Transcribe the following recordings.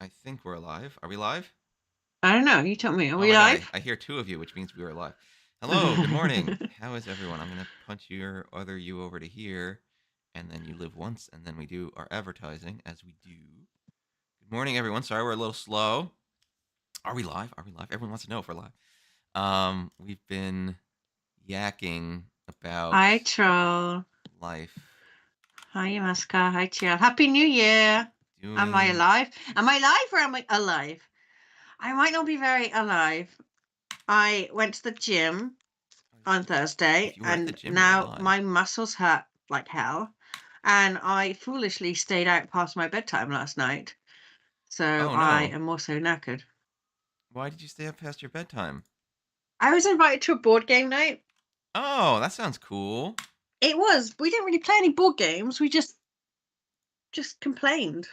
I think we're live. Are we live? I don't know. You tell me. Are Oh we my god, I, live? I hear two of you, which means we are live. Hello, good morning. How is everyone? I'm gonna punch your other you over to here, and then you live once, and then we do our advertising as we do. Good morning, everyone. Sorry we're a little slow. Are we live? Are we live? Everyone wants to know if we're live. We've been yakking about Hi, Troll. life, Hi, Masca. Hi, Chill. Happy New Year. Am I doing. alive? Am I live or am I alive? I might not be very alive. I went to the gym on If Thursday you were at the and gym, you're now alive. my muscles hurt like hell. And I foolishly stayed out past my bedtime last night. So Oh I no. am also knackered. Why did you stay up past your bedtime? I was invited to a board game night. Oh, that sounds cool. It was. We didn't really play any board games. We just complained.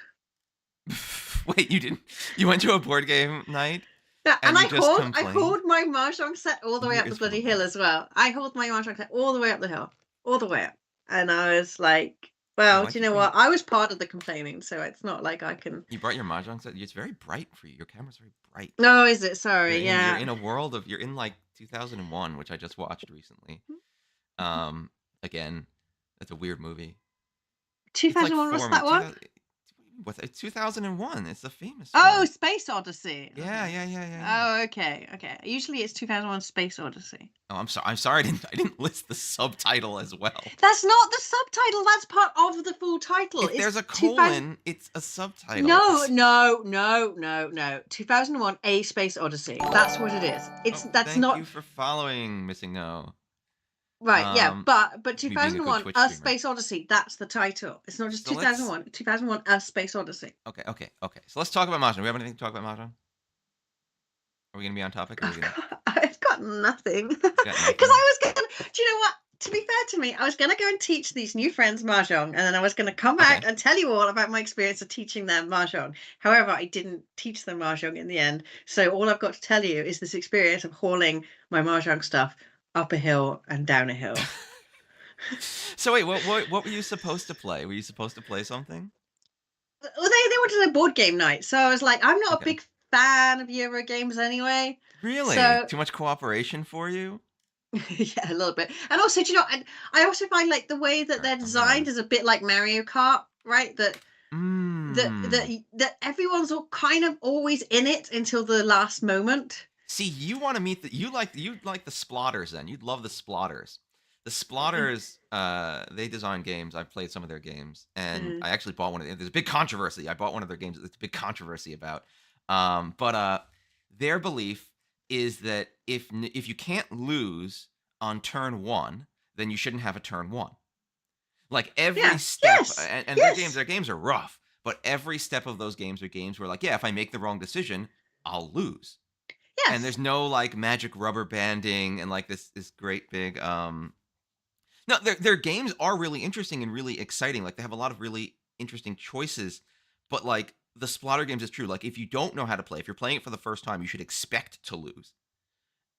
Wait, you didn't? You went to a board game night Yeah, and and you just I complained? hauled my mahjong set all the way Here up the is full bloody of hill life. as well. I hauled my mahjong set all the way up the hill, all the way up, and I was like, "Well, do Why'd you you know bring? what? I was part of the complaining, so it's not like I can." You brought your mahjong set. It's very bright for you. Your camera's very bright. No, is it? You're Sorry. in. You're Yeah. in a world of. You're in like 2001, which I just watched recently. Um, again, that's a weird movie. It's like 2001 was four. that one? 2000. What's it? 2001. It's a famous Oh, film. Space Odyssey. Yeah, Okay. yeah, yeah, yeah, yeah. Oh, okay. Okay. Usually it's 2001 Space Odyssey. Oh, I'm sorry. I'm sorry. I didn't list the subtitle as well. That's not the subtitle. That's part of the full title. If It's there's a 2000. colon, it's a subtitle. No, no, no, no, no. 2001 A Space Odyssey. That's what it is. Oh, That's thank you not for following, Missing No. right, yeah, Um, but me being a good 2001 Twitch A streamer. Space Odyssey, that's the title. It's not just So let's 2001, 2001 A Space Odyssey. okay. So let's talk about mahjong. Do we have anything to talk about mahjong? Are we gonna be on topic? Or are we gonna I've got nothing. Because got I nothing? was going to, do you know what? To be fair to me, I was going to go and teach these new friends Mahjong, and then I was going to come back Okay. and tell you all about my experience of teaching them Mahjong. However, I didn't teach them Mahjong in the end. So all I've got to tell you is this experience of hauling my Mahjong stuff up a hill and down a hill. So wait, what were you supposed to play? Were you supposed to play something? Well, they wanted a board game night, so I was like, I'm not a Okay. big fan of Euro games anyway. Really? So Too much cooperation for you? yeah, a little bit. And also, do you know, I also find like the way that All right, they're I'm gonna. designed is a bit like Mario Kart, right? That Mmm. that everyone's all kind of always in it until the last moment. See, you want to meet the you like the splotters then. You'd love the splotters. The splotters, they design games. I've played some of their games, and Mm. I actually bought one of them. There's a big controversy. I bought one of their games. There's a big controversy about. But their belief is that if you can't lose on turn one, then you shouldn't have a turn one. Like every Yeah. step, Yes. and Yes. their games are rough, but every step of those games are games where like, yeah, if I make the wrong decision, I'll lose, and Yes. there's no like magic rubber banding and like this great big no, their games are really interesting and really exciting. Like they have a lot of really interesting choices, but like the Splotter games is true. Like if you don't know how to play, if you're playing it for the first time, you should expect to lose.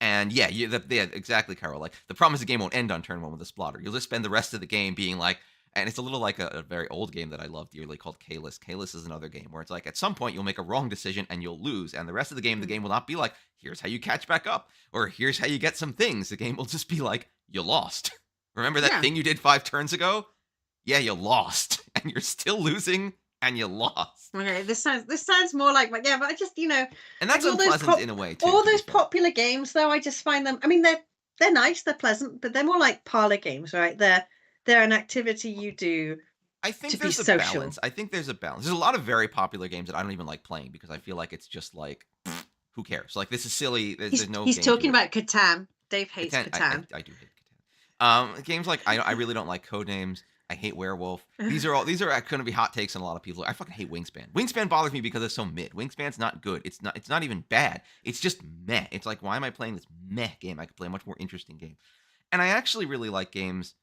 And yeah, yeah, exactly, Carol. Like the problem is the game won't end on turn one with a Splotter. You'll just spend the rest of the game being like, and it's a little like a very old game that I love dearly called Kalis. Kalis is another game where it's like at some point you'll make a wrong decision and you'll lose, and the rest of the Mm. game will not be like, here's how you catch back up, or here's how you get some things. The game will just be like, you lost. Remember that Yeah. thing you did 5 turns ago? Yeah, you lost, and you're still losing, and you lost, Okay. This sounds more like yeah, but I just and like that's unpleasant in a way too. all To be those fair, popular games though. I just find them. I mean, they're nice, they're pleasant, but they're more like parlor games, right? They're an activity you do I to think be there's a social. balance. I think there's a balance. There's a lot of very popular games that I don't even like playing because I feel like it's just like, who cares? Like this is silly. There's no He's game to talking it. about Catan. Dave hates Catan, Catan. I do hate Catan. Games like I really don't like Codenames. I hate Werewolf. These are going to be hot takes on a lot of people. I fucking hate Wingspan. Wingspan bothers me because it's so mid. Wingspan's not good. It's not even bad. It's just meh. It's like why am I playing this meh game? I could play a much more interesting game. And I actually really like games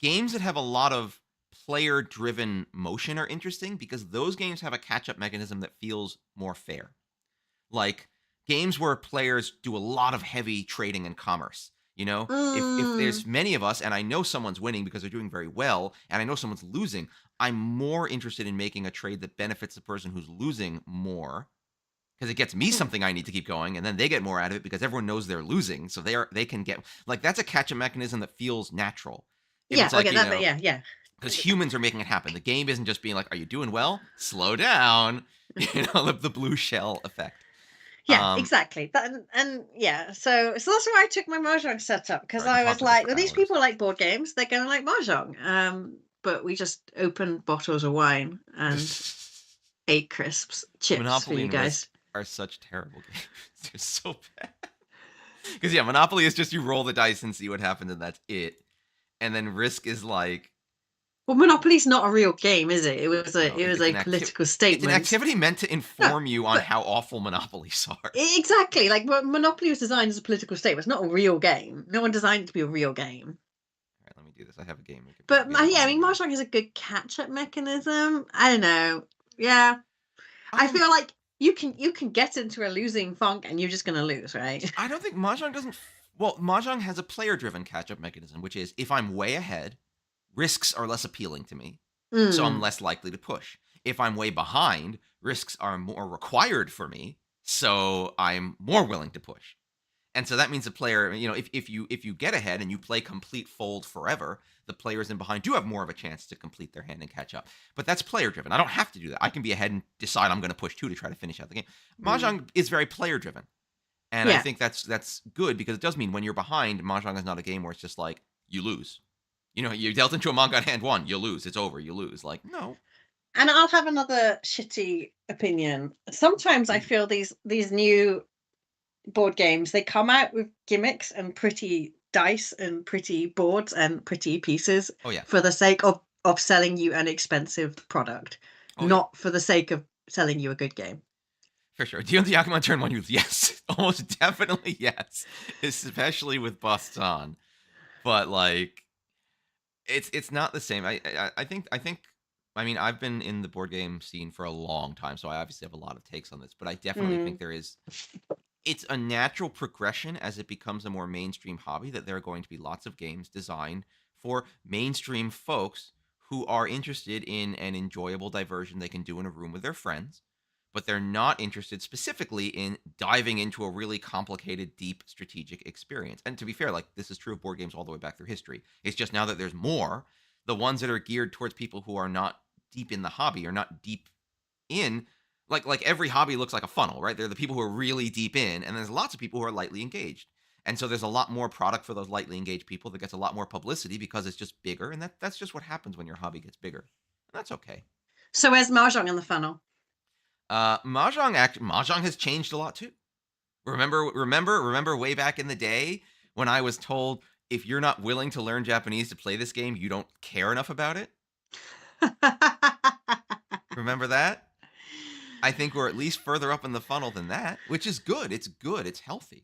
that have a lot of player driven motion are interesting because those games have a catch up mechanism that feels more fair. Like games where players do a lot of heavy trading and commerce. You know, if Mm, there's many of us and I know someone's winning because they're doing very well and I know someone's losing, I'm more interested in making a trade that benefits the person who's losing more because it gets me Mm. something I need to keep going, and then they get more out of it because everyone knows they're losing, so they can get like that's a catch-up mechanism that feels natural. If Yeah, it's okay, like, that, but yeah, yeah. because humans are making it happen. The game isn't just being like, "Are you doing well? Slow down." The blue shell effect. Yeah, Um, exactly. That and yeah, so that's why I took my mahjong setup because Sorry, I've been I was talking about this like, for well, these hours. people like board games, they're gonna like mahjong. But we just opened bottles of wine and ate crisps, chips for Monopoly you and Risk guys. are such terrible games. They're so bad. Because yeah, Monopoly is just you roll the dice and see what happens, and that's it. And then Risk is like, Well, Monopoly's not a real game, is it? no, It was it's a an activity. political It's an statement. activity meant to No, inform you on but how awful monopolies are. exactly, like Monopoly was designed as a political statement. It's not a real game. No one designed it to be a real game. All right, let me do this. I have a game. We could play But together yeah, while I we mean, do this. mahjong is a good catch-up mechanism. I don't know. Yeah, I Um, feel like you can get into a losing funk and you're just gonna lose, right? I don't think Mahjong doesn't. Well, Mahjong has a player-driven catch-up mechanism, which is if I'm way ahead, risks are less appealing to me, so I'm Mm. less likely to push. If I'm way behind, risks are more required for me, so I'm more willing to push. And so that means the player, if you get ahead and you play complete fold forever, the players in behind do have more of a chance to complete their hand and catch up. But that's player driven. I don't have to do that. I can be ahead and decide I'm going to push two to try to finish out the game. Mm. Mahjong is very player driven. And I Yeah, think that's good because it does mean when you're behind, Mahjong is not a game where it's just like you lose. You dealt into a manga on hand one, you lose. It's over. You lose. Like no, and I'll have another shitty opinion. Sometimes I please. feel these new board games, they come out with gimmicks and pretty dice and pretty boards and pretty pieces Oh yeah. for the sake of selling you an expensive product, Oh yeah. not for the sake of selling you a good game. For sure. Do you know the Yakuza turn one use? Yes. Almost definitely yes. Especially with busts on. But like it's not the same. I mean I've been in the board game scene for a long time, so I obviously have a lot of takes on this, but I definitely think Mm. it's a natural progression as it becomes a more mainstream hobby that there are going to be lots of games designed for mainstream folks who are interested in an enjoyable diversion they can do in a room with their friends, but they're not interested specifically in diving into a really complicated, deep strategic experience. And to be fair, like this is true of board games all the way back through history. It's just now that there's more, the ones that are geared towards people who are not deep in the hobby or not deep in like every hobby looks like a funnel, right? They're the people who are really deep in, and there's lots of people who are lightly engaged. And so there's a lot more product for those lightly engaged people that gets a lot more publicity because it's just bigger, and that's just what happens when your hobby gets bigger. And that's okay. So where's mahjong in the funnel? Mahjong has changed a lot too. Remember way back in the day when I was told if you're not willing to learn Japanese to play this game, you don't care enough about it. Remember that? I think we're at least further up in the funnel than that, which is good. It's good. It's healthy.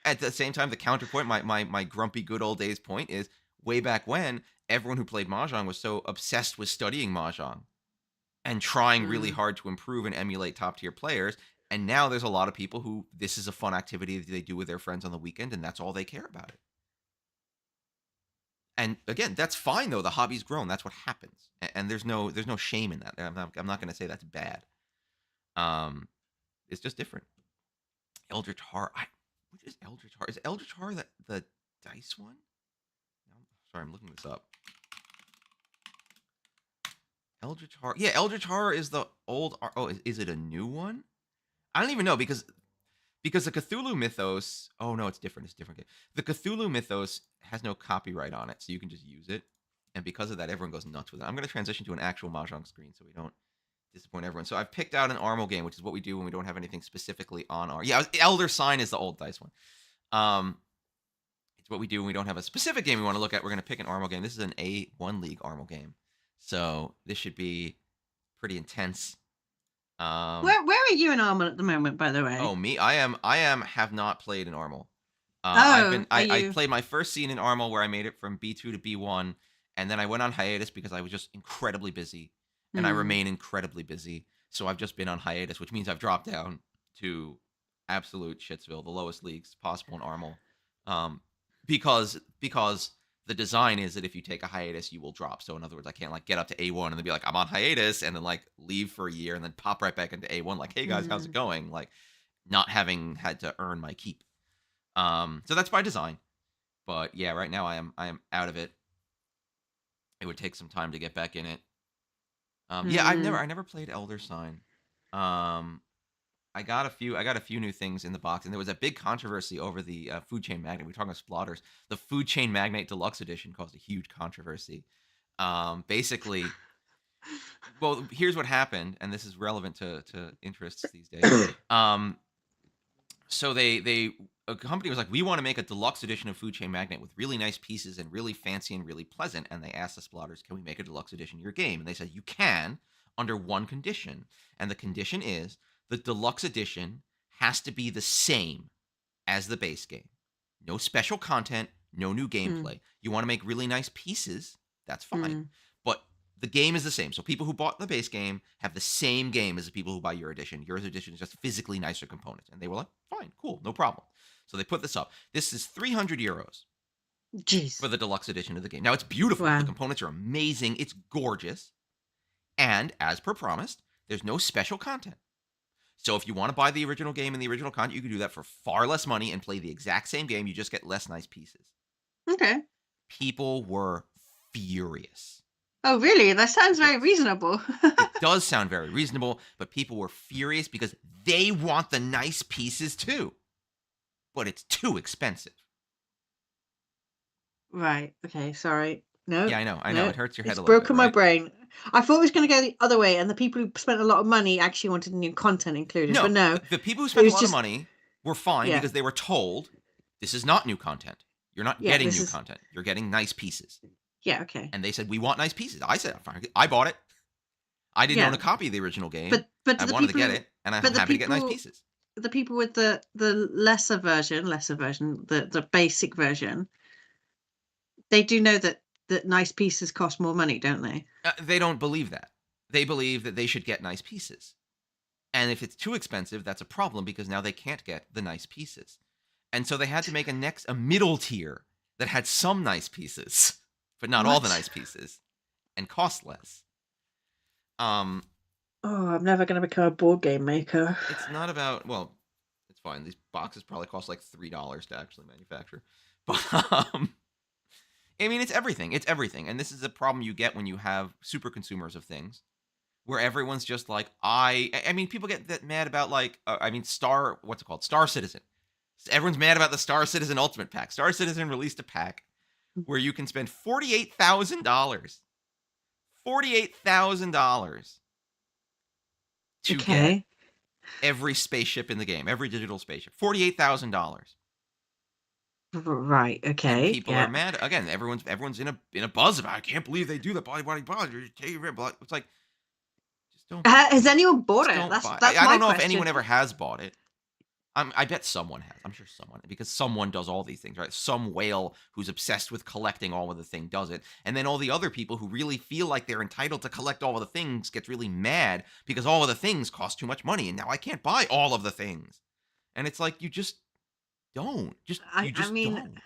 At the same time, the counterpoint, my grumpy good old days point is way back when everyone who played mahjong was so obsessed with studying mahjong and trying really Mm. hard to improve and emulate top tier players. And now there's a lot of people who this is a fun activity that they do with their friends on the weekend, and that's all they care about it. And again, that's fine though. The hobby's grown. That's what happens, and there's no shame in that. I'm not going to say that's bad. Um, it's just different. Eldritch Horror. What is Eldritch Horror? Is Eldritch Horror the dice one? No, sorry, I'm looking this up. Eldritch Horror. Yeah, Eldritch Horror is the old. Oh, is it a new one? I don't even know because the Cthulhu mythos. Oh no, it's different. It's a different game. The Cthulhu mythos has no copyright on it, so you can just use it. And because of that, everyone goes nuts with it. I'm going to transition to an actual mahjong screen so we don't disappoint everyone. So I've picked out an Armel game, which is what we do when we don't have anything specifically on our. Yeah, Elder Sign is the old dice one. It's what we do when we don't have a specific game we want to look at. We're going to pick an Armel game. This is an A1 League Armel game, so this should be pretty intense. Where are you in Armor at the moment, by the way? Oh me, I am have not played in Armel. I've Oh, been are I you? played my first scene in Armel where I made it from B2 to B1, and then I went on hiatus because I was just incredibly busy, and I Hmm. remain incredibly busy. So I've just been on hiatus, which means I've dropped down to absolute shitsville, the lowest leagues possible in Armel, um, because the design is that if you take a hiatus, you will drop. So in other words, I can't like get up to A1 and then be like I'm on hiatus and then like leave for a year and then pop right back into A1 like hey guys, how's it Mm. going? Like not having had to earn my keep. So that's by design. But yeah, right now I am out of it. It would take some time to get back in it. Yeah, Hmm. I never played Elder Sign. Um, I got a few new things in the box, and there was a big controversy over the Food Chain Magnate. We're talking about Splotters. The Food Chain Magnate Deluxe Edition caused a huge controversy. Basically, well, here's what happened, and this is relevant to interests these days. Um, so they a company was like, we want to make a deluxe edition of Food Chain Magnate with really nice pieces and really fancy and really pleasant. And they asked the Splotters, can we make a deluxe edition of your game? And they said, you can under one condition. And the condition is the deluxe edition has to be the same as the base game. No special content, no new Hmm. gameplay. You want to make really nice pieces, that's fine. Hmm. But the game is the same. So people who bought the base game have the same game as the people who buy your edition. Your edition is just physically nicer components. And they were like, fine, cool, no problem. So they put this up. This is 300 euros for Jeez. the deluxe edition of the game. Now it's beautiful. The Wow. components are amazing. It's gorgeous. And as per promised, there's no special content. So if you want to buy the original game and the original content, you can do that for far less money and play the exact same game. You just get less nice pieces. Okay. People were furious. Oh, really? That sounds very Yes. reasonable. It does sound very reasonable, but people were furious because they want the nice pieces too. But it's too expensive. Right. Okay. Sorry. No. Yeah, I know. I know. No. It hurts your head It's a little bit, broken my right? brain. I thought it was going to go the other way, and the people who spent a lot of money actually wanted new content included. But No, no, the people who it spent a was lot of just money were fine yeah, because they were told this is not new content. You're not yeah. getting This new is content. You're getting nice pieces. yeah. Okay. And they said, we want nice pieces. I said, fine. I bought it. I didn't own a Yeah. copy of the original game. But I the wanted to people get who, it, and I'm but happy to get nice pieces. the people with the lesser version, the basic version, they do know that nice pieces cost more money, don't they? They don't believe that. They believe that they should get nice pieces. And if it's too expensive, that's a problem because now they can't get the nice pieces. And so they had to make a middle tier that had some nice pieces, but not all the What? nice pieces, and cost less. Um, Oh, I'm never going to become a board game maker. it's not about, well, it's fine. These boxes probably cost like $3 to actually manufacture. But I mean, it's everything. It's everything. And this is a problem you get when you have super consumers of things where everyone's just like, I mean, people get that mad about like, what's it called? Star Citizen. Everyone's mad about the Star Citizen Ultimate Pack. Star Citizen released a pack where you can spend $48,000 to get Okay. every spaceship in the game, every digital spaceship. $48,000. Right. And Okay. people are Yeah. mad again. Everyone's in a buzz about it. I can't believe they do that. Body. It's like Has anyone bought just it? don't That's buy. that's I my don't know if question. anyone ever has bought it. I bet someone has. I'm sure someone, because someone does all these things, right? Some whale who's obsessed with collecting all of the thing does it, and then all the other people who really feel like they're entitled to collect all of the things gets really mad because all of the things cost too much money, and now I can't buy all of the things. And it's like you just don't, just I you I just mean don't.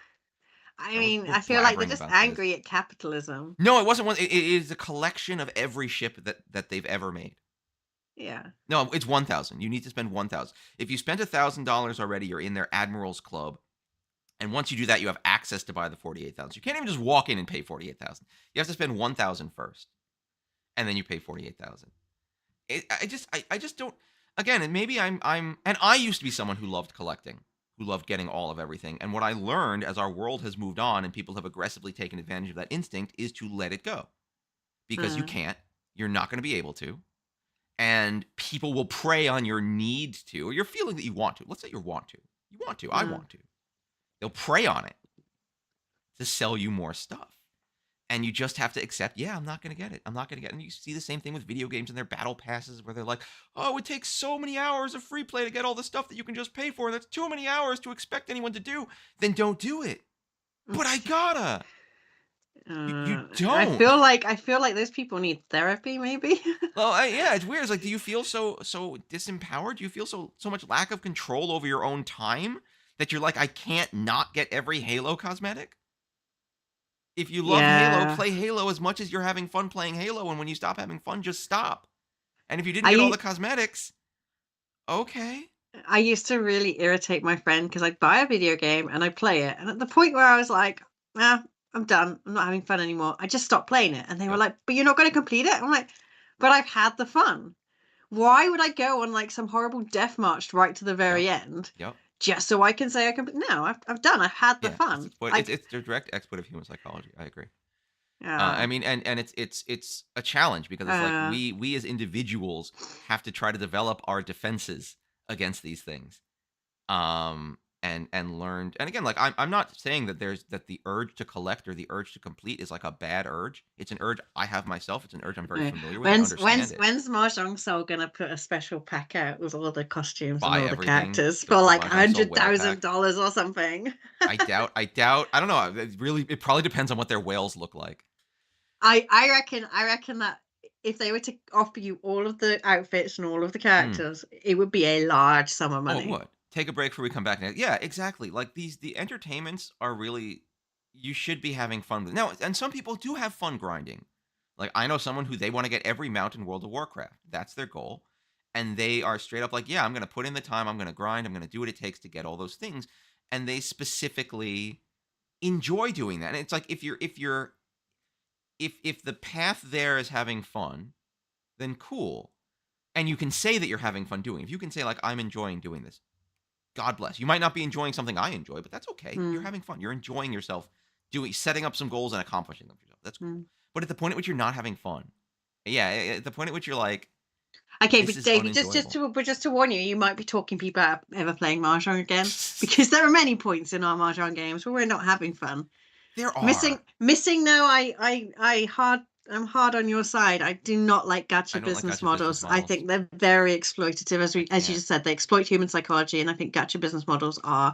I And mean we're I feel like they're blabbering just about this. angry at capitalism. No, it wasn't one. It is a collection of every ship that they've ever made. Yeah. No, it's 1,000. You need to spend 1,000. If you spent $1,000 already, you're in their Admirals Club. And once you do that, you have access to buy the 48,000. You can't even just walk in and pay 48,000. You have to spend 1,000 first, and then you pay 48,000. I just don't. Again, and maybe and I used to be someone who loved collecting, who loved getting all of everything. And what I learned as our world has moved on and people have aggressively taken advantage of that instinct is to let it go, because you Uh, can't. You're not going to be able to, and people will prey on your need to, or your feeling that you want to. Let's say you want to. You want to. I uh, want to. They'll prey on it to sell you more stuff. And you just have to accept, yeah, I'm not going to get it. I'm not going to get it. And you see the same thing with video games and their battle passes where they're like, oh, it takes so many hours of free play to get all the stuff that you can just pay for. And that's too many hours to expect anyone to do. Then don't do it. But I gotta. You don't. I feel like those people need therapy, maybe. Well, yeah, it's weird. It's like, do you feel so disempowered? Do you feel so much lack of control over your own time that you're like, I can't not get every Halo cosmetic? If you love Halo, Yeah. play Halo as much as you're having fun playing Halo, and when you stop having fun, just stop. And if you didn't I get all the u- cosmetics, okay. I used to really irritate my friend because I'd buy a video game and I'd play it, and at the point where I was like, "Ah, I'm done. I'm not having fun anymore," I just stopped playing it, and they were Yep, like, "But you're not gonna complete it?" I'm like, "But I've had the fun. Why would I go on, like, some horrible death march right to the yep, very end yep. just so I can say I can no, I've done. I've had the Yeah, it's fun." exploit. Like, It's the direct exploit of human psychology. I agree. I uh, mean, and it's a challenge because it's like uh, we as individuals have to try to develop our defenses against these things. And learned, and again, like I'm not saying that that the urge to collect or the urge to complete is like a bad urge. It's an urge I have myself. It's an urge I'm very yeah. familiar with. I When's understand when's it. when's Mahjong Soul gonna put a special pack out with all the costumes and Buy all the everything, characters for, the like, Mahjong Soul whale pack. $100,000 or something? I doubt. I don't know. It probably depends on what their whales look like. I reckon that if they were to offer you all of the outfits and all of the Hmm. characters, it would be a large sum of Oh, it money. would. Take a break before we come back. Yeah, exactly. Like the entertainments are really, you should be having fun with. Now, and some people do have fun grinding. Like I know someone who they want to get every mount in World of Warcraft. That's their goal. And they are straight up like, yeah, I'm going to put in the time, I'm going to grind, I'm going to do what it takes to get all those things. And they specifically enjoy doing that. And it's like if the path there is having fun, then cool. And you can say that you're having fun doing it. If you can say like I'm enjoying doing this, God bless. You might not be enjoying something I enjoy, but that's okay. You're Mm, having fun. You're enjoying yourself doing setting up some goals and accomplishing them for yourself. That's cool. mm. But at the point at which you're not having fun, yeah, at the point at which you're like, Okay, this but is Davey, unenjoyable. just to warn you, you might be talking people out of ever playing mahjong again, because there are many points in our mahjong games where we're not having fun. There Missing, are. missing. No, I'm hard on your side. I do not like I gacha don't like business gotcha business models. I models. think they're very exploitative, I as you can't. just said, they exploit human psychology, and I think gacha business models are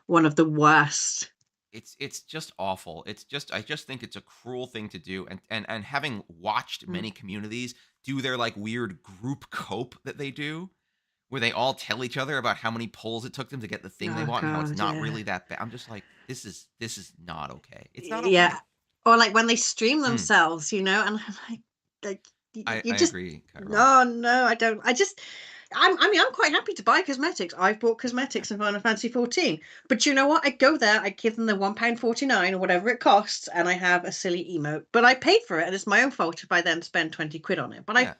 one of the worst. It's just awful. It's just I just think it's a cruel thing to do. And having watched Mm. many communities do their like weird group cope that they do, where they all tell each other about how many pulls it took them to get the thing they Oh want and how it's god, not yeah. really that bad. I'm just like, this is not okay. It's not Yeah. okay. Or like when they stream Mm, themselves, and I'm like you I just agree, Chiron. no, no, I don't. I mean, I'm quite happy to buy cosmetics. I've bought Yeah, cosmetics in Final Fantasy 14. But you know what? I go there, I give them the £1.49 or whatever it costs, and I have a silly emote. But I paid for it, and it's my own fault if I then spend 20 quid on it. But yeah.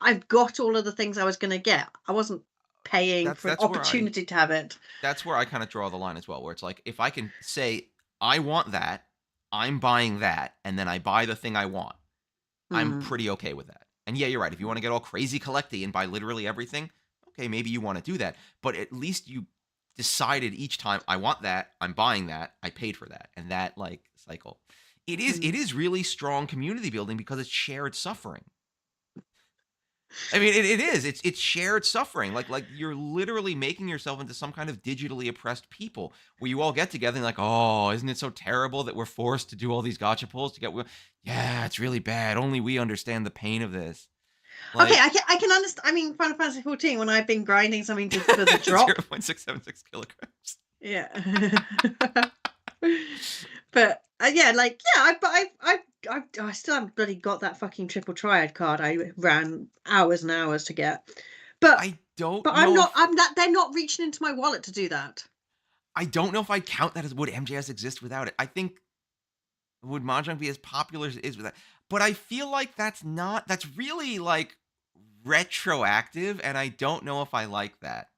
I've got all of the things I was gonna get. I wasn't paying That's for an that's where I opportunity to have it. that's where I kind of draw the line as well, where it's like if I can say I want that, I'm buying that, and then I buy the thing I want, I'm Hmm. pretty okay with that. And yeah, you're right. If you want to get all crazy collecty and buy literally everything, okay, maybe you want to do that. But at least you decided each time I want that, I'm buying that, I paid for that. And that like cycle. It Hmm. is really strong community building because it's shared suffering. I mean, it is. It's shared suffering. Like you're literally making yourself into some kind of digitally oppressed people where you all get together and like, oh, isn't it so terrible that we're forced to do all these gotcha pulls to get? Yeah, it's really bad. Only we understand the pain of this. Okay, Like I can understand. I mean, Final Fantasy 14, when I've been grinding something for the drop. 0.676 kilograms. Yeah. But yeah, like yeah, I still haven't bloody got that fucking triple triad card I ran hours and hours to get. But I don't but I'm know not if I'm that they're not reaching into my wallet to do that. I don't know if I'd count that as would MJS exist without it. I think would Mahjong be as popular as it is without, but I feel like that's really like retroactive, and I don't know if I like that.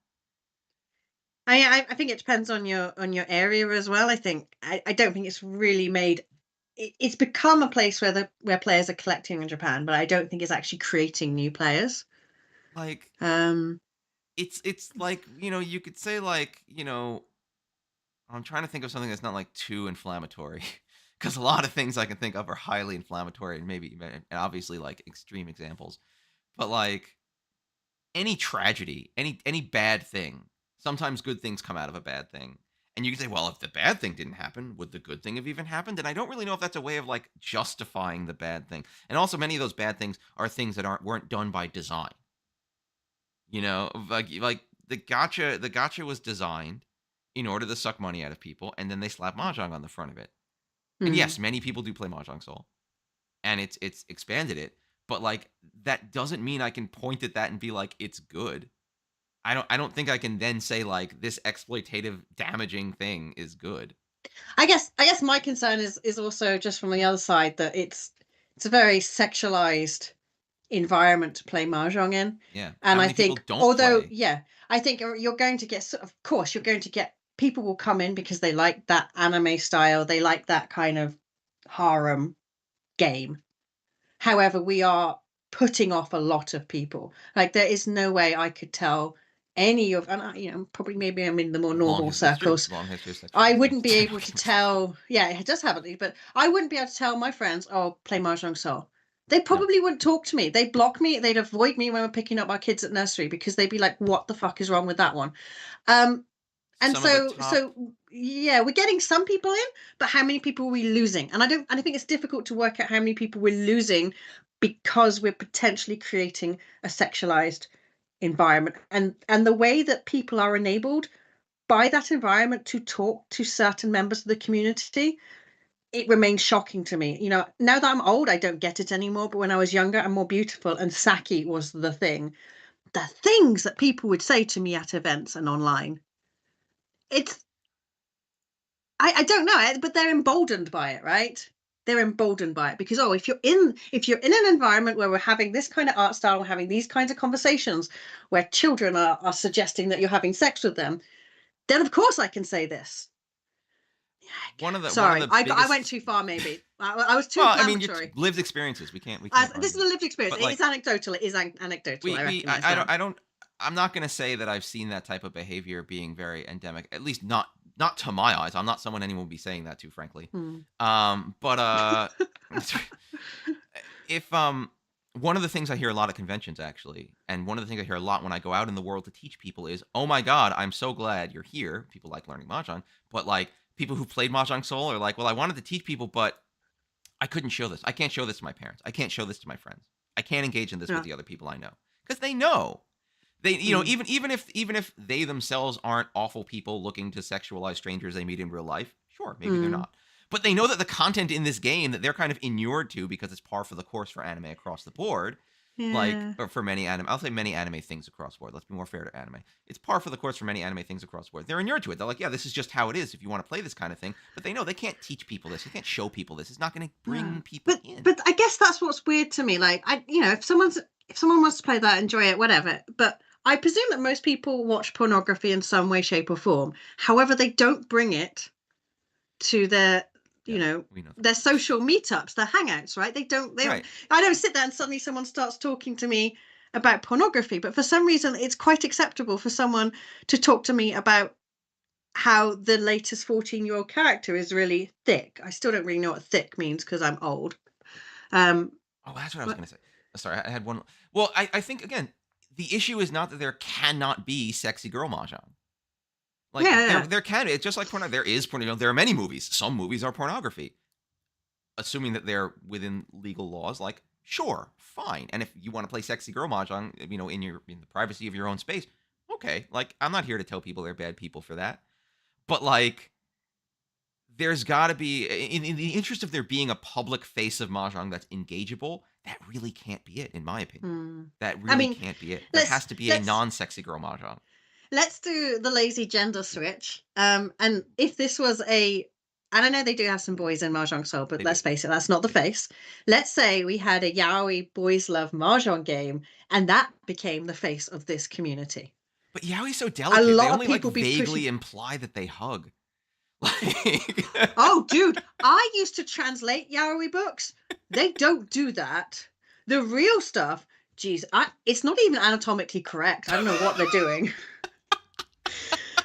I think it depends on your area as well. I don't think it's really made it's become a place where players are collecting in Japan, but I don't think it's actually creating new players. Like Um it's like, you could say like, I'm trying to think of something that's not like too inflammatory. Because a lot of things I can think of are highly inflammatory and maybe and obviously like extreme examples. But like any tragedy, any bad thing, sometimes good things come out of a bad thing. And you can say, well, if the bad thing didn't happen, would the good thing have even happened? And I don't really know if that's a way of like justifying the bad thing. And also, many of those bad things are things that weren't done by design. Like the gotcha was designed in order to suck money out of people, and then they slap mahjong on the front of it. And hmm. yes, many people do play mahjong soul, and it's expanded it. But like that doesn't mean I can point at that and be like it's good. I don't think I can then say like this exploitative, damaging thing is good. I guess my concern is also just from the other side that it's a very sexualized environment to play mahjong in. Yeah. And How I many people think, don't although, play? yeah, I think you're going to get, of course, you're going to get people will come in because they like that anime style, they like that kind of harem game. However, we are putting off a lot of people. Like, there is no way I could tell any of, and probably maybe I'm in the more Long normal history. That's true. circles. Long history of I sexualized wouldn't be games. able to tell. Yeah, it does have it, but I wouldn't be able to tell my friends, "Oh, play Mahjong Soul." They No. probably wouldn't talk to me. They'd block me. They'd avoid me when we're picking up our kids at nursery because they'd be like, "What the fuck is wrong with that one?" Um, and Some of the top. so yeah, we're getting some people in, but how many people are we losing? And I think it's difficult to work out how many people we're losing because we're potentially creating a sexualized environment, and the way that people are enabled by that environment to talk to certain members of the community, it remains shocking to me. Now that I'm old, I don't get it anymore. But when I was younger and more beautiful, and Saki was the thing, the things that people would say to me at events and online, it's I don't know, but they're emboldened by it, right? They're emboldened by it because if you're in an environment where we're having this kind of art style, we're having these kinds of conversations where children are suggesting that you're having sex with them, then of course I can say this. One of Sorry, the I went biggest. too far. Maybe I was too Well, I mean, inflammatory. lived experiences. We can't This is argue. a lived experience. But It is like anecdotal. It is anecdotal. I we recognise I that. don't. I'm not going to say that I've seen that type of behavior being very endemic. At least not to my eyes. I'm not someone anyone would be saying that to, frankly. Hmm. But if one of the things I hear a lot at conventions actually, and one of the things I hear a lot when I go out in the world to teach people is, "Oh my god, I'm so glad you're here." People like learning mahjong, but like people who played mahjong soul are like, "Well, I wanted to teach people, but I couldn't show this. I can't show this to my parents. I can't show this to my friends. I can't engage in this with Yeah. the other people I know because they know." They, Hmm. even if they themselves aren't awful people looking to sexualize strangers they meet in real life, sure, maybe they're Hmm. not. But they know that the content in this game that they're kind of inured to because it's par for the course for anime across the board, like Yeah. or for many anime, I'll say many anime things across the board. Let's be more fair to anime. It's par for the course for many anime things across the board. They're inured to it. They're like, yeah, this is just how it is if you want to play this kind of thing. But they know they can't teach people this. They can't show people this. It's not going to No. bring people But in. but I guess that's what's weird to me. Like, if someone wants to play that, enjoy it, whatever. But I presume that most people watch pornography in some way, shape, or form. However, they don't bring it to their you Yes, know we know that. their social meetups, their hangouts, right? They don't Right. I don't sit there and suddenly someone starts talking to me about pornography, but for some reason it's quite acceptable for someone to talk to me about how the latest 14-year-old character is really thick. I still don't really know what thick means because I'm old. um Oh, that's what I was but gonna say. Sorry, I had one. Well, I think again, the issue is not that there cannot be sexy girl mahjong. Like yeah, there yeah. there can be. It's just like porno. There is porno. There are many movies. Some movies are pornography, assuming that they're within legal laws. Like sure, fine. And if you want to play sexy girl mahjong, in the privacy of your own space, okay. Like I'm not here to tell people they're bad people for that. But like there's got to be in the interest of there being a public face of mahjong that's engageable. That really can't be it, in my opinion. Hmm. That I really mean, can't be it. There let's has to be a let's non-sexy girl mahjong. let's do the lazy gender switch. And if this was and I know they do have some boys in Mahjong Soul, but They do. let's face it, that's not the They do. face. Let's say we had a yaoi boys love Mahjong game, and that became the face of this community. But Yowie's so A delicate. They lot of only like people be pushing. vaguely imply that they hug. Like Oh, dude, I used to translate yaoi books. They don't do that. The real stuff, geez, it's not even anatomically correct. I don't know what they're doing.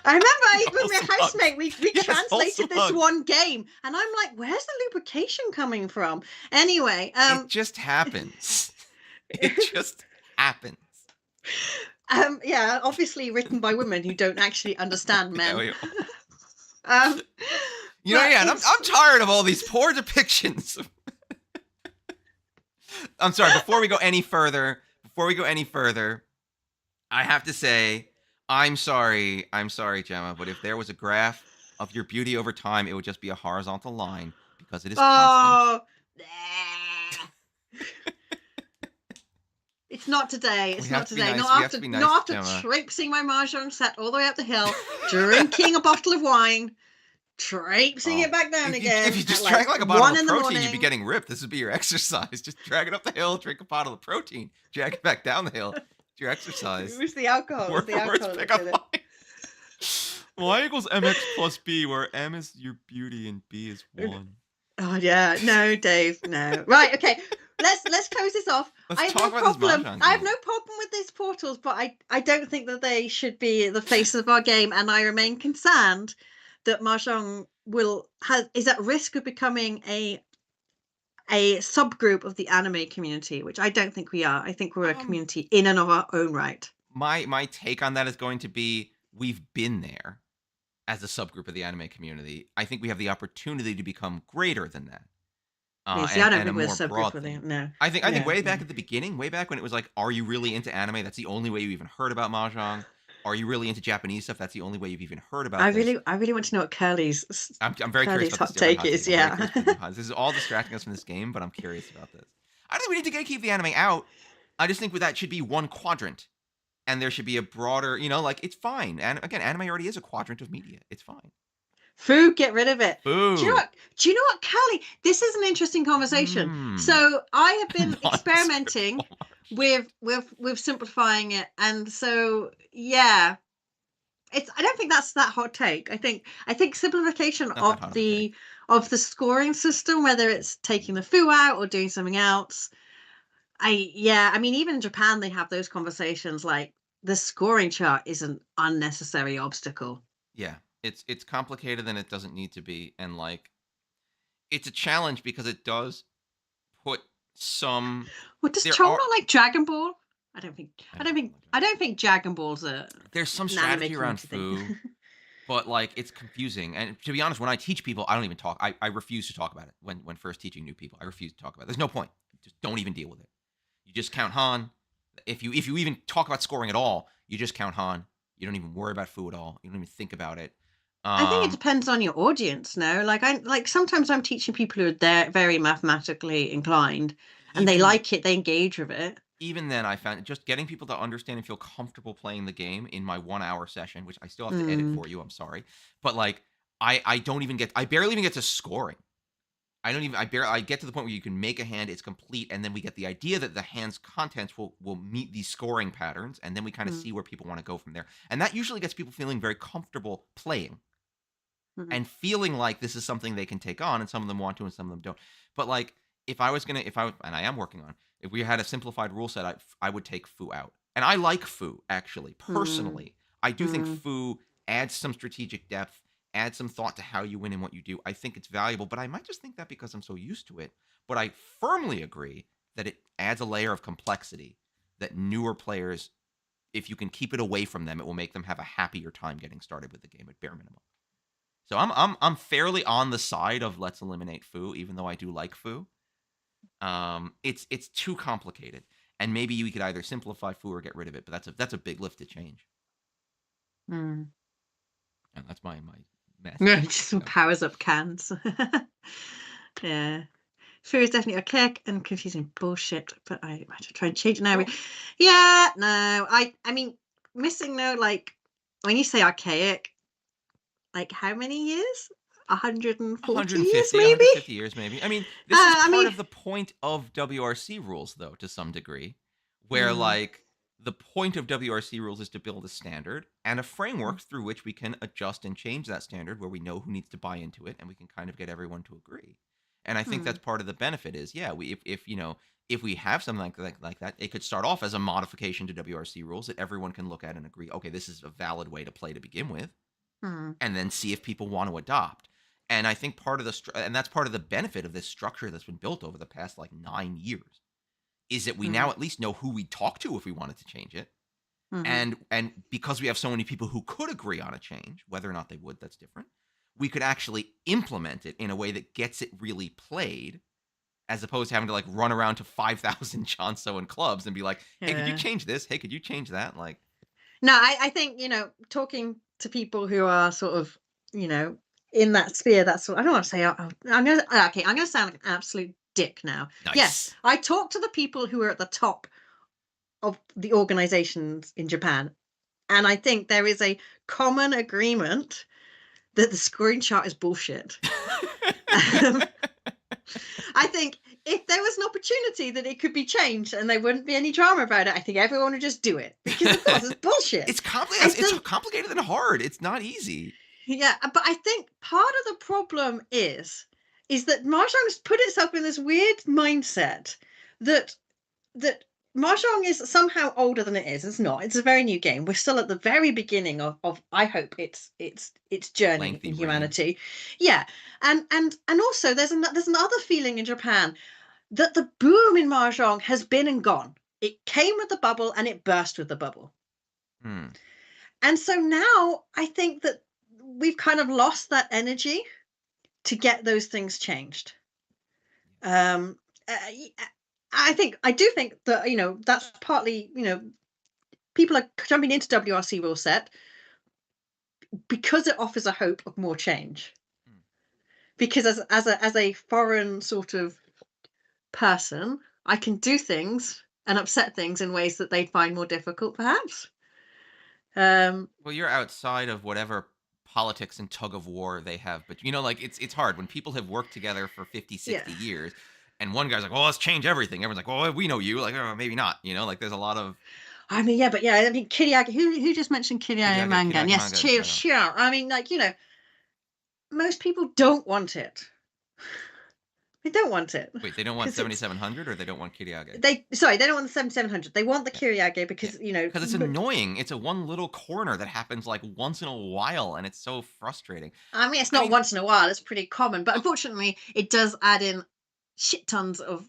I remember with my wholesome hugs. housemate, we Yes, wholesome translated this hugs. one game, and I'm like, where's the lubrication coming from? Anyway, It just happens. It just happens. yeah, obviously written by women who don't actually understand Yeah, men. um, but yeah, and it's I'm tired of all these poor depictions. I'm sorry. Before we go any further, I have to say, I'm sorry, Gemma, but if there was a graph of your beauty over time, it would just be a horizontal line because it is constant. oh, It's not today. We It's have not to be today. nice. We have to be nice Not to after Gemma. traipsing my mahjong set all the way up the hill, drinking a bottle of wine, traipsing it Oh, back down if again you at just drank like like a bottle 1 of in the protein, you'd be morning. getting ripped. This would be your exercise. Just drag it up the hill, drink a bottle of protein, drag it back down the hill. It's your It exercise. was the alcohol. It was Word the for words, alcohol pick that up did it. line. Y equals mx plus b, where m is your beauty and b is 1. Oh yeah, no, Dave, no. Right, okay. Let's close this off. Let's I have no talk about this problem. mahjong I have game. no problem with these portals, but I don't think that they should be the face of our game, and I remain concerned that mahjong is at risk of becoming a subgroup of the anime community, which I don't think we are. I think we're a Um, community in and of our own right. my take on that is going to be we've been there as a subgroup of the anime community. I think we have the opportunity to become greater than that, Yeah, see, I don't and a think we're a more subgroup broad of the thing. no, I think no, way no. back at the beginning, way back when it was like, are you really into anime? That's the only way you even heard about mahjong. Are you really into Japanese stuff? That's the only way you've even heard about this. I really want to know what I'm very curious Curly's about this hot different take hot take. is. I'm very Yeah. curious about the new hot. This is all distracting us from this game, but I'm curious about this. I don't think we need to keep the anime out. I just think that should be one quadrant, and there should be a broader, like it's fine. And again, anime already is a quadrant of media. It's fine. Food, get rid of it. Food. Do you know what, Callie? This is an interesting conversation. Hmm. So I have been Nondescript experimenting Walmart. with simplifying it, and so yeah, I don't think that's that hot take. I think simplification Not that hot of a take. of the scoring system, whether it's taking the foo out or doing something else. I mean, even in Japan they have those conversations like the scoring chart is an unnecessary obstacle. Yeah, it's complicated than it doesn't need to be, and like it's a challenge because it does put some. What does There Chong are not like Dragon Ball? I don't think I don't like I that. don't think Dragon Ball's There's some an anime strategy around community thing. foo, but like it's confusing. And to be honest, when I teach people, I don't even talk. I refuse to talk about it when first teaching new people. I refuse to talk about it. There's no point. Just don't even deal with it. You just count Han. If you even talk about scoring at all, you just count Han. You don't even worry about foo at all. You don't even think about it. I think it Um, depends on your audience, no? Like sometimes I'm teaching people who are there very mathematically inclined and they even like it, they engage with it. even then, I found just getting people to understand and feel comfortable playing the game in my 1 hour session, which I still have to edit Mm, for you. I'm sorry, but like I barely even get to scoring. I get to the point where you can make a hand, it's complete, and then we get the idea that the hand's contents will meet these scoring patterns, and then we kind of mm, see where people want to go from there. And that usually gets people feeling very comfortable playing mhm, and feeling like this is something they can take on, and some of them want to and some of them don't. But like if I am working on, if we had a simplified rule set, I would take foo out. And I like foo actually. mm, Personally, I do think mm. foo adds some strategic depth, adds some thought to how you win and what you do. I think it's valuable, but I might just think that because I'm so used to it. But I firmly agree that it adds a layer of complexity that newer players, if you can keep it away from them, it will make them have a happier time getting started with the game at bare minimum. So I'm fairly on the side of let's eliminate foo, even though I do like foo. It's too complicated, and maybe you could either simplify foo or get rid of it. But that's a big lift to change, Mm. and that's my No, massive hot just take some on foo. powers up cans. Yeah. Fear is definitely archaic and confusing bullshit, but I might try and change it now. Well, Yeah, no, I mean, missing no, like when you say archaic, like how many years? 140 years, 150, maybe? 150 years maybe. I mean, this is I part mean, of the point of WRC rules, though, to some degree, where mm, like the point of WRC rules is to build a standard and a framework through which we can adjust and change that standard, where we know who needs to buy into it, and we can kind of get everyone to agree. And I think mm, that's part of the benefit is, yeah, we if if we have something like that, it could start off as a modification to WRC rules that everyone can look at and agree, okay, this is a valid way to play to begin with, mm, and then see if people want to adopt. And I think part of and that's part of the benefit of this structure that's been built over the past like 9 years is that we now mm, at least know who we talk to if we wanted to change it. mhm, And because we have so many people who could agree on a change, whether or not they would, that's different. We could actually implement it in a way that gets it really played, as opposed to having to like run around to 5,000 Chonso and clubs and be like, hey, could you yeah. change this? Hey, could you change that? Like, No, I think, talking to people who are sort of, you know, in that sphere, that's what I don't want to say. I'm gonna sound like an absolute dick now. Yes, nice. I talk to the people who are at the top of the organizations in Japan. And I think there is a common agreement that the scoring chart is bullshit. Um, I think if there was an opportunity that it could be changed and there wouldn't be any drama about it, I think everyone would just do it because, of course, it's bullshit. It's complicated. I It's think, complicated and hard. It's not easy. yeah, but I think part of the problem is that Mahjong's put itself in this weird mindset that that Mahjong is somehow older than it is. It's not. It's a very new game. We're still at the very beginning of I hope its journey Lengthy in reign. humanity. Yeah, and also there's another feeling in Japan that the boom in Mahjong has been and gone. It came with the bubble and it burst with the bubble. Hmm. And so now I think that we've kind of lost that energy to get those things changed. Um, I do think that that's partly people are jumping into WRC rule set because it offers a hope of more change. Hmm. Because as a foreign sort of person, I can do things and upset things in ways that they'd find more difficult, perhaps. Um, Well, you're outside of whatever politics and tug of war they have, but like it's hard when people have worked together for 50, yeah. 60 years, and one guy's like, "Well, let's change everything." Everyone's like, "Well, we know you." Like, "Oh, maybe not." Like there's a lot of I mean, yeah, but yeah, I mean, Kiriaki, who just mentioned Kiriaki Kiriage, Mangan? Kiriage Yes, manga. cheers, sure. I mean, like, most people don't want it. They don't want it Wait, they don't want because it's 7700 or they don't want Kiriage? they don't want the 7700. They want the Yeah. Kiriage Yeah. because, Because it's annoying. It's a one little corner that happens like once in a while, and it's so frustrating. I mean, it's I not mean, once in a while. It's pretty common, but unfortunately, it does add in shit tons of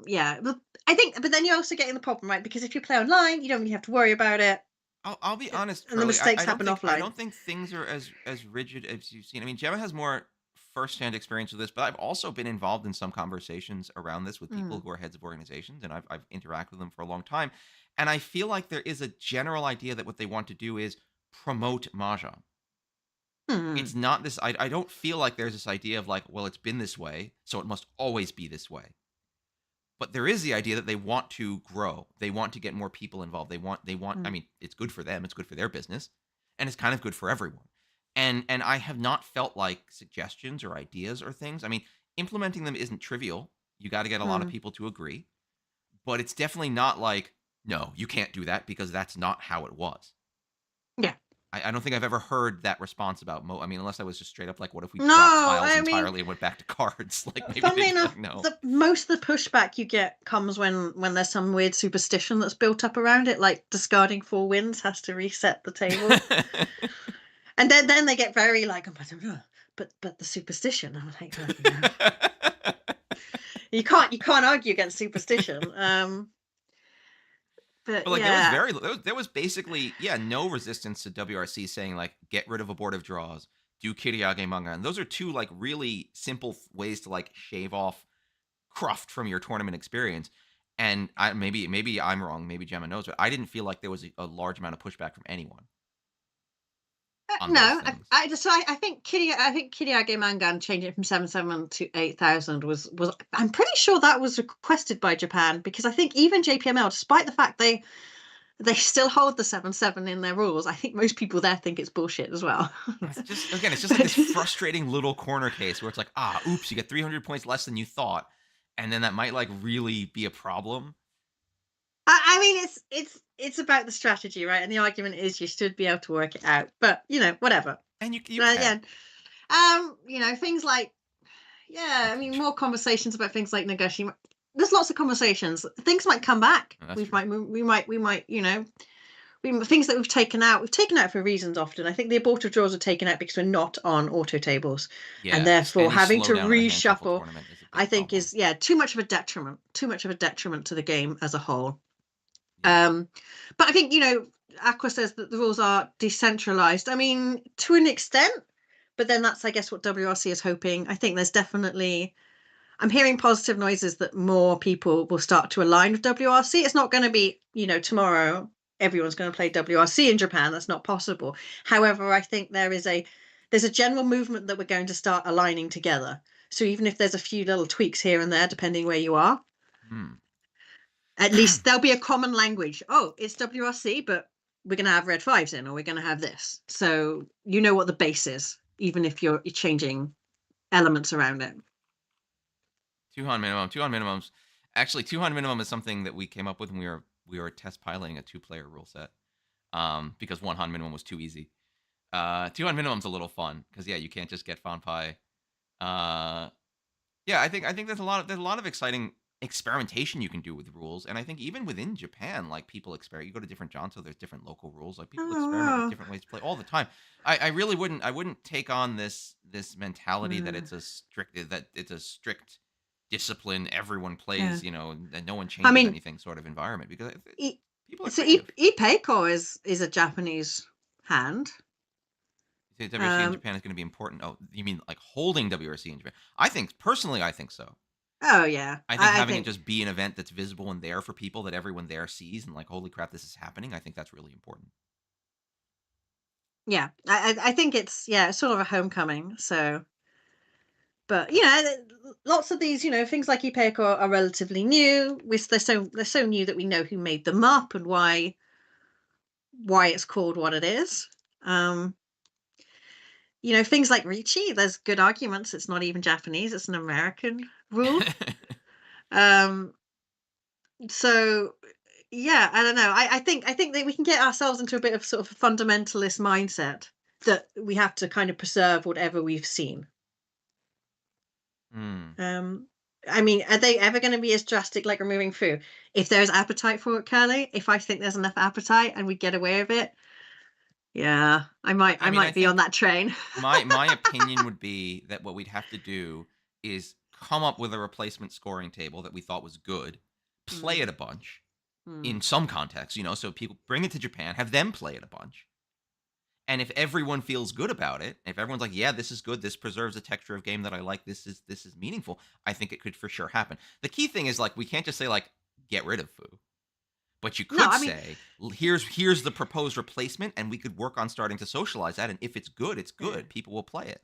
yeah. But I think, but then you're also getting the problem, right? Because if you play online, you don't really have to worry about it, I'll be honest, and the Curly. mistakes I don't happen think I offline. don't think things are as rigid as you've seen. I mean, Gemma has more firsthand experience with this, but I've also been involved in some conversations around this with people Mm. who are heads of organizations, and I've interacted with them for a long time. And I feel like there is a general idea that what they want to do is promote mahjong. Mm. It's not this. I don't feel like there's this idea of like, well, it's been this way, so it must always be this way. But there is the idea that they want to grow. They want to get more people involved. They want I Mm. mean, it's good for them, it's good for their business, and it's kind of good for everyone. And I have not felt like suggestions or ideas or things. I mean, implementing them isn't trivial. You got to get a lot of Mm. people to agree, but it's definitely not like, no, you can't do that because that's not how it was. Yeah. I don't think I've ever heard that response about I mean, unless I was just straight up like, what if we dropped No, tiles I mean, entirely and went back to cards? Like maybe they'd funnily be enough, like, no. the most of the pushback you get comes when there's some weird superstition that's built up around it, like discarding four wins has to reset the table, and then they get very like, oh, but the superstition. I'm like, oh, you can't argue against superstition. But But, like, there was yeah, very there was basically, yeah, no resistance to WRC saying, like, "Get rid of abortive draws, do Kiriage manga," and those are 2, like, really simple ways to, like, shave off cruft from your tournament experience, and maybe I'm wrong, maybe Gemma knows, but I didn't feel like there was a large amount of pushback from anyone on those no, things. I think Kiriage Mangan changing it from 7,700 to 8,000 was I'm pretty sure that was requested by Japan because I think even JPML, despite the fact they still hold the 7-7 in their rules. I think most people there think it's bullshit as well. It's just like But this frustrating little corner case where it's like, "Ah, oops, you get 300 points less than you thought," and then that might, like, really be a problem. I mean, it's about the strategy, right? And the argument is you should be able to work it out. But whatever. And you But can. again, things like yeah, I mean, more conversations about things like Nagashi. There's lots of conversations. Things might come back. Oh, that's We true. might, we might, things that we've taken out. We've taken out for reasons often. I think the abortive draws are taken out because we're not on auto tables, and Yeah, therefore any having to slowdown in a hand shuffle reshuffle, tournament is a I big think problem. is too much of a detriment. Too much of a detriment to the game as a whole. Yeah. But I think Aqua says that the rules are decentralized. I mean, to an extent, but then that's I guess what WRC is hoping. I think there's definitely I'm hearing positive noises that more people will start to align with WRC. It's not going to be, tomorrow everyone's going to play WRC in Japan. That's not possible. However, I think there's a general movement that we're going to start aligning together. So even if there's a few little tweaks here and there, depending where you are, Hmm. At least there'll be a common language. Oh, it's WRC, but we're going to have red fives in, or we're going to have this. So you know what the base is, even if you're changing elements around it. 200 minimum. 200 minimums. Actually, 200 minimum is something that we came up with when we were test piloting a two-player rule set. Because 100 minimum was too easy. 200 minimum's a little fun because yeah, you can't just get Fanpai. Uh, yeah, I think there's a lot of exciting experimentation you can do with rules, and I think even within Japan, like people experiment. You go to different Johto, there's different local rules. Like people Oh, experiment with wow. different ways to play all the time. I really wouldn't take on this mentality that Mm, it's a strict discipline. Everyone yeah. plays, and no one I changes mean, anything sort of environment because I- people are so creative. Ipeiko is a Japanese hand. You say WRC in Um, Japan is going to be important. Oh, you mean like holding WRC in Japan? I think so. oh yeah, I think I having it think just be an event that's visible and there for people that everyone there sees and like, holy crap, this is happening. I think that's really important. yeah, I think it's it's sort of a homecoming. So, but lots of these things like Ipeiko are relatively new. They're so new that we know who made them up and why it's called what it is. Um, things like Ricci, there's good arguments. It's not even Japanese, it's an American rule. Um, so yeah, I don't know. I think that we can get ourselves into a bit of sort of a fundamentalist mindset that we have to kind of preserve whatever we've seen. Hmm. Um, I mean, are they ever going to be as drastic like removing food? If there's appetite for it, Curly, if I think there's enough appetite and we get away with it, yeah, I might I I mean, I might be on think that train. my opinion would be that what we'd have to do is come up with a replacement scoring table that we thought was good, play it Mm, a bunch mm, in some context, so people bring it to Japan, have them play it a bunch. And if everyone feels good about it, if everyone's like, "Yeah, this is good. This preserves a texture of game that I like. This is meaningful." I think it could for sure happen. The key thing is like we can't just say like get rid of foo, but you no, could I mean, say here's the proposed replacement, and we could work on starting to socialize that. And if it's good, it's yeah. good. People will play it.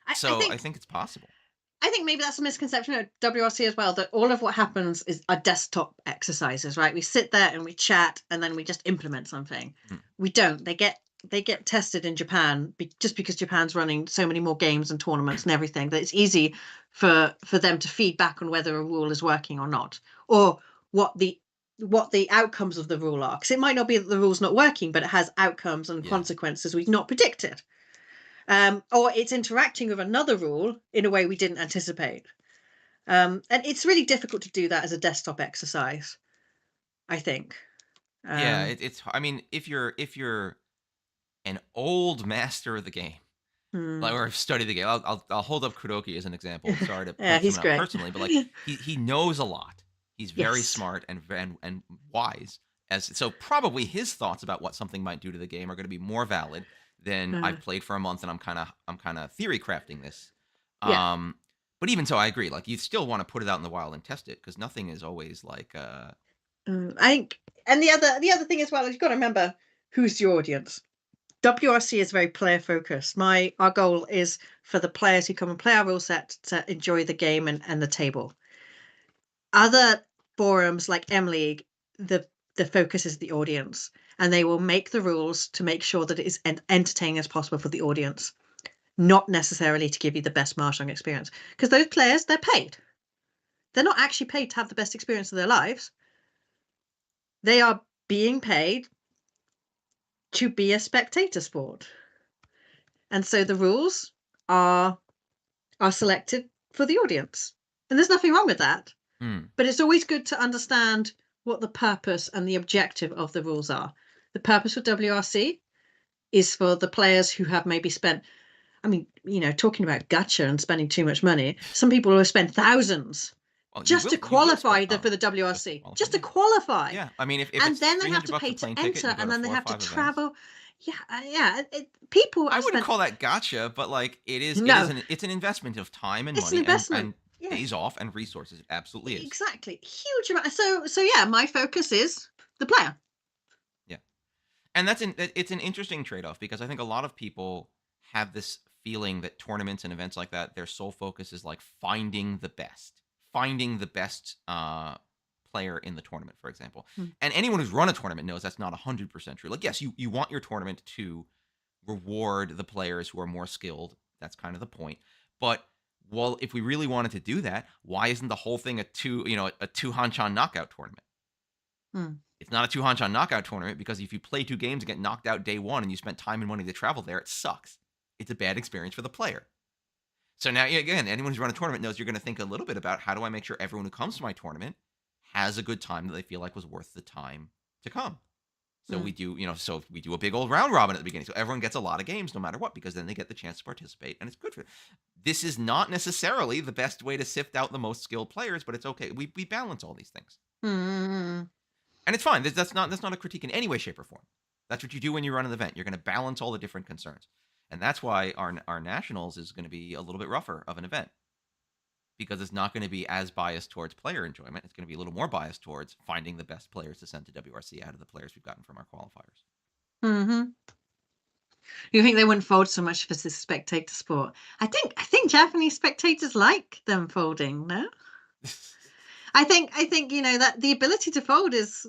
I So I think think it's possible. I think maybe that's a misconception of WRC as well, that all of what happens is are desktop exercises, right? We sit there and we chat and then we just implement something. Hmm. We don't. They get tested in Japan just because Japan's running so many more games and tournaments and everything that it's easy for them to feed back on whether a rule is working or not, or what the outcomes of the rule are. Because it might not be that the rule's not working, but it has outcomes and Yeah. consequences we've not predicted. Or it's interacting with another rule in a way we didn't anticipate. And it's really difficult to do that as a desktop exercise, I think. Yeah. Um, It's. I mean, if you're an old master of the game, like hmm. or study the game. I'll hold up Kuroki as an example. Sorry to Yeah, point he's someone out great. personally, but like he knows a lot. He's very Yes. smart and wise. As so probably his thoughts about what something might do to the game are going to be more valid than Uh, I've played for a month and I'm kind of theory crafting this. yeah. Um but even so I agree. Like you still want to put it out in the wild and test it because nothing is always like I think, and the other thing as well is you've got to remember who's your audience. WRC is very player focused. Our goal is for the players who come and play our rule set to enjoy the game and the table. Other forums like M League, the focus is the audience, and they will make the rules to make sure that it is entertaining as possible for the audience, not necessarily to give you the best marshalling experience. Because those players, they're paid. They're not actually paid to have the best experience of their lives. They are being paid to be a spectator sport, and so the rules are are selected for the audience, and there's nothing wrong with that. hmm. But it's always good to understand what the purpose and the objective of the rules are. The purpose of WRC is for the players who have maybe spent, I mean, talking about gacha and spending too much money, some people will spend thousands Well, you just to will spend qualify for the just to WRC, qualify. just to Yeah. qualify. Yeah. I mean if And it's then they have to $300 pay a plane to ticket and enter, you go and to then they 4 or have to 5 events. travel. Yeah, yeah. People I have wouldn't spent, call that gotcha, but like no, it's an investment of time and it's an money investment. and Yeah, days off and resources. It absolutely is. exactly. Huge amount. So yeah, my focus is the player. Yeah. And it's an interesting trade-off because I think a lot of people have this feeling that tournaments and events like that, their sole focus is like finding the best player in the tournament, for example. Mm. And anyone who's run a tournament knows that's not 100% true. Like, yes, you want your tournament to reward the players who are more skilled. That's kind of the point. But well, if we really wanted to do that, why isn't the whole thing a two Hanchan knockout tournament? Mm. It's not a two Hanchan knockout tournament because if you play 2 games and get knocked out day 1 and you spent time and money to travel there, it sucks. It's a bad experience for the player. So now, again, anyone who's run a tournament knows you're going to think a little bit about how do I make sure everyone who comes to my tournament has a good time that they feel like was worth the time to come. So Mm. we do, so we do a big old round robin at the beginning. So everyone gets a lot of games no matter what, because then they get the chance to participate and it's good for them. This is not necessarily the best way to sift out the most skilled players, but it's okay. We balance all these things. Mm. And it's fine. That's not a critique in any way, shape, or form. That's what you do when you run an event. You're going to balance all the different concerns. And that's why our nationals is going to be a little bit rougher of an event, because it's not going to be as biased towards player enjoyment. It's going to be a little more biased towards finding the best players to send to WRC out of the players we've gotten from our qualifiers. Mm-hmm. You think they wouldn't fold so much if it's a spectator sport? I think Japanese spectators like them folding. No, I think that the ability to fold is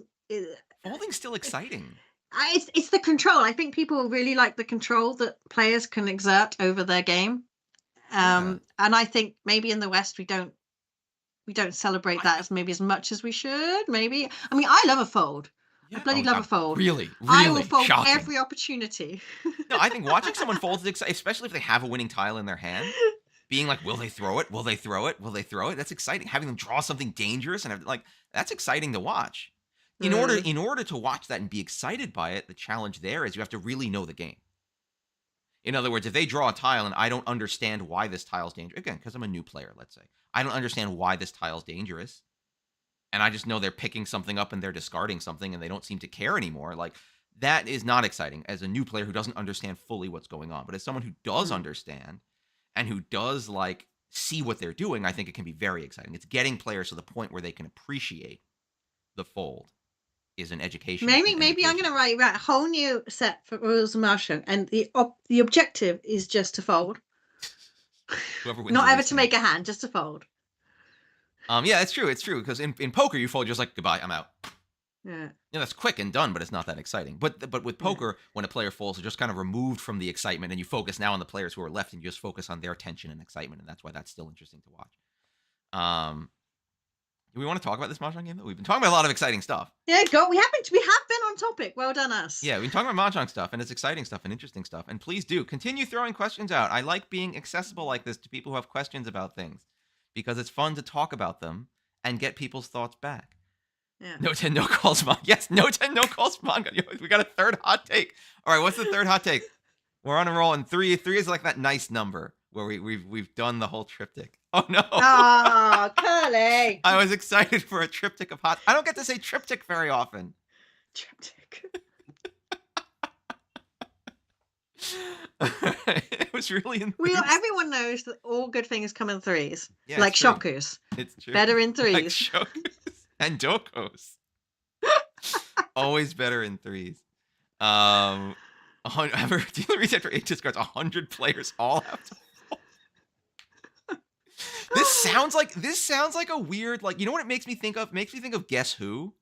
Folding's still exciting. it's the control. I think people really like the control that players can exert over their game. Yeah. And I think maybe in the West we don't celebrate that as much as we should. Maybe. I mean, I love a fold. I Yeah. bloody love a fold. Really, I will fold shocking. every opportunity. No, I think watching someone fold is exciting, especially if they have a winning tile in their hand. Being like, will they throw it? Will they throw it? Will they throw it? That's exciting. Having them draw something dangerous and that's exciting to watch. In order to watch that and be excited by it, the challenge there is you have to really know the game. In other words, if they draw a tile and I don't understand why this tile's dangerous, again, because I'm a new player, let's say, I don't understand why this tile's dangerous, and I just know they're picking something up and they're discarding something and they don't seem to care anymore, like, that is not exciting as a new player who doesn't understand fully what's going on. But as someone who does understand and who does, like, see what they're doing, I think it can be very exciting. It's getting players to the point where they can appreciate the fold is an education. Maybe I'm going to write a whole new set for rules of Mahjong, and the objective is just to fold. Whoever wins Not ever to make a hand, just to fold. Yeah, it's true. It's true, because in poker you fold just like, goodbye, I'm out. Yeah. That's quick and done, but it's not that exciting. But with poker, when a player folds, they're just kind of removed from the excitement, and you focus now on the players who are left, and you just focus on their tension and excitement, and that's why that's still interesting to watch. Do we want to talk about this Mahjong game? We've been talking about a lot of exciting stuff. Yeah, we have been on topic. Well done, us. Yeah, we've been talking about Mahjong stuff, and it's exciting stuff and interesting stuff. And please do continue throwing questions out. I like being accessible like this to people who have questions about things, because it's fun to talk about them and get people's thoughts back. Yeah. No 10, no calls manga. Yes, no 10, no calls manga. We got a third hot take. All right, what's the third hot take? We're on a roll, and three is like that nice number where we've done the whole triptych. Oh no! Oh, Curly! I was excited for a triptych of hot. I don't get to say triptych very often. Triptych. It was really. Everyone knows that all good things come in threes. Yeah, like it's true. Shokus. It's true. Better in threes. Like Shokus and Dokos. Always better in threes. Dealer reach after 8 discards, 100 players all have to. This sounds like a weird, like, you know what it makes me think of? It makes me think of Guess Who.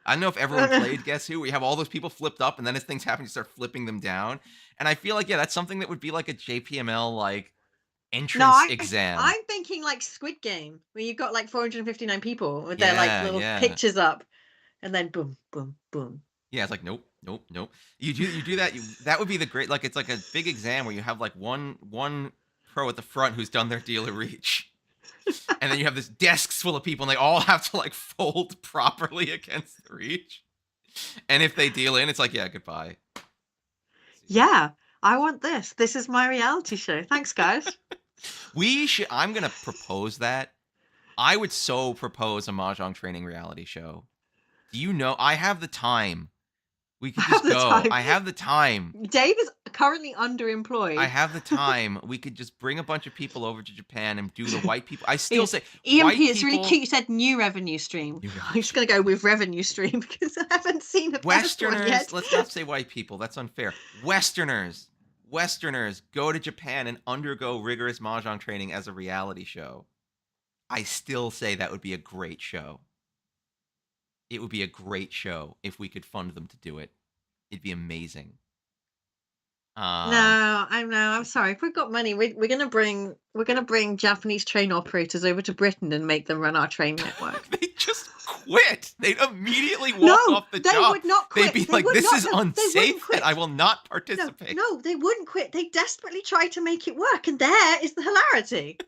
I don't know if everyone played Guess Who, where you have all those people flipped up, and then as things happen, you start flipping them down. And I feel like, yeah, that's something that would be like a JPML, like, entrance exam. I'm thinking like Squid Game, where you've got like 459 people with their like little pictures up, and then boom, boom, boom. Yeah, it's like nope. You do that. That would be the great, like, it's like a big exam where you have like one pro at the front who's done their dealer reach. And then you have this desks full of people, and they all have to like fold properly against the reach. And if they deal in, it's like, yeah, goodbye. Yeah, I want this. This is my reality show. Thanks, guys. I'm gonna propose that. I would so propose a Mahjong training reality show. Do you know? I have the time. We could just go. I have the time. Dave is currently underemployed. I have the time. We could just bring a bunch of people over to Japan and do the white people. I still say EMP. It's really cute. You said new revenue stream. I'm just gonna go with revenue stream because I haven't seen a Westerners. Yet. Let's not say white people. That's unfair. Westerners go to Japan and undergo rigorous Mahjong training as a reality show. I still say that would be a great show. It would be a great show if we could fund them to do it. It'd be amazing. Um, No, I know. I'm sorry. If we've got money, we're gonna bring Japanese train operators over to Britain and make them run our train network. they just quit. They'd immediately walk No, off the they job. would not They'd quit. be They like, would "This not. is No, they wouldn't unsafe, and I quit. will not No, participate." no, they wouldn't quit. They desperately tried to make it work, and there is the hilarity.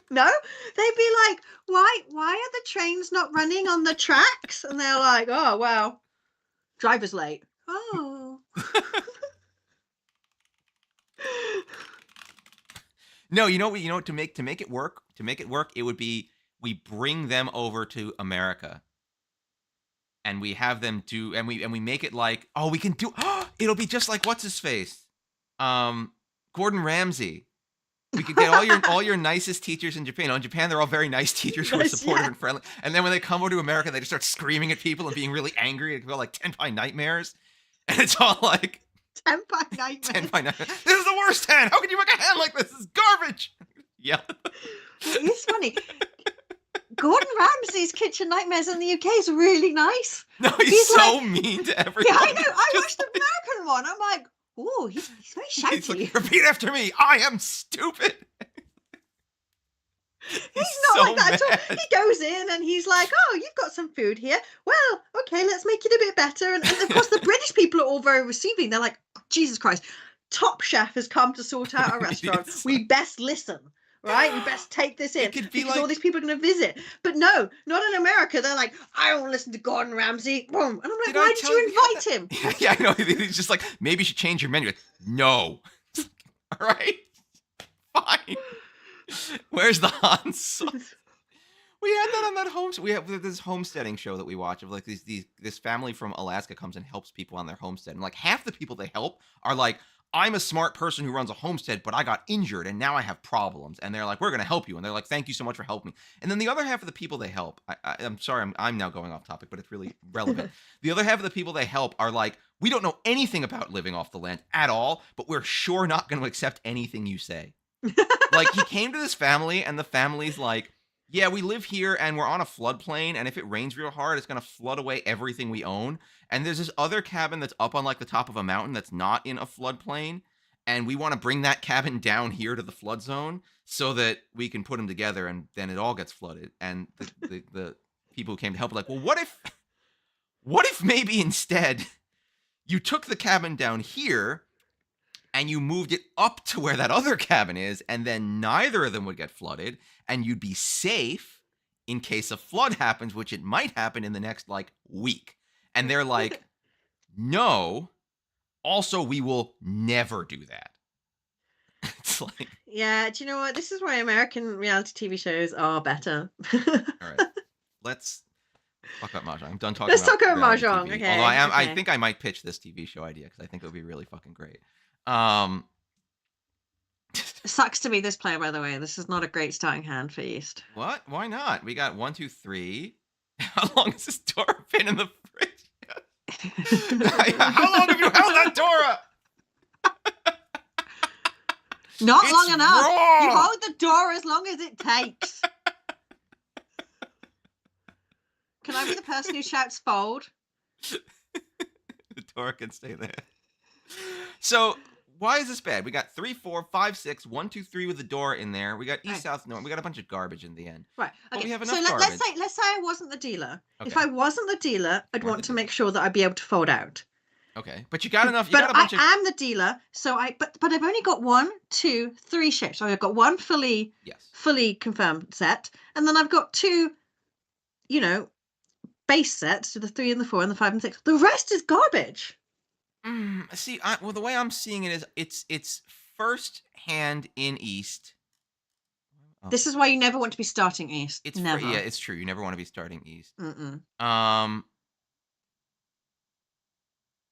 No, they'd be like, "Why are the trains not running on the tracks?" And they're like, "Oh well, driver's late." Oh. No, you know what? You know what? To make it work, it would be we bring them over to America and we have them do, and we make it like, oh, we can do. It'll be just like what's his face, um, Gordon Ramsay. We could get all your nicest teachers in Japan. In Japan, they're all very nice teachers who are Nice, supportive yeah. and friendly. And then when they come over to America, they just start screaming at people and being really angry. They feel like 10 by nightmares, and it's all like 10 by 10 nightmares. by nightmares. This is the worst hand. How can you make a hand like this? This is garbage. Yeah. It's funny. Gordon Ramsay's Kitchen Nightmares in the UK is really nice. No, he's He's so like- mean to everyone. Yeah, I know. I Just watched the American one. I'm like, oh, he's very He's shouty. like, repeat after me. I am stupid. He's not so like that at all. mad. He goes in and he's like, "Oh, you've got some food here. Well, okay, let's make it a bit better." And of course, the British people are all very receiving. They're like, "Jesus Christ, Top Chef has come to sort out our restaurant. It's We best listen, right? We best take this in could be because all like- these people are going to visit." But no, not in America. They're like, "I don't listen to Gordon Ramsay." Boom. And I'm like, Did I "Why did tell you you invite him?" Yeah, I know. He's just like, maybe you should change your menu. Like, no. All right. Fine. Where's the Han Solo? We had that on that home. We have this homesteading show that we watch of like this family from Alaska comes and helps people on their homestead, and like half the people they help are like, I'm a smart person who runs a homestead, but I got injured and now I have problems, and they're like, we're gonna help you, and they're like, thank you so much for helping me. And then the other half of the people they help, I'm sorry, I'm now going off topic, but it's really relevant. The other half of the people they help are like, we don't know anything about living off the land at all, but we're sure not going to accept anything you say. Like he came to this family, and the family's like, yeah, we live here and we're on a floodplain, and if it rains real hard, it's going to flood away everything we own. And there's this other cabin that's up on like the top of a mountain that's not in a floodplain, and we want to bring that cabin down here to the flood zone so that we can put them together, and then it all gets flooded. And the people who came to help are like, well, what if maybe instead you took the cabin down here and you moved it up to where that other cabin is, and then neither of them would get flooded, and you'd be safe in case a flood happens, which it might happen in the next like week. And they're like, no, also we will never do that. It's like, Yeah, do you know what? This is why American reality TV shows are better. all right, let's talk about Mahjong. I'm done talking Let's talk about reality Mahjong, TV. okay, Although I okay. think I might pitch this TV show idea because I think it would be really fucking great. Sucks to be this player, by the way. This is not a great starting hand for East. What? Why not? We got 1, 2, 3. How long has this door been in the fridge? How long have you held that door up? Not It's long enough. raw. You hold the door as long as it takes. Can I be the person who shouts fold? The door can stay there. So why is this bad? We got 3, 4, 5, 6, 1, 2, 3 with the door in there. We got east, Right. south, north. We got a bunch of garbage in the end. Right. But Okay. we have So enough let's garbage. say I wasn't the dealer. If Okay. I wasn't the dealer, I'd You weren't want the to make dealer. sure that I'd be able to fold out. Okay, but you got enough. You But got a bunch of. I am the dealer, so but I've only got 1, 2, 3 ships. So I've got one fully Yes. confirmed set, and then I've got 2, base sets to the 3 and the 4 and the 5 and 6. The rest is garbage. See, well, the way I'm seeing it is, it's first hand in east. Oh, This is why you never want to be starting East. it's never. yeah, it's true. You never want to be starting east. Mm-mm.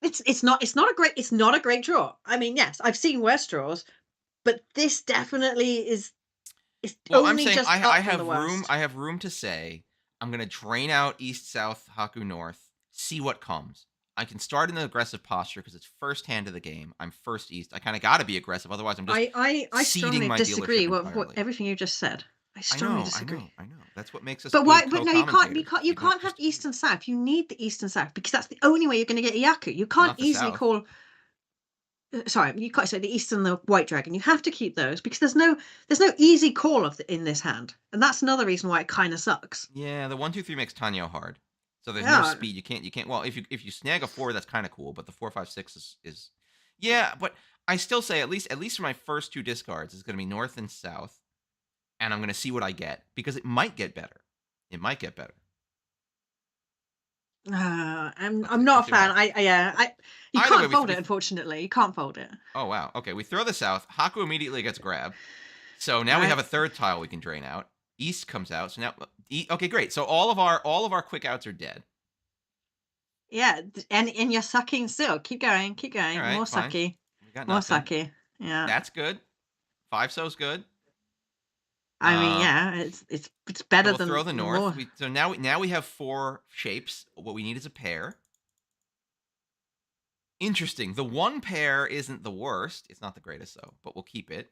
It's not a great draw. I mean, yes, I've seen worse draws, but this definitely is. It's Well, I'm only saying just I up have from the room. worst. I have room to say I'm gonna drain out east, south, Haku north. See what comes. I can start in an aggressive posture because it's first hand of the game. I'm first east. I kind of got to be aggressive, otherwise I'm just I ceding strongly my disagree dealership with entirely. everything you just said. I I strongly know, disagree. I know. That's what makes us But good why? But no, you can't. You co-commentators. can't. You We don't can't have just east and south. You need the east and south because that's the only way you're going to get Yaku. You well, can't not the easily South. call. Sorry, you can't say the east and the white dragon. You have to keep those because there's no easy call in this hand, and that's another reason why it kind of sucks. Yeah, the 1, 2, 3 makes Tenhou hard. So there's no Yeah. speed. You can't well, if you snag a 4, that's kind of cool, but the 4, 5, 6 is yeah, but I still say at least for my first 2 discards, it's going to be north and south, and I'm going to see what I get because it might get better. It might get better. I'm Let's I'm see. not Let's a see what fan. happens. I you Either way, can't fold it. Unfortunately, you can't fold it. oh wow. Okay, we throw the south. Haku immediately gets grabbed. So now we have Right? a third tile we can drain out. East comes out. So now okay, great. So all of our quick outs are dead. Yeah, and you're sucking still. Keep All going. right, More fine. sucky, We got more nothing. sucky. Yeah. That's good. 5 so's good. I mean, Um, yeah, it's so better we'll throw than the north. more. So now we have 4 shapes. What we need is a pair. Interesting. The one pair isn't the worst. It's not the greatest though, but we'll keep it.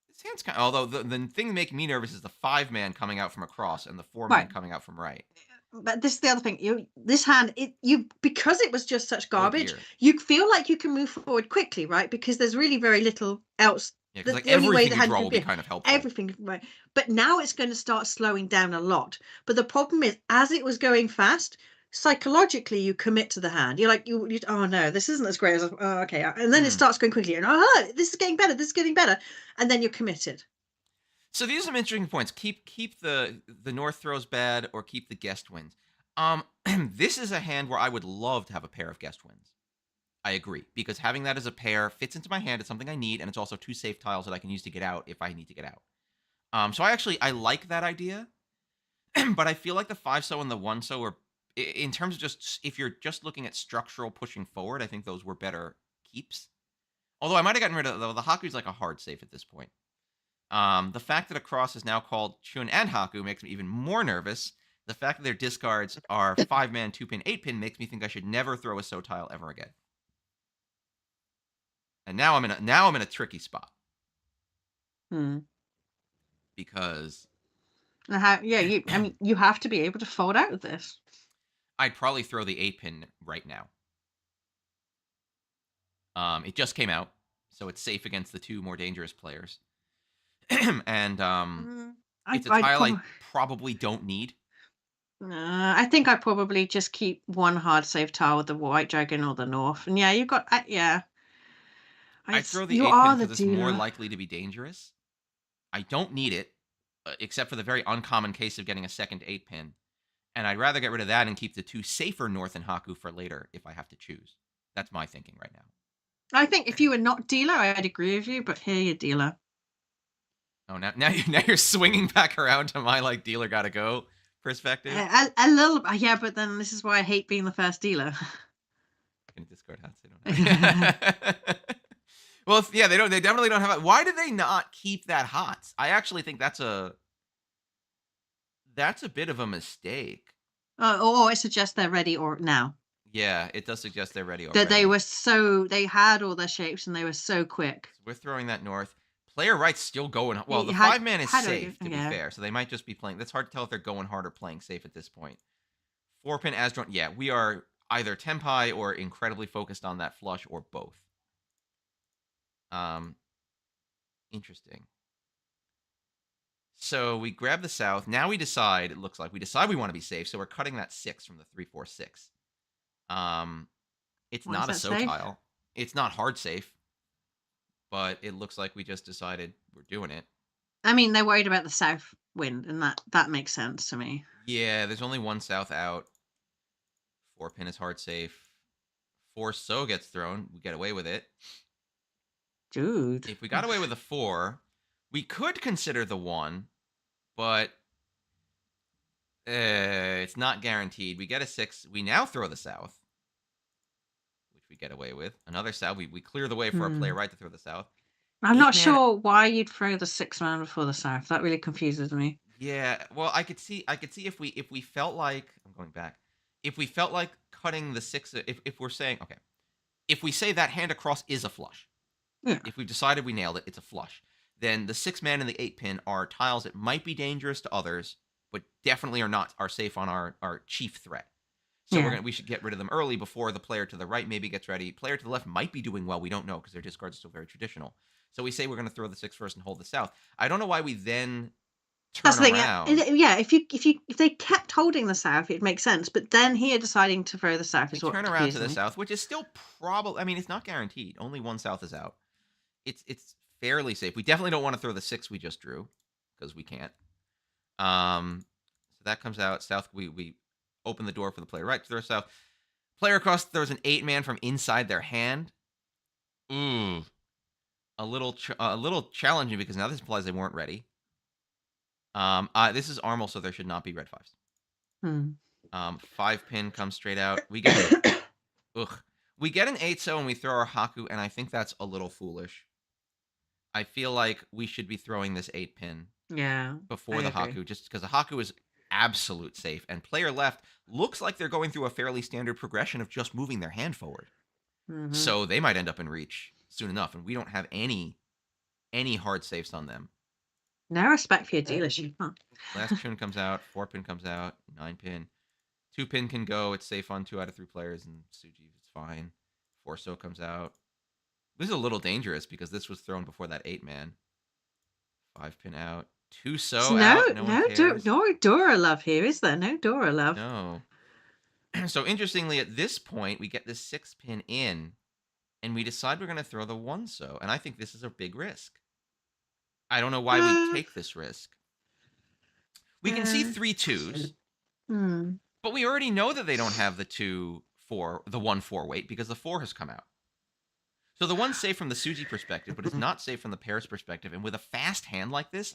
This hand's kind. Although the thing making me nervous is the 5 man coming out from across and the 4 man Right. coming out from right. But this is the other thing. This hand, you because it was just such Oh garbage. dear. You feel like you can move forward quickly, right? Because there's really very little else. Yeah, because That's like the only way everything the you hand draw can will be be. kind of helpful. Everything, right? But now it's going to start slowing down a lot. But the problem is, as it was going fast, psychologically you commit to the hand. You're like, oh no, this isn't as great as oh, okay, and then it Hmm. starts going quickly, and oh, this is getting better. This is getting better, and then you're committed. So these are some interesting points. Keep the north throws bad or keep the guest wins. This is a hand where I would love to have a pair of guest wins. I agree because having that as a pair fits into my hand. It's something I need, and it's also 2 safe tiles that I can use to get out if I need to get out. So I like that idea, but I feel like the 5 so and the 1 so are in terms of just if you're just looking at structural pushing forward. I think those were better keeps. Although I might have gotten rid of the Haku's like a hard safe at this point. The fact that a cross is now called Chun and Haku makes me even more nervous. The fact that their discards are 5 man, 2 pin, 8 pin makes me think I should never throw a so tile ever again. And now I'm in a tricky spot Hmm. because And how? Yeah, I mean, you have to be able to fold out of this. I'd probably throw the 8 pin right now. It just came out, so it's safe against the 2 more dangerous players, and Mm, it's a I'd tile probably. I probably don't need. I think I probably just keep one hard save tile with the white dragon or the north. And yeah, you got. Yeah, I'd throw the you 8 pin are the because it's more dealer. likely to be dangerous. I don't need it, except for the very uncommon case of getting a second 8 pin. And I'd rather get rid of that and keep the 2 safer North and Haku for later if I have to choose. That's my thinking right now. I think if you were not dealer, I'd agree with you. But here, you're dealer. Oh, now you're swinging back around to my like dealer gotta go perspective. A little, yeah. But then this is why I hate being the first dealer. Can discard hats? They don't have. Well, yeah, they don't. They definitely don't have it. Why did they not keep that hots? I actually think that's a bit of a mistake. Or it suggests they're ready or now. Yeah, it does suggest they're ready That already. they had all their shapes and they were so quick. So we're throwing that north. Player right's still going. Well, You the 5 man is had safe to be yeah. fair, so they might just be playing. That's hard to tell if they're going hard or playing safe at this point. 4 pin as drawn. Yeah, we are either tempai or incredibly focused on that flush or both. Um, interesting. So we grab the south. Now we decide. It looks like we decide we want to be safe. So we're cutting that 6 from the 3, 4, 6. Um, it's What is not a that so safe? tile. It's not hard safe, but it looks like we just decided we're doing it. I mean, they're worried about the south wind, and that makes sense to me. Yeah, there's only one south out. 4 pin is hard safe. 4 so gets thrown. We get away with it. Dude. If we got away with a 4, we could consider the 1, but it's not guaranteed. We get a 6. We now throw the south, which we get away with. Another south. We clear the way for our player Hmm. right to throw the south. I'm not 8 man. sure why you'd throw the 6 man before the south. That really confuses me. Yeah. Well, I could see if we felt like I'm going back. If we felt like cutting the 6, if we're saying okay, if we say that hand across is a flush, Yeah. if we've decided we nailed it, it's a flush. Then the 6 man and the 8 pin are tiles that might be dangerous to others, but definitely are safe on our chief threat. So Yeah. we should get rid of them early before the player to the right maybe gets ready. Player to the left might be doing well. We don't know because their discard is still very traditional. So we say we're going to throw the 6 first and hold the south. I don't know why we then That's turn the thing. Yeah, around. yeah. If they kept holding the south, it makes sense. But then here deciding to throw the south We is what turn around to confused the me. south, which is still probably. I mean, it's not guaranteed. Only one south is out. It's fairly safe. We definitely don't want to throw the 6 we just drew because we can't. So that comes out south. We open the door for the player right to throw south. Player across throws an 8-man from inside their hand. Ooh, a little challenging because now this implies they weren't ready. This is Armel, so there should not be red fives. Hmm. 5-pin comes straight out. We get ugh. We get an 8-so and we throw our Haku, and I think that's a little foolish. I feel like we should be throwing this 8-pin Yeah, I before the agree. Haku, just because the Haku is absolute safe, and player left looks like they're going through a fairly standard progression of just moving their hand forward. Hmm. So they might end up in reach soon enough, and we don't have any hard safes on them. No respect for your dealership, huh? Last tune comes out, 4-pin comes out, 9-pin. 2-pin can go. It's safe on 2 out of 3 players, and Suji, it's fine. 4-so comes out. This is a little dangerous because this was thrown before that 8-man. 5-pin out. 2-so No, out. No one cares. no Dora love here, is there? No Dora love. No. So interestingly, at this point, we get this 6-pin in, and we decide we're going to throw the 1-so. And I think this is a big risk. I don't know why we Uh, take this risk. We can see uh, 3 2s, hmm. but we already know that they don't have the 1-4 weight because the 4 has come out. So the 1's safe from the Suji perspective, but it's not safe from the pair's perspective. And with a fast hand like this,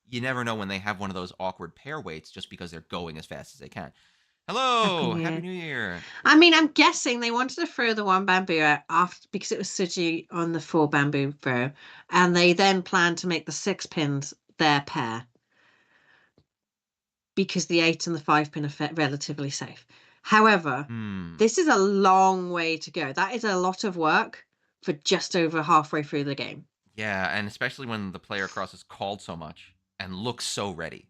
you never know when they have one of those awkward pair weights just because they're going as fast as they can. Happy Hello, New Happy Year. New Year. I mean, I'm guessing they wanted to throw the one bamboo out after because it was Suji on the 4 bamboo throw, and they then planned to make the 6 pins their pair because the 8 and the 5 pin are relatively safe. However, Hmm. this is a long way to go. That is a lot of work for just over halfway through the game. Yeah, and especially when the player across is called so much and looks so ready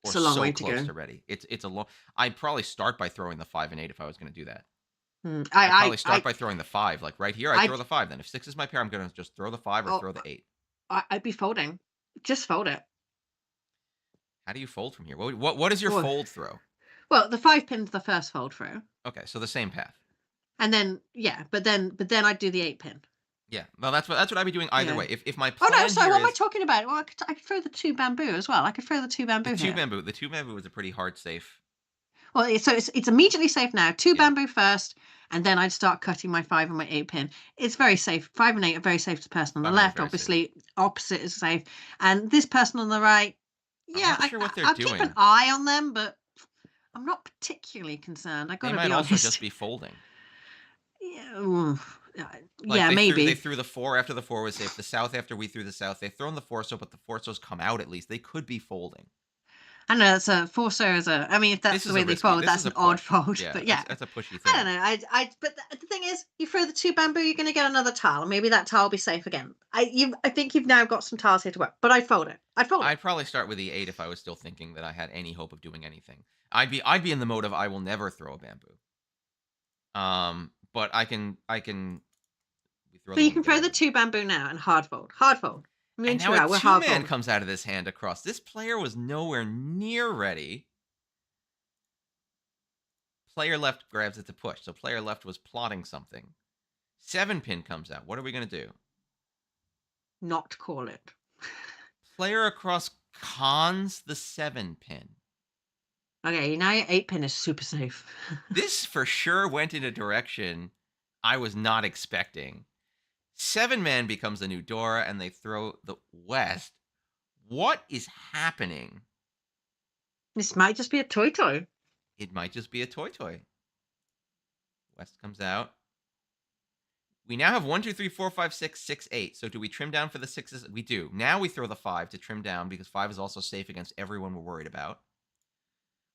or It's a long so way to close go. to ready. It's a long. I'd probably start by throwing the 5 and 8 if I was going to do that. Hmm. I'd probably start by throwing the 5. Like right here, I'd I, throw the 5. Then if 6 is my pair, I'm going to just throw the 5 or oh, throw the 8. I'd be folding. Just fold it. How do you fold from here? What is your Well, fold throw? well, the 5 pin's the first fold throw. Okay, so the same path. And then yeah, but then I'd do the 8 pin. Yeah, well, that's what I'd be doing either Yeah. way. If my Oh no, plan sorry, here what am I is talking about? Well, I could throw the 2 bamboo as well. I could throw the 2 bamboo here. the 2 bamboo is a pretty hard safe. Well, so it's immediately safe now. Two Yeah, bamboo first, and then I'd start cutting my 5 and my 8 pin. It's very safe. 5 and 8 are very safe to the person on the 5 and 8 is left. very safe. Obviously, opposite is safe, and this person on the right. I'm Yeah, not sure what they're I'll keep an doing. eye on them, but I'm not particularly concerned. I They got to might be also just honest. be folding. Yeah, ooh, Like yeah, they maybe. threw the 4 after the 4 was safe. The south after we threw the south. They've thrown the 4-so, but the 4-so's come out at least. They could be folding. I know that's a forcer is a. I mean, if that's This the is a way they risky. fold, This that's is a an odd push. fold. Yeah, But yeah, that's a pushy I don't thing. know. But the thing is, you throw the 2 bamboo, you're going to get another tile. Maybe that tile will be safe again. I think you've now got some tiles here to work. But I'd fold it. I'd fold it. I'd probably start with the 8 if I was still thinking that I had any hope of doing anything. I'd be in the mode of I will never throw a bamboo. But I can we throw So the you one can throw there. the 2 bamboo now and hard fold. Hard fold. And Moon now 2 a out. We're hard 2-man fold. comes out of this hand across. This player was nowhere near ready. Player left grabs it to push. So player left was plotting something. 7-pin comes out. What are we going to do? Not call it. Player across cons the 7-pin. Okay, now your 8 pin is super safe. This for sure went in a direction I was not expecting. 7-man becomes the new Dora, and they throw the West. What is happening? This might just be a toy toy. It might just be a toy. West comes out. We now have 1, 2, 3, 4, 5, 6, 6, 8. So do we trim down for the 6s? We do. Now we throw the 5 to trim down because 5 is also safe against everyone we're worried about.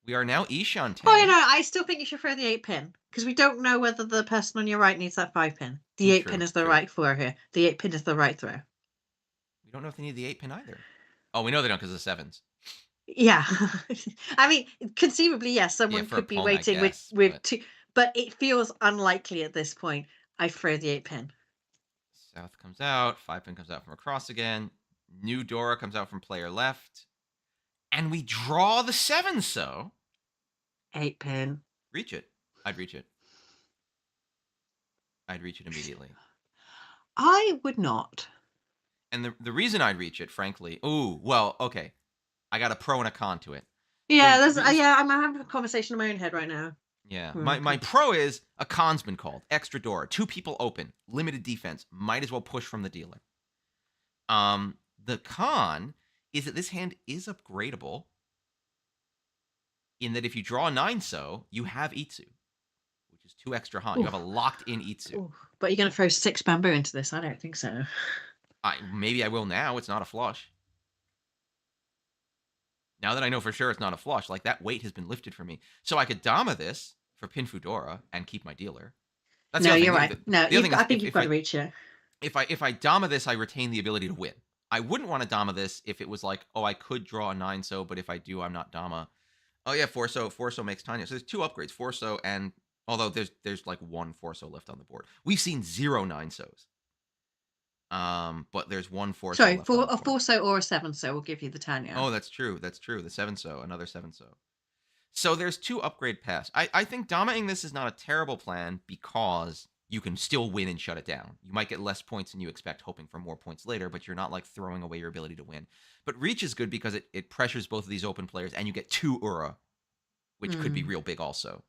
We are now Ishan 10. Well, I still think you should throw the 8 pin because we don't know whether the person on your right needs that 5 pin. The 8 pin is the True. right throw here. The 8 pin is the right throw. We don't know if they need the 8-pin either. Oh, we know they don't because of the 7s. Yeah. I mean, conceivably, yes, Yeah, someone for a could be pawn, I waiting guess, with but 2, but it feels unlikely at this point. I throw the 8 pin. South comes out. 5 pin comes out from across again. New Dora comes out from player left. And we draw the 7, so 8 pin. reach it. I'd reach it. I'd reach it immediately. I would not. And the reason I'd reach it, frankly, ooh, well, okay. I got a pro and a con to it. Yeah, The there's reason, yeah, I'm having a conversation in my own head right now. yeah, Hmm, my pro is a con's been called. Extra door, 2 people open, limited defense. Might as well push from the dealer. The con is that this hand is upgradable in that if you draw a 9 so, you have Itsu, which is 2 extra Han. You ooh, have a locked in Itsu. ooh. But you're gonna throw 6 bamboo into this? I don't think so. Maybe I will now. It's not a flush. Now that I know for sure it's not a flush, like that weight has been lifted from me. So I could Dama this for Pin Fudora and keep my dealer. That's the No, other thing. you're The, right. the, No, the other thing I is think you've got to reach it. if I Dama this, I retain the ability to win. I wouldn't want to Dama this if it was like, oh, I could draw a 9 so, but if I do, I'm not Dama. Oh yeah, 4 so makes Tanya. So there's 2 upgrades, 4 so and although there's like 1 4 so left on the board. We've seen 0 9 so's. But there's 1 4 so Sorry, left on the a board. 4 so or a 7 so will give you the Tanya. Oh, that's true. That's true. The 7 so, another 7 so. So there's 2 upgrade paths. I think Damaing this is not a terrible plan because you can still win and shut it down. You might get less points than you expect, hoping for more points later, but you're not like throwing away your ability to win. But Reach is good because it pressures both of these open players, and you get 2 Ura, which could be Mm. real big also.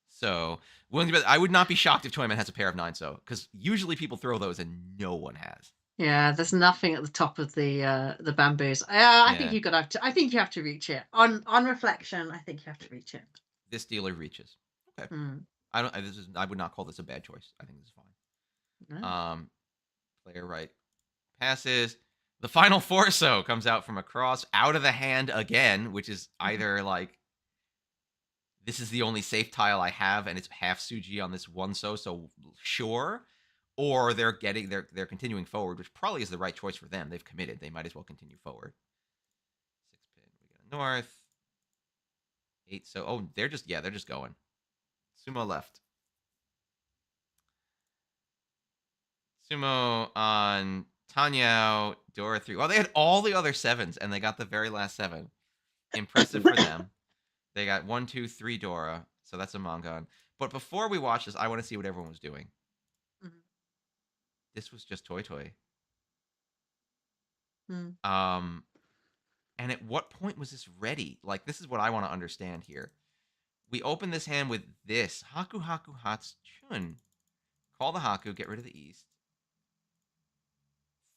So I would not be shocked if Toyman has a pair of 9 so, because usually people throw those and no one has. Yeah, there's nothing at the top of the bamboos. I think Yeah, you've got to. I think you have to reach it. On reflection, I think you have to reach it. this dealer reaches. Okay. Mm. I would not call this a bad choice. I think this is No. fine. Player right passes. The final Forso comes out from across, out of the hand again, which is either like this is the only safe tile I have, and it's half Suji on this one so sure. Or they're continuing forward, which probably is the right choice for them. They've committed. They might as well continue forward. 6 pin. We go north. 8 so. Oh, they're just going. Sumo left. Sumo on Tanyao, Dora 3. Well, they had all the other 7s, and they got the very last 7. Impressive for them. They got 1, 2, 3 Dora, so that's a Mongon. But before we watch this, I want to see what everyone was doing. Mhm. This was just Toy Toy. Mm. Um, and at what point was this ready? Like, this is what I want to understand here. We open this hand with this Haku Haku Hats Chun. Call the Haku, get rid of the East.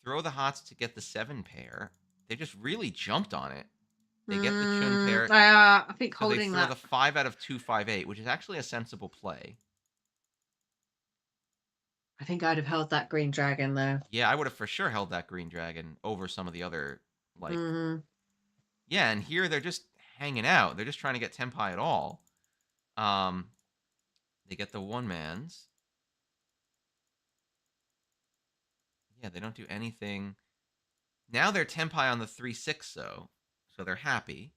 Throw the Hots to get the 7 pair. They just really jumped on it. They get the Chun pair. I think So they holding throw that. the 5 out of 2, 5, 8, which is actually a sensible play. I think I'd have held that green dragon though. Yeah, I would have for sure held that green dragon over some of the other, like, Hmm. yeah, and here they're just hanging out. They're just trying to get Tenpai at all. Um, they get the one mans. Yeah, they don't do anything. Now they're Tenpai on the 3-6 though, so they're happy.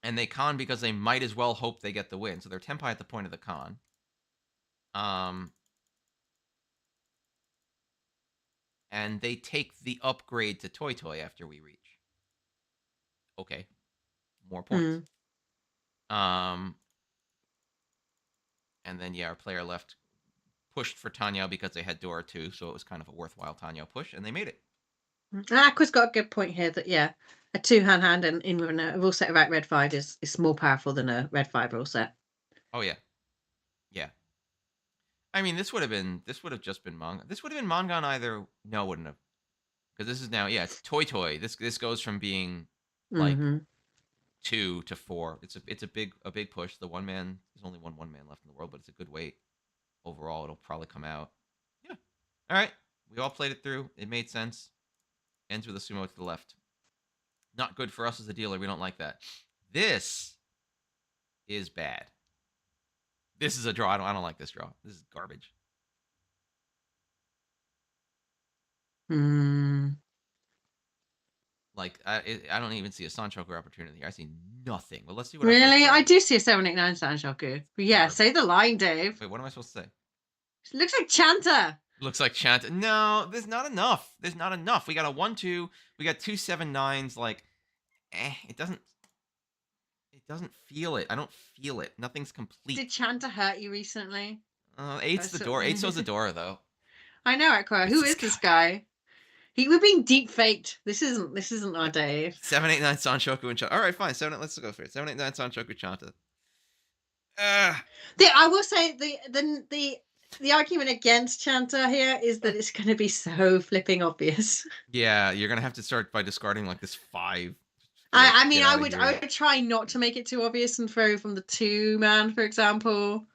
And they con because they might as well hope they get the win. So they're Tenpai at the point of the con. Um, and they take the upgrade to Toy Toy after we reach. Okay, more points. Mm. Um, and then yeah, our player left pushed for Tanya because they had Dora too, so it was kind of a worthwhile Tanya push, and they made it. Aqua's got a good point here that yeah, a two-hand and in with a rule set about red 5 is more powerful than a red 5 rule set. Oh yeah, yeah. I mean, this would have just been manga. This would have been manga on either. No, it wouldn't have, because this is now it's Toy Toy. This goes from being like Hmm. 2 to 4. It's a big push. The one man there's only one man left in the world, but it's a good weight overall. It'll probably come out. Yeah. All right. We all played it through. It made sense. Ends with a sumo to the left. Not good for us as a dealer. We don't like that. This is bad. This is a draw. I don't like this draw. This is garbage. Mm. Like I don't even see a Sanchoku opportunity here. I see nothing. But let's see what our first Really? card I is. do see a 789 Sanchoku. But yeah, Whatever. say the line, Dave. Wait, what am I supposed to say? It looks like Chanta. Looks like Chant. No, there's not enough. There's not enough. We got a 1-2. We got two 7-9s. Like, it doesn't. It doesn't feel it. I don't feel it. Nothing's complete. Did Chanta hurt you recently? Eight's the door. Eight's Personally. Zora though. I know, Aqua. What's Who this is guy? this guy? We're being deep faked. This isn't our Dave. 789 Sanshoku and Chanta. All right, fine. Let's go for it. 789 Sanshoku Chanta. I will say the argument against Chanta here is that it's going to be so flipping obvious. Yeah, you're gonna have to start by discarding like this 5. I mean, Get I out of would here. I would try not to make it too obvious and throw from the 2-man, for example.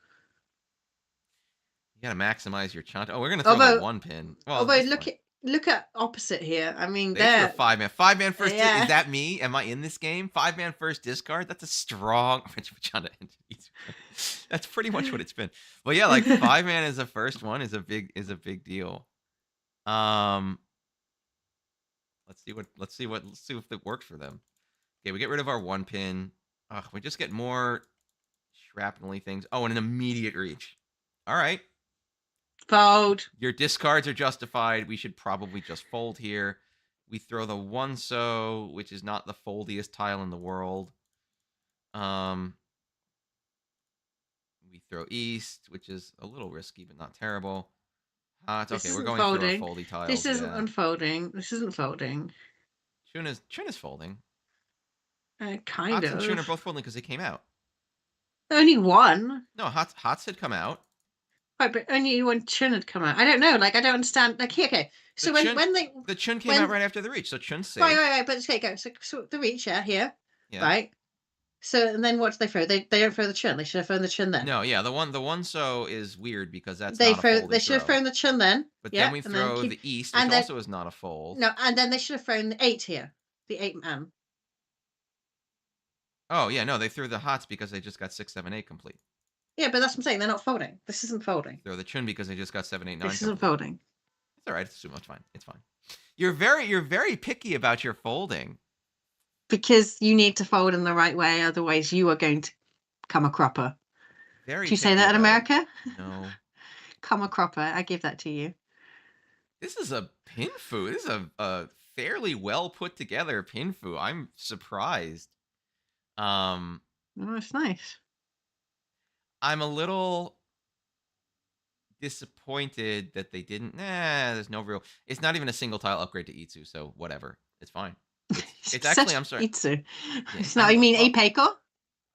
You gotta maximize your Chanta. Oh, we're gonna throw the 1 pin. Well, although that's fine. look at opposite here. I mean, They threw a 5-man. 5-man first. Yeah. Is that me? Am I in this game? 5-man first discard. That's a strong. That's pretty much what it's been. But yeah, like 5-man as a first one is a big deal. Let's see if it works for them. Okay, we get rid of our 1 pin. Ugh, we just get more shrapnel-y things. Oh, and an immediate reach. All right. Fold. Your discards are justified. We should probably just fold here. We throw the 1-so, which is not the foldiest tile in the world. We throw east, which is a little risky, but not terrible. It's okay. We're going folding. through our foldy tiles. This isn't unfolding. This isn't folding. Chun is folding. Kind Hots of. and Chun are both folding because they came out. Only one. No, Hots had come out. Right, but only when Chun had come out. I don't know. Like, I don't understand. Like, here, okay. So the Chun came out right after the reach, so Chun's safe. Right. But okay, go. So the reach, here. Yeah. Right. So and then what do they throw? They don't throw the Chun. They should have thrown the Chun then. No, yeah, the 1-so is weird because that's they not a fold. They should have thrown the Chun then. But then we throw the east, which also is not a fold. No, and then they should have thrown the 8 here, the 8-man. Oh yeah, no, they threw the Hots because they just got 6, 7, 8 complete. Yeah, but that's what I'm saying. They're not folding. This isn't folding. Throw the Chun because they just got 7, 8, 9. This isn't folding. It's all right. It's too much fine. It's fine. You're very picky about your folding. Because you need to fold in the right way, otherwise you are going to come a cropper. Very. Do you say that in America? No. Come a cropper. I give that to you. This is a pinfu. This is a fairly well put together pinfu. I'm surprised. Oh, it's nice. I'm a little disappointed that they didn't. There's no real. It's not even a single tile upgrade to Itsu, so whatever. It's fine. It's actually. I'm sorry. Itsu. Yeah, it's not. You mean Ipeiko?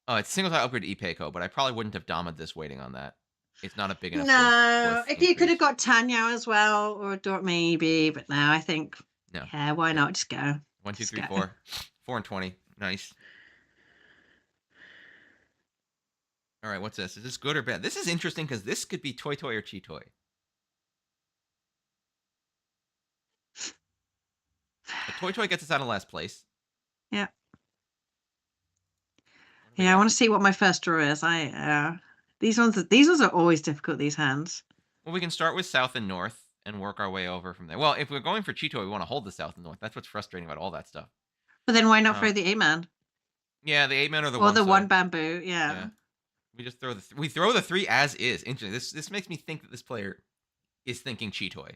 Oh, it's single tile upgrade to Ipeiko, but I probably wouldn't have dominated this waiting on that. It's not a big enough. No, if you could have got Tenhou as well, or Dort maybe, but no, I think. No. Yeah, why not? Just go. 1, 2, 3, 4. 4 and 20. Nice. All right, what's this? Is this good or bad? This is interesting because this could be Toy Toy or Chi Toy. Toy Toy gets us out of last place. Yeah. Yeah, I want to see what my first draw is. These ones are always difficult, these hands. Well, we can start with south and north and work our way over from there. Well, if we're going for Chi Toy, we want to hold the south and north. That's what's frustrating about all that stuff. But then why not throw the 8-man? Yeah, the 8-man or the 1 bamboo. Yeah. We just throw we throw the 3 as is. Interesting. This makes me think that this player is thinking Chi Toy.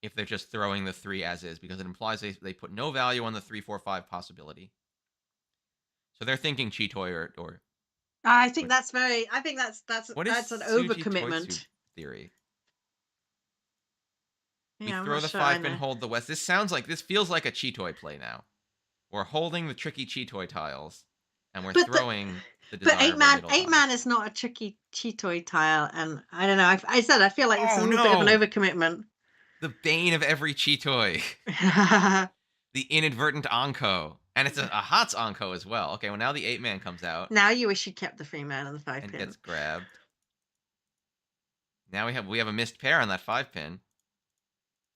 If they're just throwing the 3 as is, because it implies they put no value on the 3, 4, 5 possibility. So they're thinking Chi Toy or. I think that's very. I think that's an overcommitment theory. Yeah, we throw the 5-pin, hold the west. This feels like a Chi Toy play now. We're holding the tricky Chi Toy tiles, and we're throwing. But 8-man is not a tricky Chi Toy tile, and I don't know. I feel like it's a little bit of an overcommitment. The bane of every Chi Toy. The inadvertent Anko. And it's a Hots Anko as well. Okay, well now the 8-man comes out. Now you wish you kept the 3-man and the 5-pin. And gets grabbed. Now we have a missed pair on that 5-pin.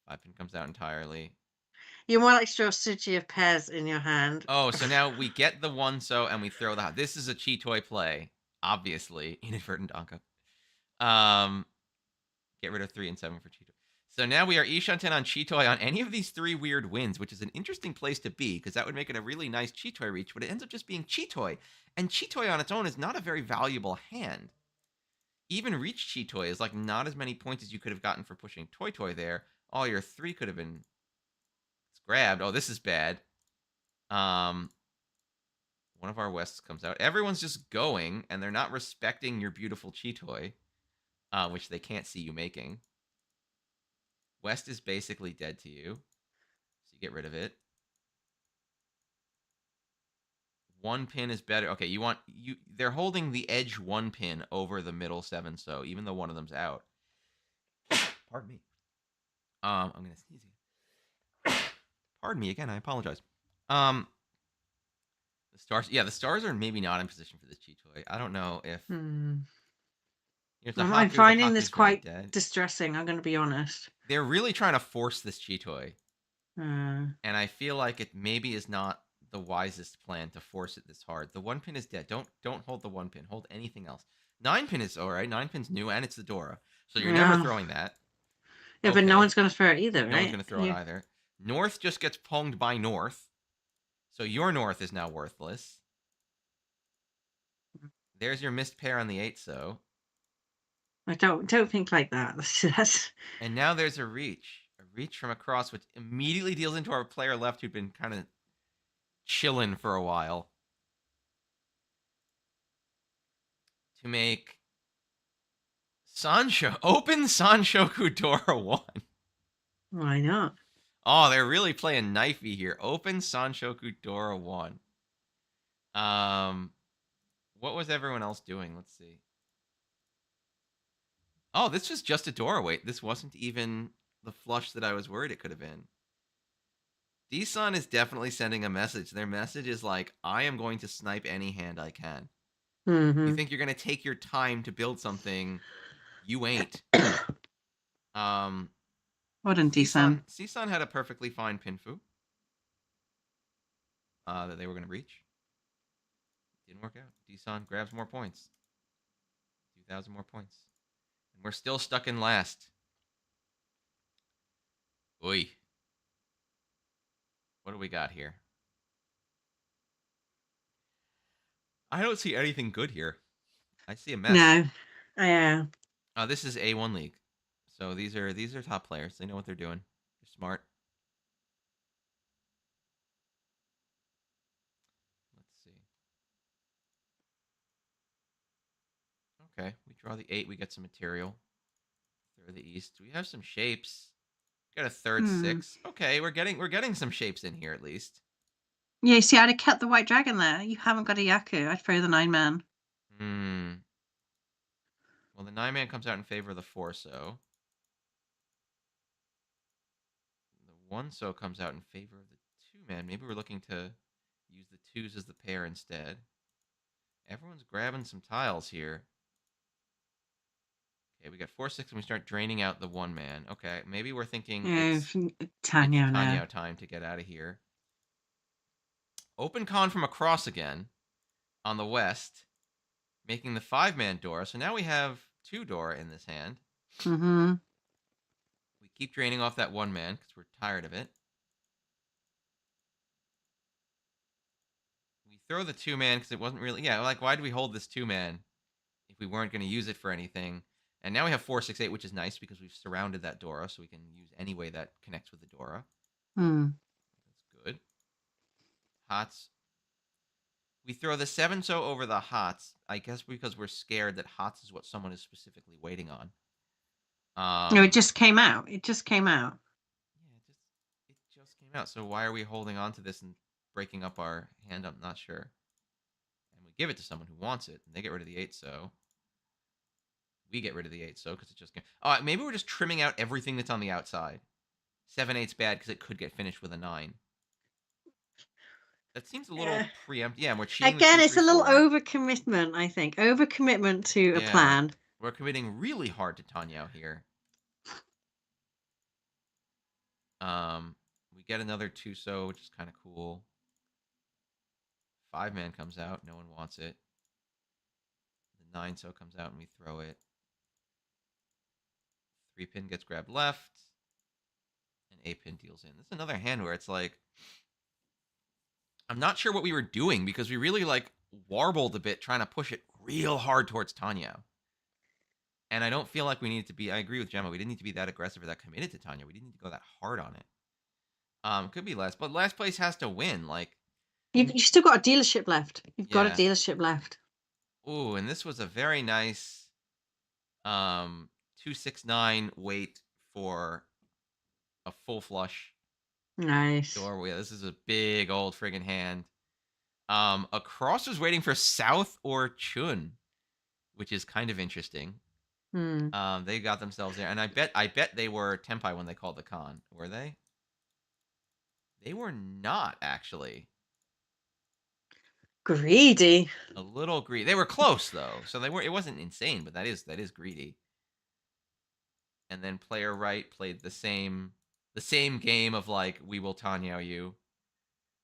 5-pin comes out entirely. You're more like strategy of pairs in your hand. Oh, so now we get the 1-so and we throw the Hot. This is a Chi Toy play, obviously. Inadvertent Anko. Get rid of 3 and 7 for Chi Toy. So now we are Ishanten on Chitoy on any of these 3 weird wins, which is an interesting place to be because that would make it a really nice Chitoy reach, but it ends up just being Chitoy. And Chitoy on its own is not a very valuable hand. Even reach Chitoy is like not as many points as you could have gotten for pushing Toy Toy there. All your 3 could have been grabbed. Oh, this is bad. One of our Wests comes out. Everyone's just going, and they're not respecting your beautiful Chitoy, which they can't see you making. West is basically dead to you, so you get rid of it. One pin is better. Okay, they're holding the edge 1 pin over the middle 7, so even though one of them's out. Pardon me. I'm gonna sneeze again. Pardon me again, I apologize. The stars, yeah, the stars are maybe not in position for this Chitoy. I don't know if Hmm. here's a I'm Haku. The finding this Haku's very quite dead. distressing. I'm going to be honest. They're really trying to force this Chitoy. Uh, And I feel like it maybe is not the wisest plan to force it this hard. The 1 pin is dead. Don't hold the 1 pin. Hold anything else. 9 pin is all right. 9 pin's new, and it's the Dora, so you're never yeah. throwing that. Yeah, but no Okay, one's going to throw it either, no one's right? gonna throw it Yeah. either. North just gets ponged by North, so your North is now worthless. There's your missed pair on the 8, so. I don't think like that. That's And now there's a reach from across, which immediately deals into our player left, who'd been kind of chilling for a while, to make Sancho open Sanshoku Dora 1. why not? Oh, they're really playing knifey here. Open Sanshoku Dora 1. What was everyone else doing? Let's see. Oh, this was just a Dora. Wait, this wasn't even the flush that I was worried it could have been. D-Sun is definitely sending a message. Their message is like, I am going to snipe any hand I can. You Hmm. think you're going to take your time to build something, you ain't. Um, Well done, Season D-San. Season had a perfectly fine Pinfu that they were going to reach. Didn't work out. D-San grabs more points. 2,000 more points. And we're still stuck in last. Oi. What do we got here? I don't see anything good here. I see a mess. No. Yeah. This is A1 League. So these are top players. They know what they're doing. They're smart. Let's see. Okay, we draw the 8. We get some material. Third of the East. We have some shapes. We got a third Hmm. 6. Okay, we're getting some shapes in here at least. Yeah, you see, I'd have kept the white dragon there. You haven't got a Yaku. I'd throw the 9-man. Hmm. Well, the 9-man comes out in favor of the 4, so. The 1 so comes out in favor of the 2-man. Maybe we're looking to use the 2s as the pair instead. Everyone's grabbing some tiles here. Okay, we got 4, 6, and we start draining out the 1-man. Okay, maybe we're thinking Yeah, it's Tanya now. Tanyao time to get out of here. Open con from across again on the west, making the 5-man Dora. So now we have 2 Dora in this hand. Mm-hmm. We keep draining off that 1-man because we're tired of it. We throw the 2-man because it wasn't really. Yeah, like, why do we hold this 2-man if we weren't going to use it for anything? And now we have 4, 6, 8, which is nice because we've surrounded that Dora, so we can use any way that connects with the Dora. Hmm. That's good. Hots. We throw the 7 so over the Hots, I guess because we're scared that Hots is what someone is specifically waiting on. No, it just came out. It just came out. Yeah, it just came out. So why are we holding on to this and breaking up our hand? I'm not sure. And we give it to someone who wants it, and they get rid of the 8 so. We get rid of the 8 so because it just came. Oh, maybe we're just trimming out everything that's on the outside. 7/8's bad because it could get finished with a 9. That seems a Uh, little preempt. Yeah, and we're cheating the Again, 2, it's 3, a little 4. overcommitment, I think. Overcommitment to a Yeah, plan. we're committing really hard to Tanyao here. We get another 2 so, which is kind of cool. 5-man comes out. No one wants it. The 9 so comes out and we throw it. 3 pin gets grabbed left. And a pin deals in. This is another hand where it's like I'm not sure what we were doing because we really like warbled a bit trying to push it real hard towards Tanya. And I don't feel like we needed to be. I agree with Gemma. We didn't need to be that aggressive or that committed to Tanya. We didn't need to go that hard on it. Could be less, but last place has to win. Like, You still got a dealership left. You've got a yeah. dealership left. Ooh, and this was a very nice 269 wait for a full flush Nice. doorway. This is a big old friggin' hand. Across was waiting for South or Chun, which is kind of interesting. Hmm. They got themselves there, and I bet they were Tempai when they called the con. Were they? They were not actually. Greedy. A little greedy. They were close though, so they were. It wasn't insane, but that is greedy. And then player right played the same game of like we will Tanyo you,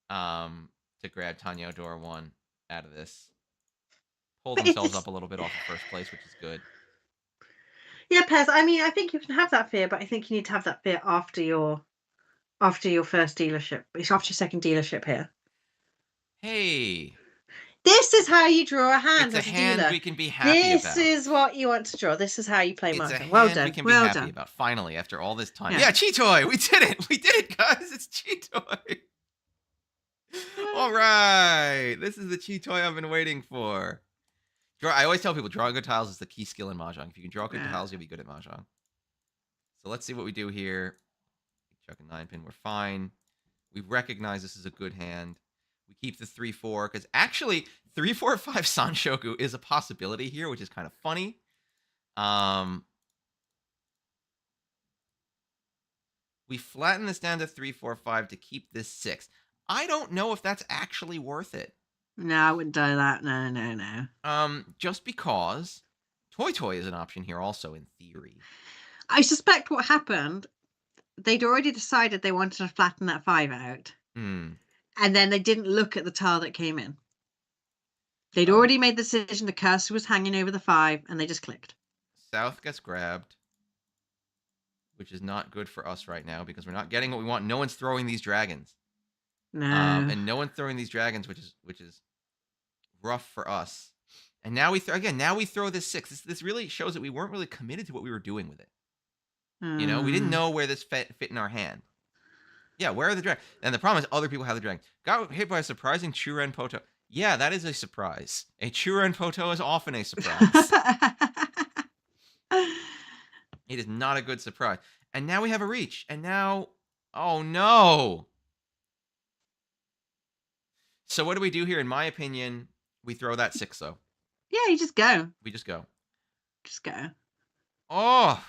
to grab Tanyo door 1 out of this. Pull But themselves it's up a little bit off of first place, which is good. yeah, Pez. I mean, I think you can have that fear, but I think you need to have that fear after your first dealership. It's after your second dealership here. Hey, This is how you draw a hand it's a as a hand dealer. we can be happy This about. is what you want to draw. This is how you play It's a Mahjong. Well hand we done. can be Well happy done. about. Finally, after all this time. Yeah. Yeah, Cheetoy! We did it! We did it, guys! It's Cheetoy! All right! This is the Cheetoy I've been waiting for. I always tell people, drawing good tiles is the key skill in Mahjong. If you can draw good tiles, you'll be good at Mahjong. So let's see what we do here. Chuck a 9-pin. We're fine. We recognize this is a good hand. We keep the 3-4, because actually, 3-4-5 Sanshoku is a possibility here, which is kind of funny. We flatten this down to 3-4-5 to keep this 6. I don't know if that's actually worth it. No, I wouldn't do that. No. Just because Toy Toy is an option here also, in theory. I suspect what happened, they'd already decided they wanted to flatten that 5 out. Hmm. And then they didn't look at the tile that came in. They'd Oh. already made the decision the cursor was hanging over the 5, and they just clicked. South gets grabbed, which is not good for us right now because we're not getting what we want. No one's throwing these dragons. No. And no one's throwing these dragons, which is rough for us. And now we throw this 6. This really shows that we weren't really committed to what we were doing with it. You know, we didn't know where this fit in our hand. Yeah, where are the dragons? And the problem is other people have the dragon. Got hit by a surprising Churen Poto. Yeah, that is a surprise. A Churen Poto is often a surprise. It is not a good surprise. And now we have a reach. And now, oh no. So what do we do here? In my opinion, we throw that 6 though. Yeah, you just go. We just go. Just go. Oh.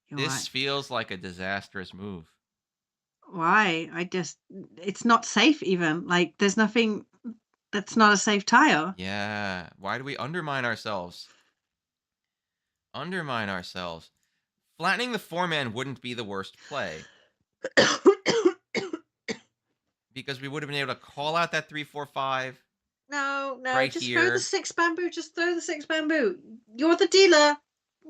You're This right. feels like a disastrous move. Why? It's not safe even. Like, there's nothing that's not a safe tile. Yeah. Why do we undermine ourselves? Flattening the 4-man wouldn't be the worst play. Because we would have been able to call out that 3-4-5. No, Right just here. throw the 6 bamboo. Just throw the 6 bamboo. You're the dealer.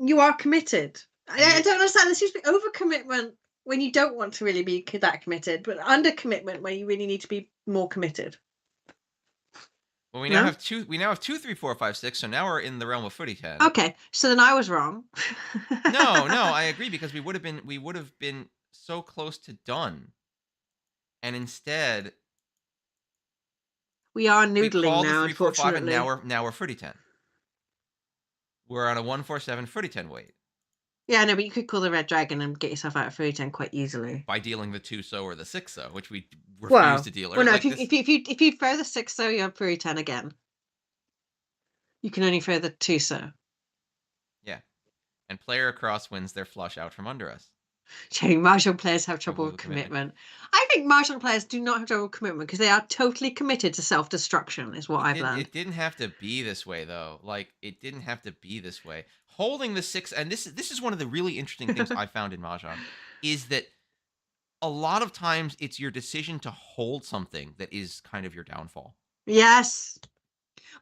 You are committed. I don't understand. There seems to be overcommitment when you don't want to really be that committed, but under commitment when you really need to be more committed. Well, we now have two. We now have 2, 3, 4, 5, 6. So now we're in the realm of footy 10. Okay, so then I was wrong. No, I agree because we would have been so close to done, and instead we are we noodling called now. the 3, 4, 5, and Unfortunately, now we're footy 10. We're on a 1-4-7 footy 10 wait yeah, no, but you could call the red dragon and get yourself out of 310 quite easily by dealing the 2-so or the 6-so, which we refuse to deal. Well, no, like if you throw the 6-so, you're 310 again. You can only throw the 2-so. Yeah, and player across wins their flush out from under us. Mahjong players have trouble with commitment. I think Mahjong players do not have trouble with commitment because they are totally committed to self-destruction, is what I've learned. It didn't have to be this way, though. Like, it didn't have to be this way. Holding the 6, and this is one of the really interesting things I found in Mahjong, is that a lot of times it's your decision to hold something that is kind of your downfall. Yes.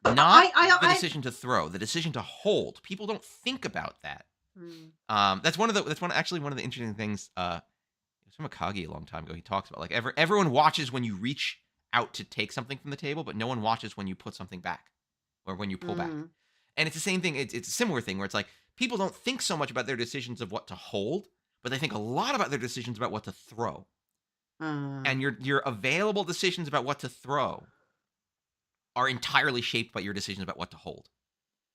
But Not the decision to throw, the decision to hold. People don't think about that. Mm. That's one of the interesting things. It was from Akagi a long time ago. He talks about like everyone watches when you reach out to take something from the table, but no one watches when you put something back or when you pull back. Mm. And it's the same thing. It's a similar thing where it's like people don't think so much about their decisions of what to hold, but they think a lot about their decisions about what to throw. And Mm. your available decisions about what to throw are entirely shaped by your decisions about what to hold.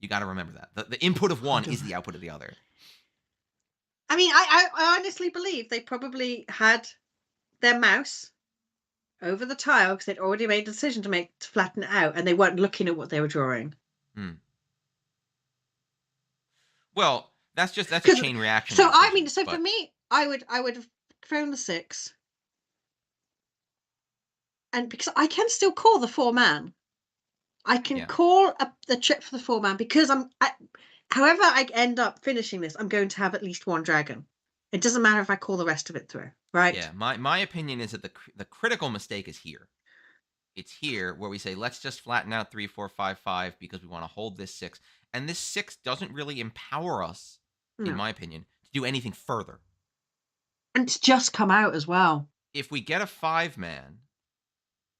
You got to remember that the input of one Hold is on. the output of the other. I mean, I honestly believe they probably had their mouse over the tile because they'd already made a decision to flatten it out, and they weren't looking at what they were drawing. Hmm. Well, that's a Because chain reaction of so I mean, decisions, so for but me, I would have thrown the 6, and because I can still call the 4 man, I can yeah, call the trip for the 4 man because however I end up finishing this, I'm going to have at least one dragon. It doesn't matter if I call the rest of it through, right? yeah. My opinion is that the critical mistake is here. It's here where we say let's just flatten out 3 4 5 5 because we want to hold this 6, and this 6 doesn't really empower us, in No, my opinion, to do anything further. and it's just come out as well. If we get a 5 man,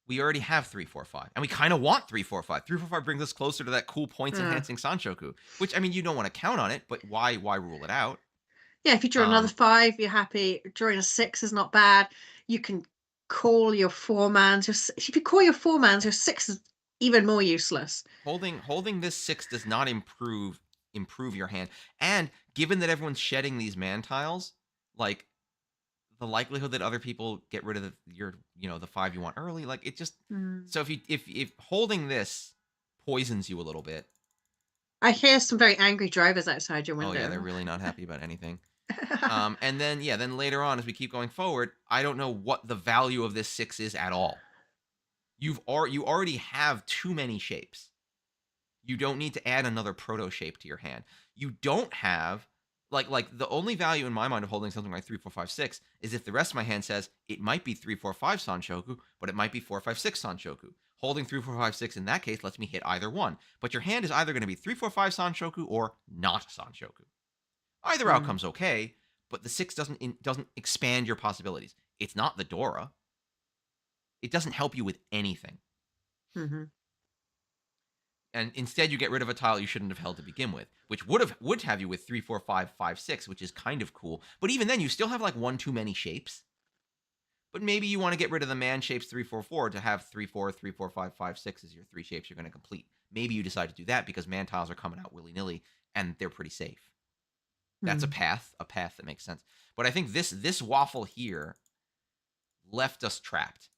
we already have 3 4 5, and we kind of want 3 4 5. 3 4 5 brings us closer to that cool points Uh, enhancing Sanshoku, which I mean you don't want to count on it, but why rule it out? yeah, if you draw another Um, 5, you're happy. Drawing a 6 is not bad. You can call your 4 mans. If you call your 4 mans, your 6 is even more useless. holding this 6 does not improve your hand, and given that everyone's shedding these man tiles, like the likelihood that other people get rid of the 5 you want early, like it just Mm. so if holding this poisons you a little bit. I hear some very angry drivers outside your Oh yeah, they're window. really not happy about anything. And then yeah, then later on as we keep going forward, I don't know what the value of this 6 is at all. You already have too many shapes. You don't need to add another proto shape to your hand. You don't have like the only value in my mind of holding something like 3 4 5 6 is if the rest of my hand says it might be 3 4 5 Sanshoku, but it might be 4 5 6 Sanshoku. Holding 3 4 5 6 in that case lets me hit either one. But your hand is either going to be 3 4 5 Sanshoku or not Sanshoku. Either Mm. outcome's okay, but the 6 doesn't expand your possibilities. It's not the Dora. It doesn't help you with anything. Hmm. And instead you get rid of a tile you shouldn't have held to begin with, which would have you with 3 4 5 5 6, which is kind of cool. But even then, you still have like one too many shapes. But maybe you want to get rid of the man shapes 3 4 4 to have 3 4 3 4 5 5 6 as your 3 shapes you're going to complete. Maybe you decide to do that because man tiles are coming out willy nilly and they're pretty safe. That's Mm. a path that makes sense. But I think this waffle here left us trapped,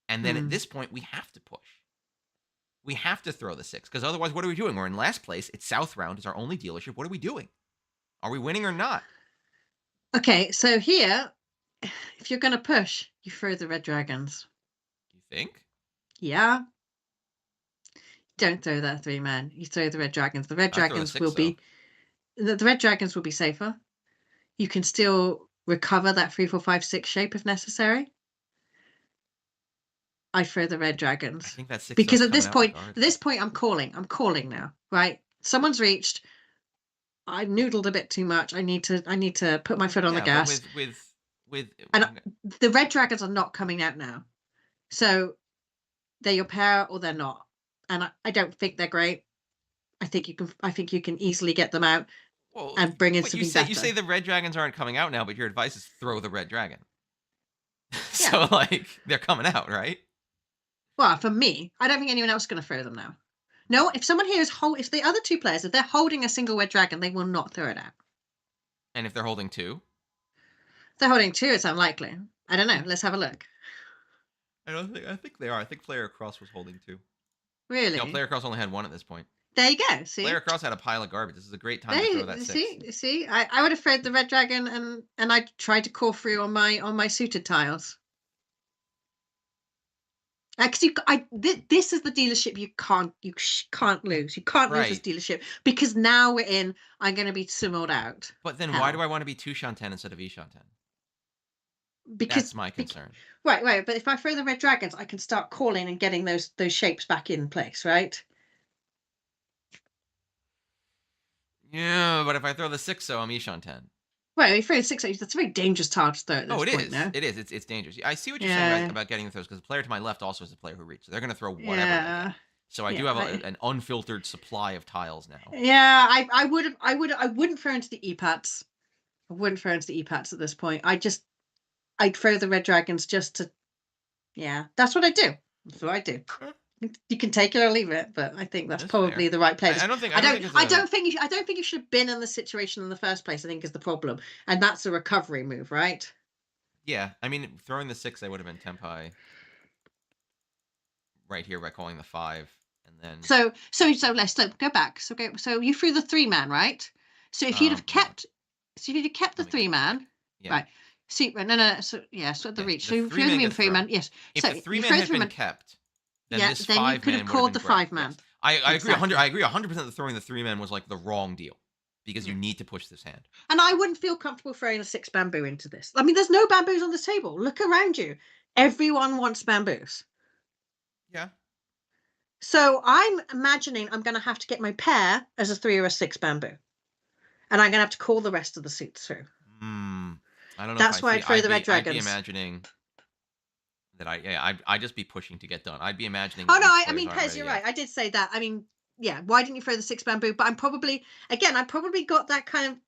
and then at Mm. this point we have to push. We have to throw the 6 because otherwise, what are we doing? We're in last place. It's South Round. It's our only dealership. What are we doing? Are we winning or not? Okay, so here, if you're going to push, you throw the red dragons. You think? Yeah, don't throw that 3 man. You throw the red dragons. The red I throw the dragons 6 will though. be the red dragons will be safer. You can still recover that 3 4 5 6 shape if necessary. I throw the red I dragons think that 6 because stuff's coming out at regardless. this point, I'm calling. I'm calling now. Right? Someone's reached. I noodled a bit too much. I need to put my Well, foot on the yeah, but gas. with And the red dragons are not coming out now. So they're your pair or they're not. And I don't think they're great. I think you can easily get them out well, and bring in but something you say better. the red dragons aren't coming out now, but your advice is throw the red dragon. Yeah. So like they're coming out, right? Well, for me, I don't think anyone else is going to throw them now. No, if someone here is if the other 2 players, if they're holding a single red dragon, they will not throw it out. And if they're holding 2, If they're holding 2, it's unlikely. I don't know. Let's have a look. I think they are. I think Player Cross was holding 2. No, Really? Player Cross only had 1 at this point. There you go. Player See? Cross had a pile of garbage. This is a great time to There, throw that 6. see. I would have thrown the red dragon and I tried to call through on my suited tiles. Because this is the dealership can't lose. You can't lose this Right. dealership because now we're in. I'm going to be summoned out. But then why do Hell, I want to be 2 Shanten instead of E Shanten? because That's my concern. right. But if I throw the red dragons, I can start calling and getting those shapes back in place, right? Yeah, but if I throw the 6, I'm Ish on 10. Well, if you're 6, that's a very dangerous tile to throw at Oh, this it point, is. no? It is. It's dangerous. I see what you're saying Yeah, about getting the throws because the player to my left also is the player who reads. So they're going to throw whatever they get. yeah, So I do yeah. have an unfiltered supply of tiles now. Yeah, I wouldn't throw into the e-pats. I wouldn't throw into the e-pats at this point. I'd throw the red dragons just to, yeah, that's what I do. That's what I do. Eh, You can take it or leave it, but I think that's that's probably fair. the right play. I don't think. I I don't don't, think it's I a. don't think I don't think you should have been in the situation in the first place. I think is the problem, and that's a recovery move, right? Yeah, I mean, throwing the 6, I would have been tempai right here by calling the 5, and then So let's go back. So you threw the 3-man, right? So if you'd have hold on. kept, so if you'd have kept the Let me go three back. man, Yeah, right? See, no. So yeah, so at the yeah. reach. The So you three throw man them in gets 3-man. thrown. Yes. If So the three you man throw had been 3-man. kept, then Yeah. this Then you five could have man would have called been the great. 5-man. Yes, I agree 100. Exactly. I agree 100% that throwing the 3 man was like the wrong deal because you Yeah. need to push this hand. And I wouldn't feel comfortable throwing a 6 bamboo into this. I mean, there's no bamboos on this table. Look around you. Everyone wants bamboos. Yeah. So I'm imagining I'm going to have to get my pair as a 3 or a 6 bamboo, and I'm going to have to call the rest of the suits through. Hmm. I don't know if I That's why see. I'd throw the red I'd be dragons. imagining that I'd just be pushing to get done. I'd be imagining Oh that no, these I players mean, aren't Pez, ready you're yet. right. I did say that. I mean, yeah. Why didn't you throw the 6 bamboo? But I probably got that kind of.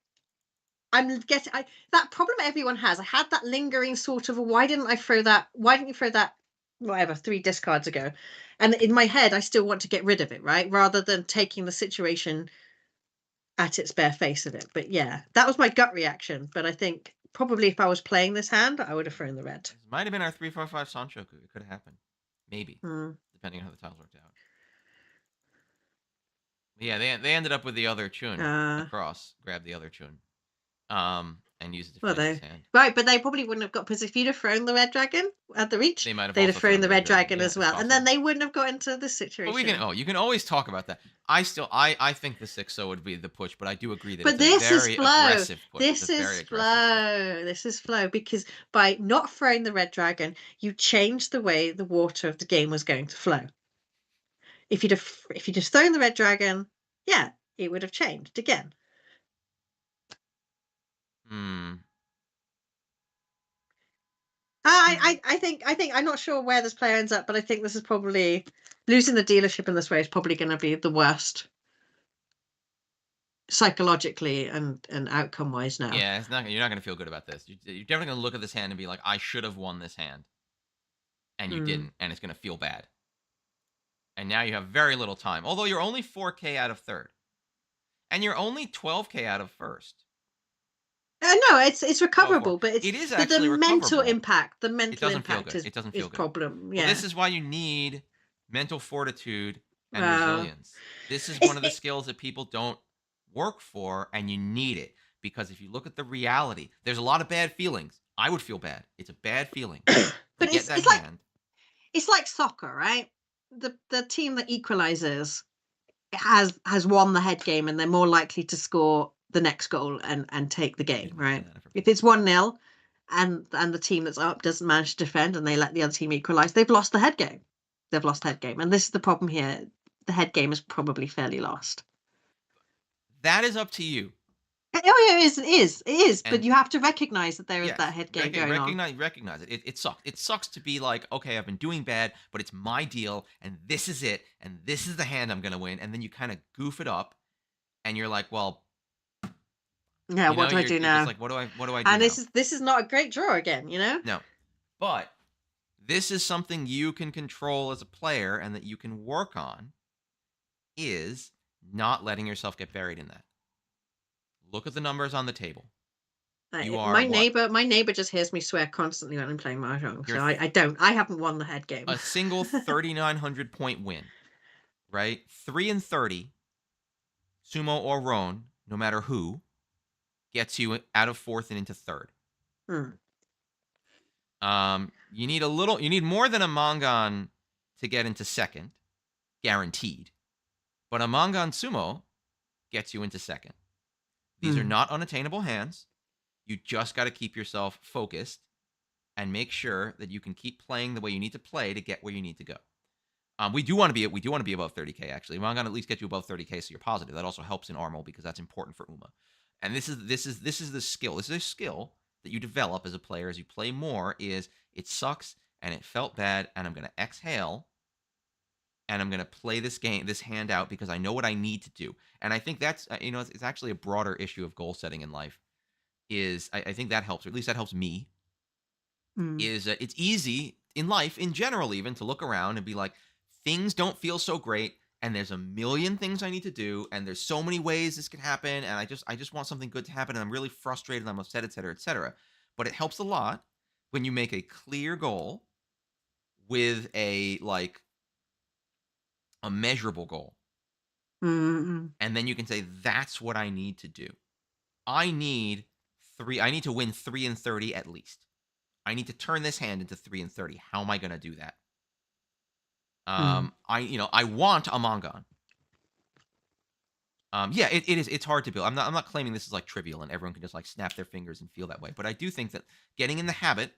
I'm getting that problem everyone has. I had that lingering sort of. Why didn't I throw that? Why didn't you throw that? Whatever, 3 discards ago, and in my head, I still want to get rid of it, right? Rather than taking the situation at its bare face of it. But yeah, that was my gut reaction. But I think probably if I was playing this hand, I would have thrown the red. This might have been our 3-4-5 Sanchoku. It could have happened, maybe, Hmm. depending on how the tiles worked out. But yeah, they ended up with the other Chun Uh, across. Grabbed the other Chun, and used it to Well, finish his they hand. right, but they probably wouldn't have got because if you'd have thrown the red dragon at the reach, They might have they'd have also thrown thrown the the red red dragon. dragon Yeah, as it's well, and then possible. they wouldn't have got into this But we can. situation. Oh, you can always talk about that. I think the 6 would be the push, but I do agree that But it's a this is very flow. aggressive push. It's a This very is aggressive push. flow. This is flow because by not throwing the red dragon, you changed the way the water of the game was going to flow. If you'd just thrown the red dragon, yeah, it would have changed again. Hmm. I think I'm not sure where this player ends up, but I think this is probably losing the dealership in this way is probably going to be the worst psychologically and outcome wise now. Yeah, it's not. You're not going to feel good about this. You're definitely going to look at this hand and be like, I should have won this hand, and you Hmm. didn't, and it's going to feel bad. And now you have very little time. Although you're only 4K out of third, and you're only 12K out of first. No, it's 12-4. recoverable, but it's It is the actually mental recoverable. impact. The It mental doesn't feel impact good. It doesn't is feel good. problem. Well, Yeah. this is why you need mental fortitude and Well, resilience. This is one it's of the skills that people don't work for, and you need it because if you look at the reality, there's a lot of bad feelings. I would feel bad. It's a bad feeling to but get that it's like hand. it's like soccer, right? The team that equalizes has won the head game, and they're more likely to score the next goal and take the Big game, right? banana for If people. it's 1-0 and the team that's up doesn't manage to defend and they let the other team equalize, they've lost the head game. They've lost head game, and this is the problem here. The head game is probably fairly lost. That is up to you. Oh yeah, it is. But And you have to recognize that there is that yes, head game going on. recognize it. It sucks. It sucks to be like, okay, I've been doing bad, but it's my deal, and this is it, and this is the hand I'm gonna win. And then you kind of goof it up, and you're like, well, Yeah, what do I do you're just now? like, what do I do And now? this is not a great draw again, you know? No, but this is something you can control as a player, and that you can work on is not letting yourself get buried in that. Look at the numbers on the table. You are what? My neighbor just hears me swear constantly when I'm playing mahjong, You're so I haven't won the head game. a single 3,900 point win, right? 3-30, sumo or roan, no matter who, gets you out of fourth and into third. Hmm. You need more than a mangan to get into second, guaranteed. But a mangan sumo gets you into second. These are Hmm. not unattainable hands. You just got to keep yourself focused and make sure that you can keep playing the way you need to play to get where you need to go. We do want to be above 30k actually. Well, I'm gonna at least get you above 30k, so you're positive. That also helps in Armel because that's important for Uma. And this is the skill. This is a skill that you develop as a player as you play more. Is it sucks and it felt bad, and I'm gonna exhale and I'm gonna play this hand out because I know what I need to do. And I think that's it's actually a broader issue of goal setting in life. I think that helps, or at least that helps me Mm. is it's easy in life in general even to look around and be like things don't feel so great and there's a million things I need to do and there's so many ways this could happen and I just want something good to happen and I'm really frustrated and I'm upset, etc., etc. But it helps a lot when you make a clear goal with a measurable goal, Mm. and then you can say that's what I need to do. I need to win 3 and 30 at least. I need to turn this hand into 3 and 30. How am I going to do that? Mm. I want a Mongon. Yeah, it is. It's hard to build. I'm not claiming this is like trivial and everyone can just like snap their fingers and feel that way. But I do think that getting in the habit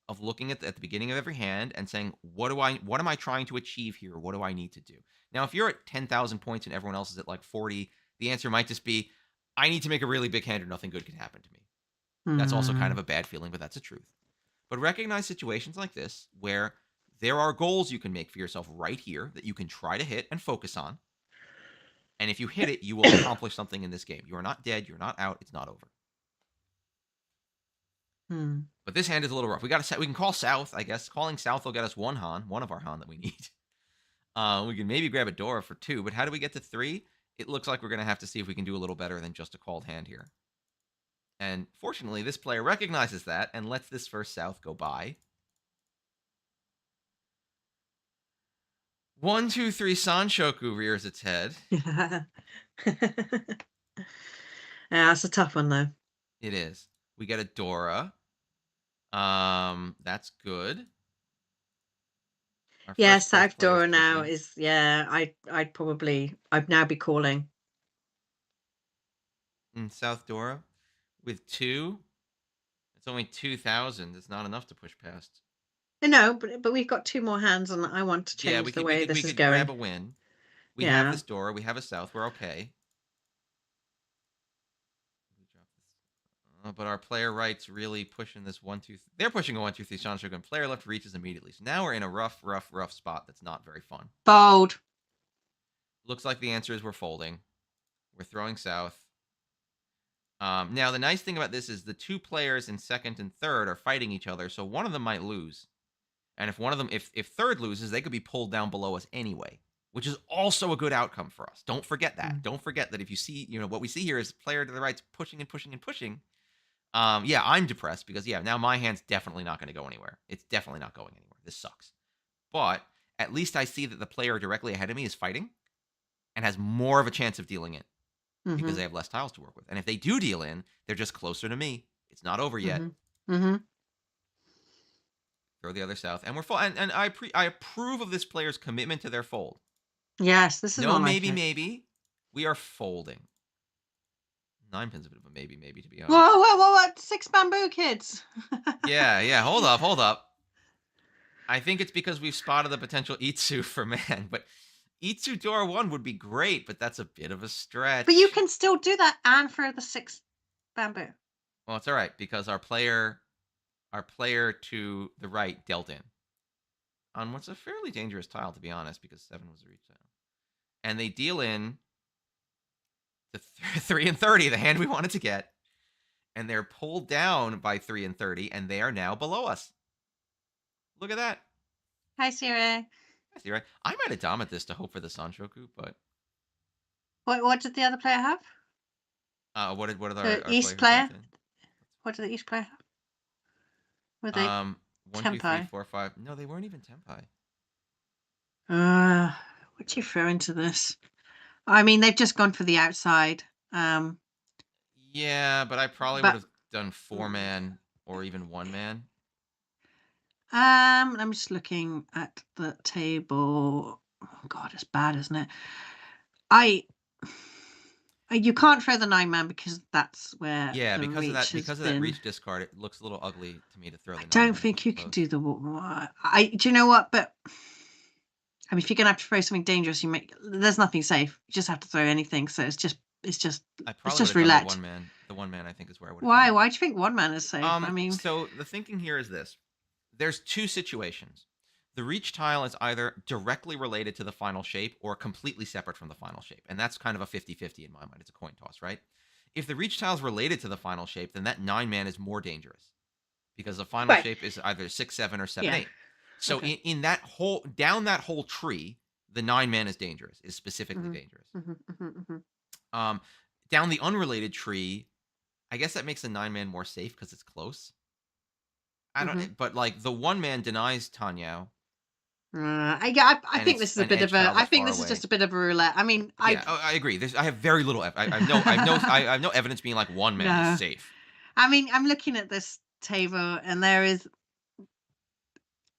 of looking at the beginning of every hand and saying, what am I trying to achieve here? What do I need to do? Now, if you're at 10,000 points and everyone else is at like 40, the answer might just be, I need to make a really big hand or nothing good can happen to me. That's also kind of Mm. a bad feeling, but that's the truth. But recognize situations like this where there are goals you can make for yourself right here that you can try to hit and focus on. And if you hit it, you will accomplish something in this game. You are not dead. You're not out. It's not over. Mm. But this hand is a little rough. We can call south, I guess. Calling south will get us one of our Han that we need. We can maybe grab a Dora for 2, but how do we get to 3? It looks like we're going to have to see if we can do a little better than just a called hand here. And fortunately, this player recognizes that and lets this first south go by. 1, 2, 3, Sanshoku rears its head. Yeah. Yeah, that's a tough one though. It is. We get a Dora. That's good. Our Yeah, first place South player is Dora now pushing. is yeah. I'd now be calling. And South Dora with 2. It's only 2,000. It's not enough to push past. No, but we've got two more hands, and I want to Yeah, change we the could we way could we this is could grab going. a win. We have Yeah. this Dora. We have a South. We're okay. We drop this. But our player right's really pushing this 1, 2. They're pushing a 1, 2, 3 Shanshogun. Player left reaches immediately. So now we're in a rough spot that's not very fun. Fold. Looks like the answer is we're folding. We're throwing south. Now, the nice thing about this is the 2 players in second and third are fighting each other, so one of them might lose. And if one of them, if third loses, they could be pulled down below us anyway, which is also a good outcome for us. Don't forget that. Mm. Don't forget that if you see, what we see here is player to the right's pushing and pushing and pushing. Yeah, I'm depressed because now my hand's definitely not going to go anywhere. It's definitely not going anywhere. This sucks. But at least I see that the player directly ahead of me is fighting and has more of a chance of dealing in because Mhm. they have less tiles to work with. And if they do deal in, they're just closer to me. It's not over yet. Mhm. Mhm. Throw the other south, and we're full. And I approve of this player's commitment to their fold. Yes, this is No, more like maybe, it. maybe. We are folding. 9 pin's a bit of a maybe, to be honest. Whoa, whoa, whoa, what? 6 bamboo kids. Yeah, yeah. Hold up, hold up. I think it's because we've spotted the potential Itsu for man, but Itsu Dora 1 would be great, but that's a bit of a But you stretch. can still do that and throw the 6 bamboo. Well, it's all right because our player to the right dealt in on what's a fairly dangerous tile, to be honest, because 7 was a reach tile, and they deal in to 3 and 30, the hand we wanted to get, and they're pulled down by 3 and 30, and they are now below us. Look at that. Hi, Siri. I see, right? I might have dominated this to hope for the Sanshoku, but What did the other player have? what did The our player East who jumped player? in? What did the East player have? Were they Um, 1, 2, 3, tempo? 4, 5. No, they weren't even tempai. Uh, what do you throw into this? I mean, they've just gone for the outside. Um, Yeah, but I probably would but have done 4-man or even 1-man. I'm just looking at the table. Oh God, it's bad, isn't it? I you can't throw the 9-man because that's where Yeah, the because of reach that has because of that been. reach discard, it looks a little ugly to me to throw I the 9 don't man if think it's you can close. do the. I do you know what? But I mean, if you're gonna have to throw something dangerous, there's nothing safe. You just have to throw anything. So it's just I it's probably would just have done the roulette. one man. The one man, I think, is where I would have Why? gone. Why do you think one man is safe? I mean, So the thinking here is this: there's two situations. The reach tile is either directly related to the final shape or completely separate from the final shape, and that's kind of a 50-50 in my mind. It's a coin toss, right? If the reach tile is related to the final shape, then that 9 man is more dangerous because the final right? shape is either 6-7 or 7 Yeah. 8. So Okay. in that whole down that whole tree, the 9 man is dangerous, is specifically Hmm. dangerous. Hmm. Hmm. Hmm. Um, Down the unrelated tree, I guess that makes the 9 man more safe because it's close. I don't, Hmm. but like the 1 man denies Tanyao, I and think it's this is a an bit edge of a. tile I that's think far this is just away. a bit of a roulette. I mean, Yeah, I agree. I have very little. I have no evidence being like 1 man is no. safe. I mean, I'm looking at this table, and there is,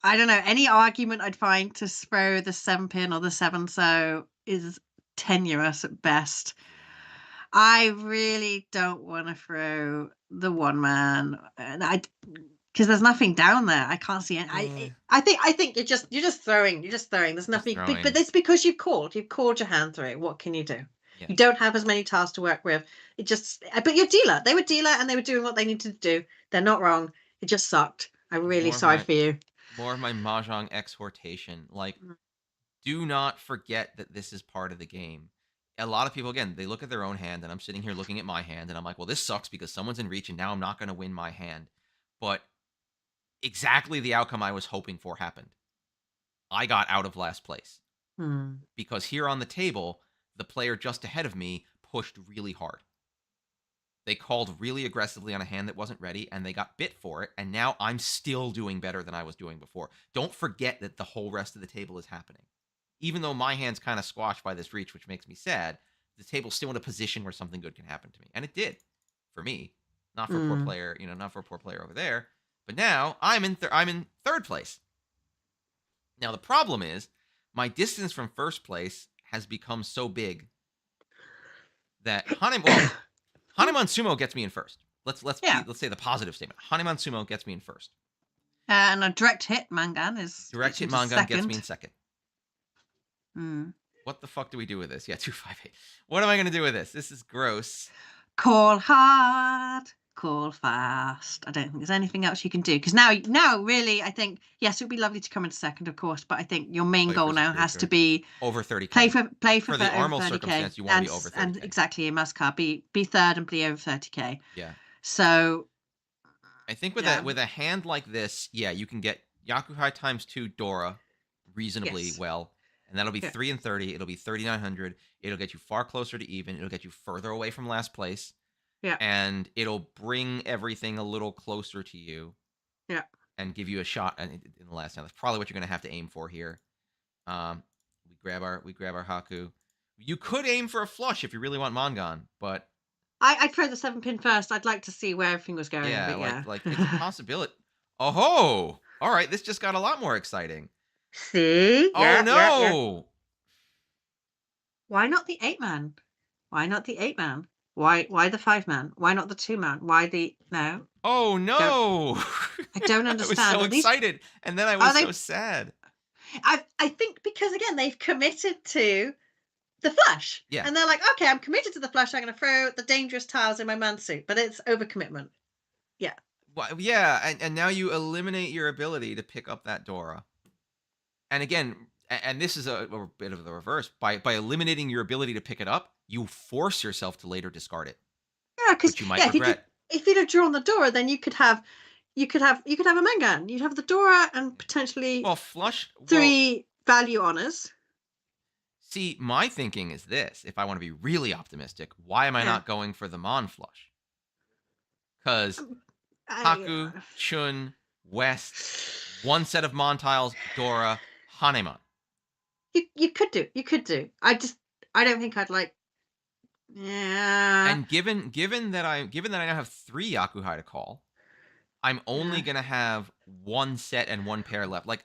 I don't know, any argument I'd find to throw the 7 pin or the 7 so is tenuous at best. Yeah. I really don't want to throw the 1 man, and I because there's nothing down there. I can't see it. Eh, I think you're just throwing. You're just throwing. There's just nothing. But throwing. it's because you've called your hand through it. What can you do? Yeah. You don't have as many tiles to work with. It just. But you're dealer. They were dealer and they were doing what they needed to do. They're not wrong. It just sucked. I'm really More of sorry my for you. more of my mahjong exhortation. Like, Mm. do not forget that this is part of the game. A lot of people, again, they look at their own hand, and I'm sitting here looking at my hand, and I'm like, well, this sucks because someone's in reach, and now I'm not going to win my hand. But exactly the outcome I was hoping for happened. I got out of last place Hmm. because here on the table, the player just ahead of me pushed really hard. They called really aggressively on a hand that wasn't ready, and they got bit for it, and now I'm still doing better than I was doing before. Don't forget that the whole rest of the table is happening. Even though my hand's kind of squashed by this reach, which makes me sad, the table's still in a position where something good can happen to me. And it did for me. Not for a poor Hmm. player, not for a poor player over there. But now I'm in third place. Now the problem is my distance from first place has become so big that Hanuman Sumo gets me in first. Yeah. Let's say the positive statement. Hanuman Sumo gets me in first. And a direct hit Mangan Direct gets you hit into Mangan gets me in second. second. Hmm. What the fuck do we do with this? Yeah, 258. What am I gonna do with this? This is gross. Call hard, call fast. I don't think there's anything else you can do because now, really, I think yes, it would be lovely to come in second, of course, but I think your main Play goal for now has to security. be Over play 30K. for play for For the over Armel 30K circumstance, you want to be over and 30K. exactly a must card be third and be over 30K. Yeah. So I think with a yeah, with a hand like this, yeah, you can get Yakuhai times 2 Dora reasonably yes, well. And that'll be yeah, 3 and 30. It'll be 3,900. It'll get you far closer to even. It'll get you further away from last place. yeah, And it'll bring everything a little closer to you yeah. and give you a shot in the last time. That's probably what you're going to have to aim for here. We grab our Haku. You could aim for a flush if you really want Mongon, but I'd throw the 7 pin first. I'd like to see where everything was going, yeah, but like yeah. like it's a possibility. Oh, all right, this just got a lot more exciting. See, Oh yeah, yeah, yeah. no! Why not the 8 man? Why not the 8 man? Why the 5 man? Why not the 2 man? Why the no? Oh Don't no! I don't I was understand. so At least excited, and then I are was they? so sad. I think because again they've committed to the flush, Yeah, and they're like, okay, I'm committed to the flush. I'm going to throw the dangerous tiles in my man suit, but it's overcommitment. Yeah. well, yeah, and now you eliminate your ability to pick up that Dora. And again, and this is a bit of the reverse. By eliminating your ability to pick it up, you force yourself to later discard it, Yeah, because which you might yeah, regret. if you'd have drawn the Dora, then you could have a Mangan. You'd have the Dora and potentially Well, flush. Well, 3 value honors. see, my thinking is this: if I want to be really optimistic, why am I Yeah. not going for the Mon flush? Because Um, Haku, I, Chun, West, one set of Mon tiles, Dora, Hanemon. you could do. I don't think I'd like. Yeah. And given that I now have 3 Yakuhai to call, I'm only Yeah. gonna have one set and one pair left. Like,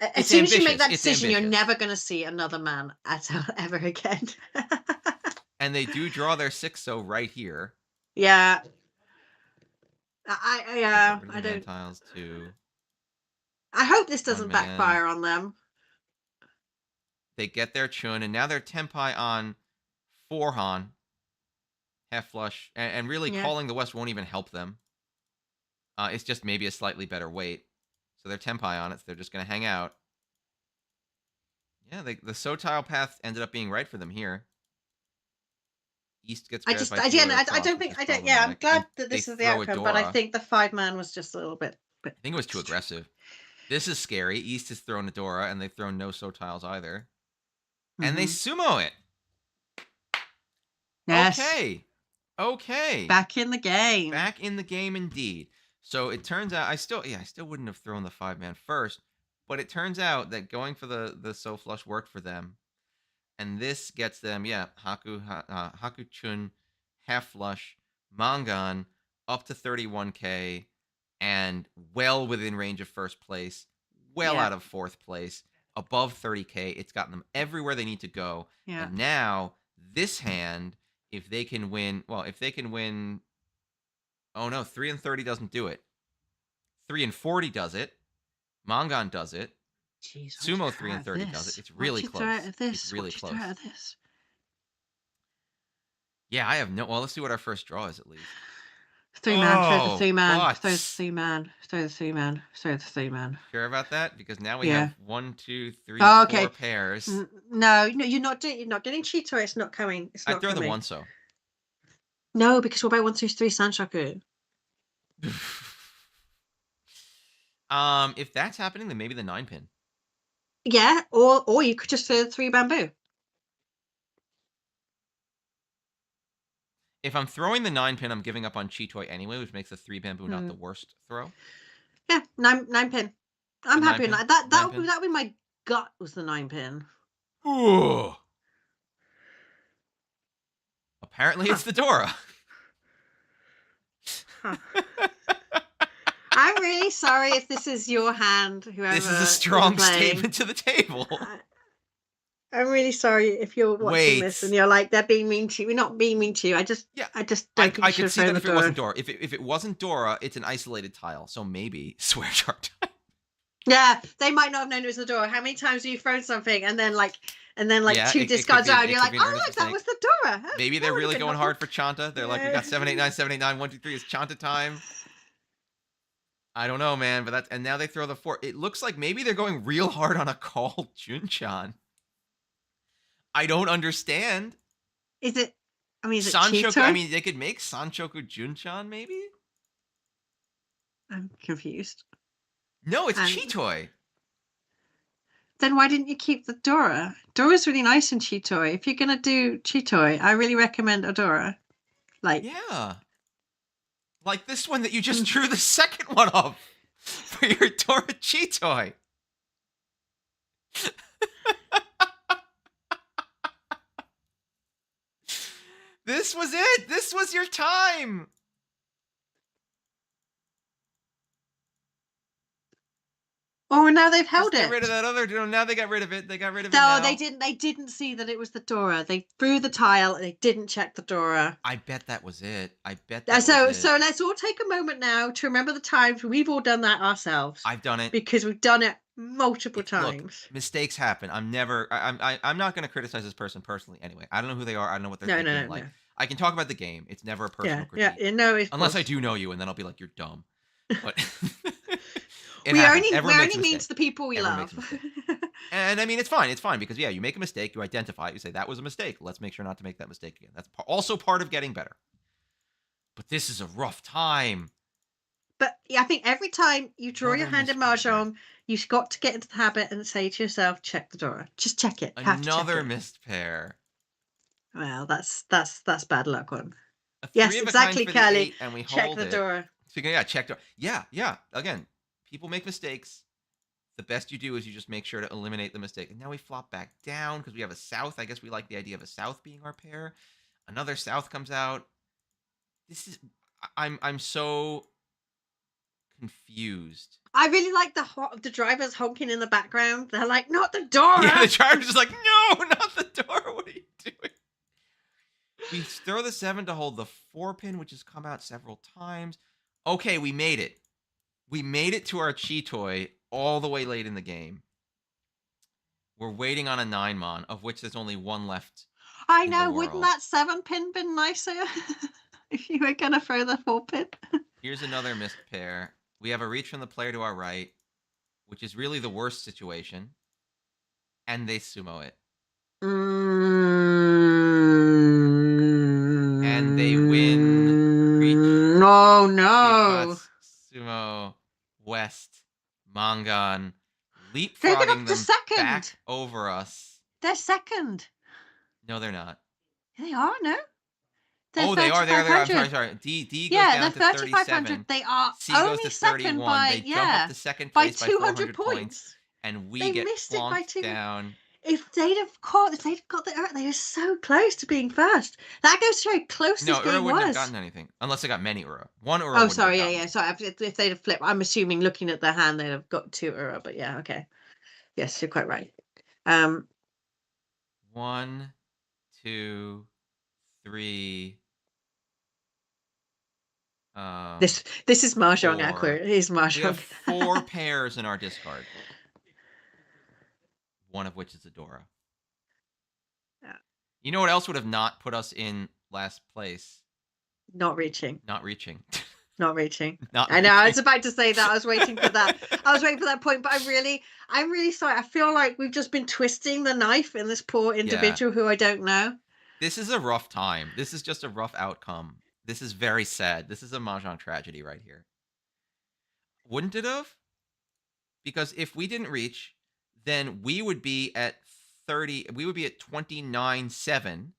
As it's soon as you make ambitious. that It's decision, you're ambitious. never going to see another man at ever again. And they do draw their 6-0 right here. Yeah. Get rid of I the man don't. tiles to I hope this one doesn't man. backfire on them. They get their Chun, and now they're Tenpai on 4 Han, half flush, and really Yeah. calling the West won't even help them. It's just maybe a slightly better weight. So they're Tenpai on it, so they're just going to hang out. Yeah, the Sotile path ended up being right for them here. East gets grabbed by Again, Theodore I Cross, don't which think, is I don't, yeah, I'm problematic, and glad that they this is the throw a outcome, but I Dora. think the 5-man was just a little bit, I think it was too aggressive. This is scary. East has thrown a Dora, and they've thrown no Sotiles either. And they Mhm. sumo it. Yes, Okay. Okay. back in the game. Back in the game indeed. So it turns out I still wouldn't have thrown the 5-man first, but it turns out that going for the so flush worked for them. And this gets them, Haku Chun, half flush, Mangan up to 31K and well within range of first place, well Yeah, out of fourth place, above 30K. It's gotten them everywhere they need to go. yeah. And now this hand, if they can win, oh no, 3 and 30 doesn't do it. 3 and 40 does it. Mangan does it. Jeez, what do you Sumo throw 3 out and of 30 does it. this? It's What really do you throw out close. of It's this? What really do you throw out close. of this? Yeah, I have no. Well, let's see what our first draw is at least. 3-man, throw the Oh, 3-man, throw the but 3-man, throw the 3-man, throw the 3-man. sure about that? Because now we Yeah. have 1, 2, 3, Oh, 4 okay. pairs. No, no, you're not getting Cheeto. It's not coming. It's I'd not throw the coming. one so. No, because what about 1, 2, 3 Sanshoku? If that's happening, then maybe the 9-pin. Yeah, or you could just throw the 3 bamboo. If I'm throwing the 9-pin, I'm giving up on Chitoy anyway, which makes the 3 bamboo not the worst throw. Yeah, 9 pin. The I'm 9 happy with pin. that. That 9 that would pin. that would be my gut was the 9 pin. Ooh. Apparently, Huh. it's the Dora. Huh. I'm really sorry if this is your hand, This is a whoever you're strong playing. statement to the table. I'm really sorry if you're watching this and Wait. you're like, they're being mean to you. We're not being mean to you. I just Yeah, don't think I you should could have see thrown that the if it wasn't door. Dora. If it wasn't Dora, it's an isolated tile. So maybe swear jar time. Yeah, they might not have known it was the door. How many times have you thrown something and then Yeah, two it could discards be out and you're it could like, be an oh earnest look, that mistake. was the Dora. Huh? Maybe That they're would have really been going helpful. hard for Chanta. They're like, we got 789, 789, 1, 2, 3. It's Chanta time. I don't know, man, but that's and now they throw the 4. It looks like maybe they're going real hard on a call Junchan. I don't understand. Is it? I mean, is it Sanchoku. I Cheeto? mean, they could make Sanchoku Junchan, maybe. I'm confused. No, it's And Chitoy. then why didn't you keep the Dora? Dora's really nice in Cheetoy. If you're gonna do Cheetoy, I really recommend a Dora. Like, Yeah, like this one that you just drew the second one of for your Dora Chitoy. This was it. This was your time. oh, now they've Just held get rid it. of that other. Now they got rid of it. They got rid of it No, now. they didn't see that it was the Dora. They threw the tile. They didn't check the Dora. I bet that was it. I bet that was So it. let's all take a moment now to remember the times we've all done that ourselves I've done it. because we've done it multiple Look, times. mistakes happen. I'm never. I'm not going to criticize this person personally. Anyway, I don't know who they are. I don't know what they're No, thinking. no, Like, no. I can talk about the game. It's never a personal Yeah, critique, no, of unless I course. do know you, and then I'll be like, you're dumb. But it We happens. only Everyone makes a mean mistake. to the people we Everyone makes love. a mistake. And I mean, it's fine. It's fine because yeah, you make a mistake, you identify it, you say that was a mistake. Let's make sure not to make that mistake again. That's also part of getting better. But this is a rough time. But yeah, I think every time you draw your Another hand in mispair. Mahjong, you've got to get into the habit and say to yourself, check the Dora. Just check it. You have to check Another it. missed pair. Well, that's bad luck one. A 3 Yes, of a kind exactly, for the Kelly. 8, and we Check hold the it. Dora. Speaking of, yeah, check. Yeah. Again, people make mistakes. The best you do is you just make sure to eliminate the mistake. And now we flop back down because we have a south. I guess we like the idea of a south being our pair. Another south comes out. This is I'm so confused. I really like the drivers honking in the background. They're like, not the Dora. Yeah, the driver's just like, no, not the door. What are you doing? We throw the 7 to hold the 4-pin, which has come out several times. Okay, we made it. We made it to our Chitoy all the way late in the game. We're waiting on a 9-mon, of which there's only one left I in the know. Wouldn't world. that 7-pin been nicer if you were gonna throw the 4-pin? Here's another missed pair. We have a reach from the player to our right, which is really the worst situation, and they sumo it. And they win reach, Oh no! Gearpots, sumo, west, Mangan, They've been leapfrogging up to them second. back over us. They're second. No, they're not. They are, no? They're Oh, they are. They are. They are. I'm sorry. 3,500. Sorry. D goes Yeah, they're down to 3,500. 37. They are C goes only to second 31. by, They jump up yeah, to second by place by 200 400 points, points. and we They get missed it by plonked 200. down. If they'd have got the Ura, they were so close to being first. That goes to how close this No, Ura game wouldn't have was. gotten anything unless they got many Ura. One Ura Oh, wouldn't have sorry, yeah, gotten yeah. it. Sorry, if they'd have flipped, I'm assuming looking at their hand, they'd have got 2 Ura, but yeah, okay. Yes, you're quite right. Um, 1, 2, 3. this is mahjong 4. accurate. It is We have mahjong. 4 pairs in our discard. One of which is a Dora. Yeah. You know what else would have not put us in last place? Not reaching. Not reaching. Not reaching. Not I know. I was reaching. about to say that. I was waiting for that. I was waiting for that point, but I'm really sorry. I feel like we've just been twisting the knife in this poor individual who I don't know. This is a rough time. This is just a rough outcome. This is very sad. This is a mahjong tragedy right here. Wouldn't it have? Because if we didn't reach, then we would be at 30. We would be at 29.7,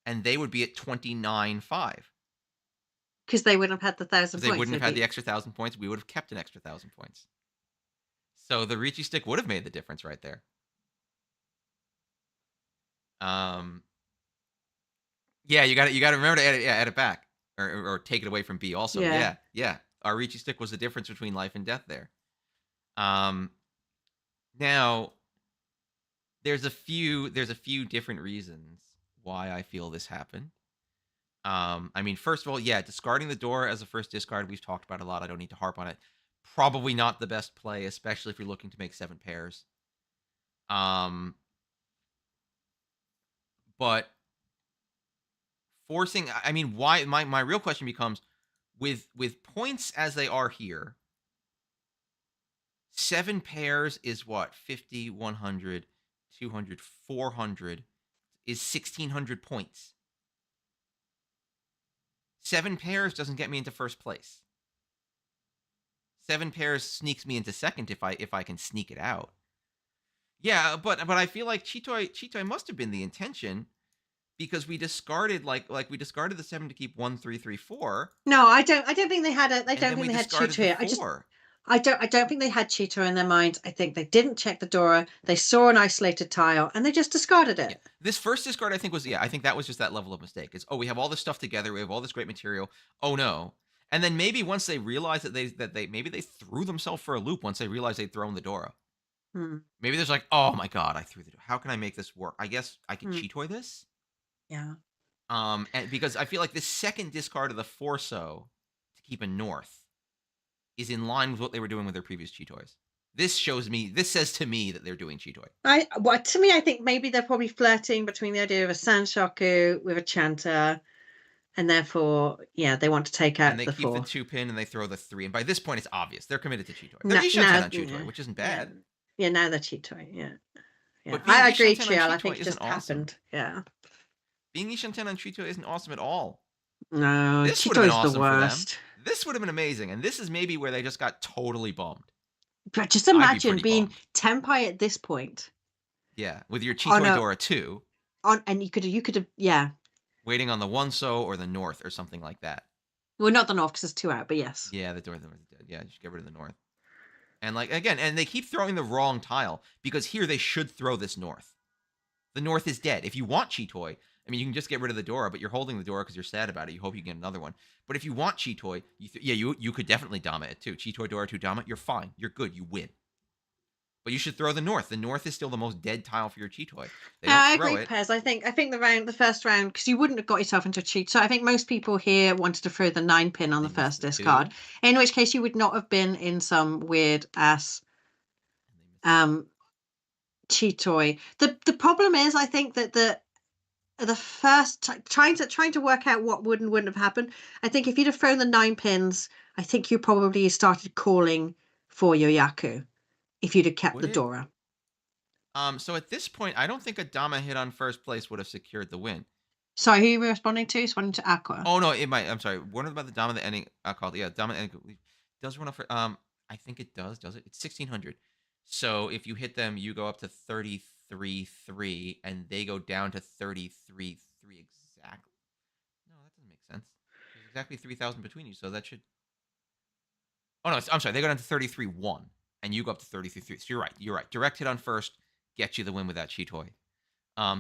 and they would be at 29.5. Because they wouldn't have had the 1,000 They points. wouldn't have had the extra 1,000 points. We would have kept an extra 1,000 points. So the Ricci stick would have made the difference right there. Yeah, you got to remember to add it back or take it away from B. Also, yeah. Our Ricci stick was the difference between life and death there. Now there's a few different reasons why I feel this happened. I mean, first of all, yeah, discarding the door as a first discard, we've talked about a lot. I don't need to harp on it. Probably not the best play, especially if you're looking to make 7 pairs. But forcing, I mean, why? My real question becomes, with points as they are here, 7 pairs is what? 50, 100, 200, 400 is 1,600 points. 7 pairs doesn't get me into first place. 7 pairs sneaks me into second if I can sneak it out. Yeah, but I feel like Chitoi must have been the intention, because we discarded we discarded the 7 to keep 1, 3, 3, 4. No, I don't think they had it. I And don't then think we they had discarded Cheeto the here. 4. I don't think they had Cheeto in their minds. I think they didn't check the Dora. They saw an isolated tile and they just discarded it. Yeah. This first discard, I think, I think that was just that level of mistake. Is, oh, we have all this stuff together. We have all this great material. Oh no. And then maybe once they realized that they maybe they threw themselves for a loop once they realized they'd thrown the Dora. Maybe there's like, oh my god, I threw the Dora. How can I make this work? I guess I could Cheetoy this. Yeah. And because I feel like the second discard of the Forso to keep a north is in line with what they were doing with their previous Cheetoys. This says to me that they're doing Cheetoy. To me, I think maybe they're probably flirting between the idea of a Sanshoku with a Chanter, and therefore, yeah, they want to take out and they the keep 4. the 2-pin and they throw the 3. And by this point, it's obvious they're committed to Cheetoy. No, They're Ishan on Cheetoy, which isn't bad. Yeah, now they're Cheetoy. Yeah. But I agree, Ishan on Chial. I Cheetoy think it isn't just awesome. happened. Yeah. Being Ishan on Cheetoy isn't awesome at all. No, This would have been awesome the worst. for them. This would have been amazing. And this is maybe where they just got totally bummed. But just imagine being Tenpai at this point. Yeah, with your Cheetoy Dora 2. And you could have, yeah. Waiting on the One-So or the North or something like that. Well, not the North because there's 2 out, but yes. Yeah, the North. Yeah, just get rid of the North. And again, and they keep throwing the wrong tile, because here they should throw this North. The North is dead. If you want Cheetoy, I mean, you can just get rid of the Dora, but you're holding the Dora because you're sad about it. You hope you get another one. But if you want Cheetoy, you could definitely Dama it too. Cheetoy Dora 2 Dama, you're fine. You're good. You win. But you should throw the North. The North is still the most dead tile for your Cheetoy. I agree, Pez. I think the first round, because you wouldn't have got yourself into a cheat. So I think most people here wanted to throw the 9-pin on the first discard. In which case you would not have been in some weird ass Cheetoy. The problem is, I think that the first trying to work out what would and wouldn't have happened. I think if you'd have thrown the 9 pins, I think you probably started calling for your Yaku if you'd have kept Would the it? Dora. So at this point, I don't think a Dama hit on first place would have secured the win. Sorry, who are you responding to? Responding to Aqua. Oh no, it might. I'm sorry. Warning about the Dama the ending called. Yeah, Dama the ending does run off for. I think it does. Does it? It's 1600. So if you hit them, you go up to 33-3, and they go down to 33-3 exactly. No, that doesn't make sense. There's exactly 3,000 between you, so that should. Oh no, I'm sorry. They go down to 33-1, and you go up to 33-3. So you're right. You're right. Direct hit on first gets you the win with that Cheetoy.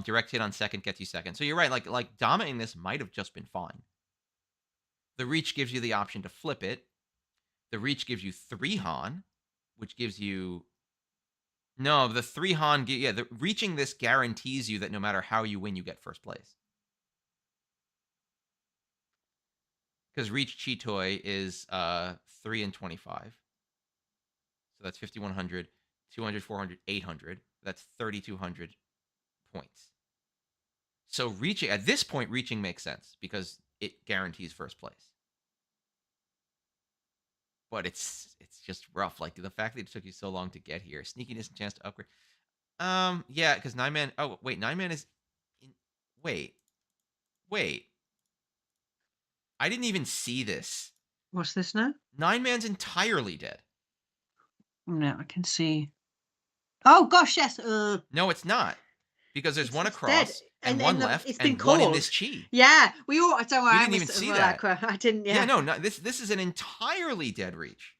Direct hit on second gets you second. So you're right. Like dominating this might have just been fine. The reach gives you the option to flip it. The reach gives you 3 Han, which gives you no, the 3 Han. Yeah, the reaching this guarantees you that no matter how you win, you get first place. Because reach Cheetoy is 3 and 25. So that's 5,100, 200, 400, 800. That's 3,200 points. So reaching at this point, reaching makes sense because it guarantees first place. But it's just rough. Like the fact that it took you so long to get here, sneakiness and chance to upgrade. Yeah, because 9-man. Oh wait, 9-man is. In, wait, wait. I didn't even see this. What's this now? 9-man's entirely dead. No, I can see. Oh gosh, yes. No, it's not. Because there's one It's dead. across and one left It's been and one in this called. chi. Yeah, we all. Don't worry, We I didn't even missed it as see well, that. Aqua. I didn't. Yeah, Yeah. no, this is an entirely dead reach.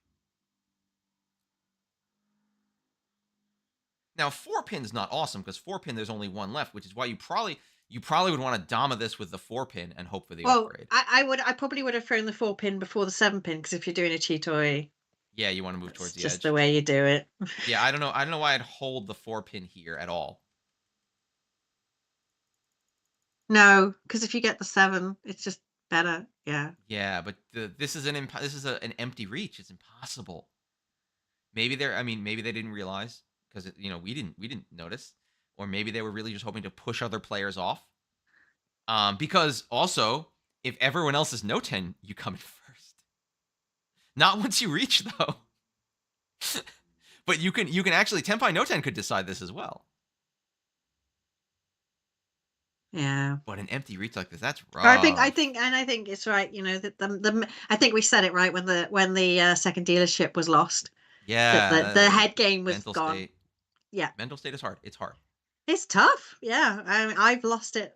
Now 4-pin's not awesome because 4-pin there's only one left, which is why you probably would want to Dama this with the 4-pin and hope for the Well, upgrade. I probably would have thrown the 4 pin before the 7 pin because if you're doing a Cheetoy, Yeah, you want to move that's towards the just edge. the way you do it. Yeah, I don't know why I'd hold the 4-pin here at all. No, because if you get the 7, it's just better. Yeah. Yeah, but this is an empty reach. It's impossible. Maybe maybe they didn't realize because we didn't notice, or maybe they were really just hoping to push other players off. Because also if everyone else is no 10, you come in first. Not once you reach though. But you can actually Tenpai no 10 could decide this as well. Yeah. But an empty reach like this, that's rough. I think it's right. You know that I think we said it right when the second dealership was lost. Yeah, That the head game was mental gone. state. Yeah, Mental state is hard. It's hard. it's tough. Yeah, I've lost it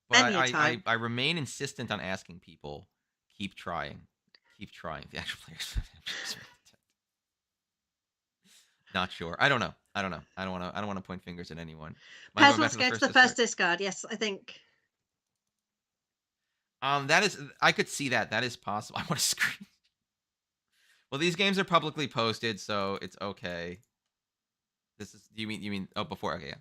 But many a time. I remain insistent on asking people, keep trying. Keep trying. The actual players. Not sure. I don't know. I don't want to point fingers at anyone. Am I going back Let's to go the to the first first discard? discard. Yes, I think. That is, I could see that. That is possible. I want to screen. Well, these games are publicly posted, so it's okay. This is. You mean? Oh, before. Okay, yeah.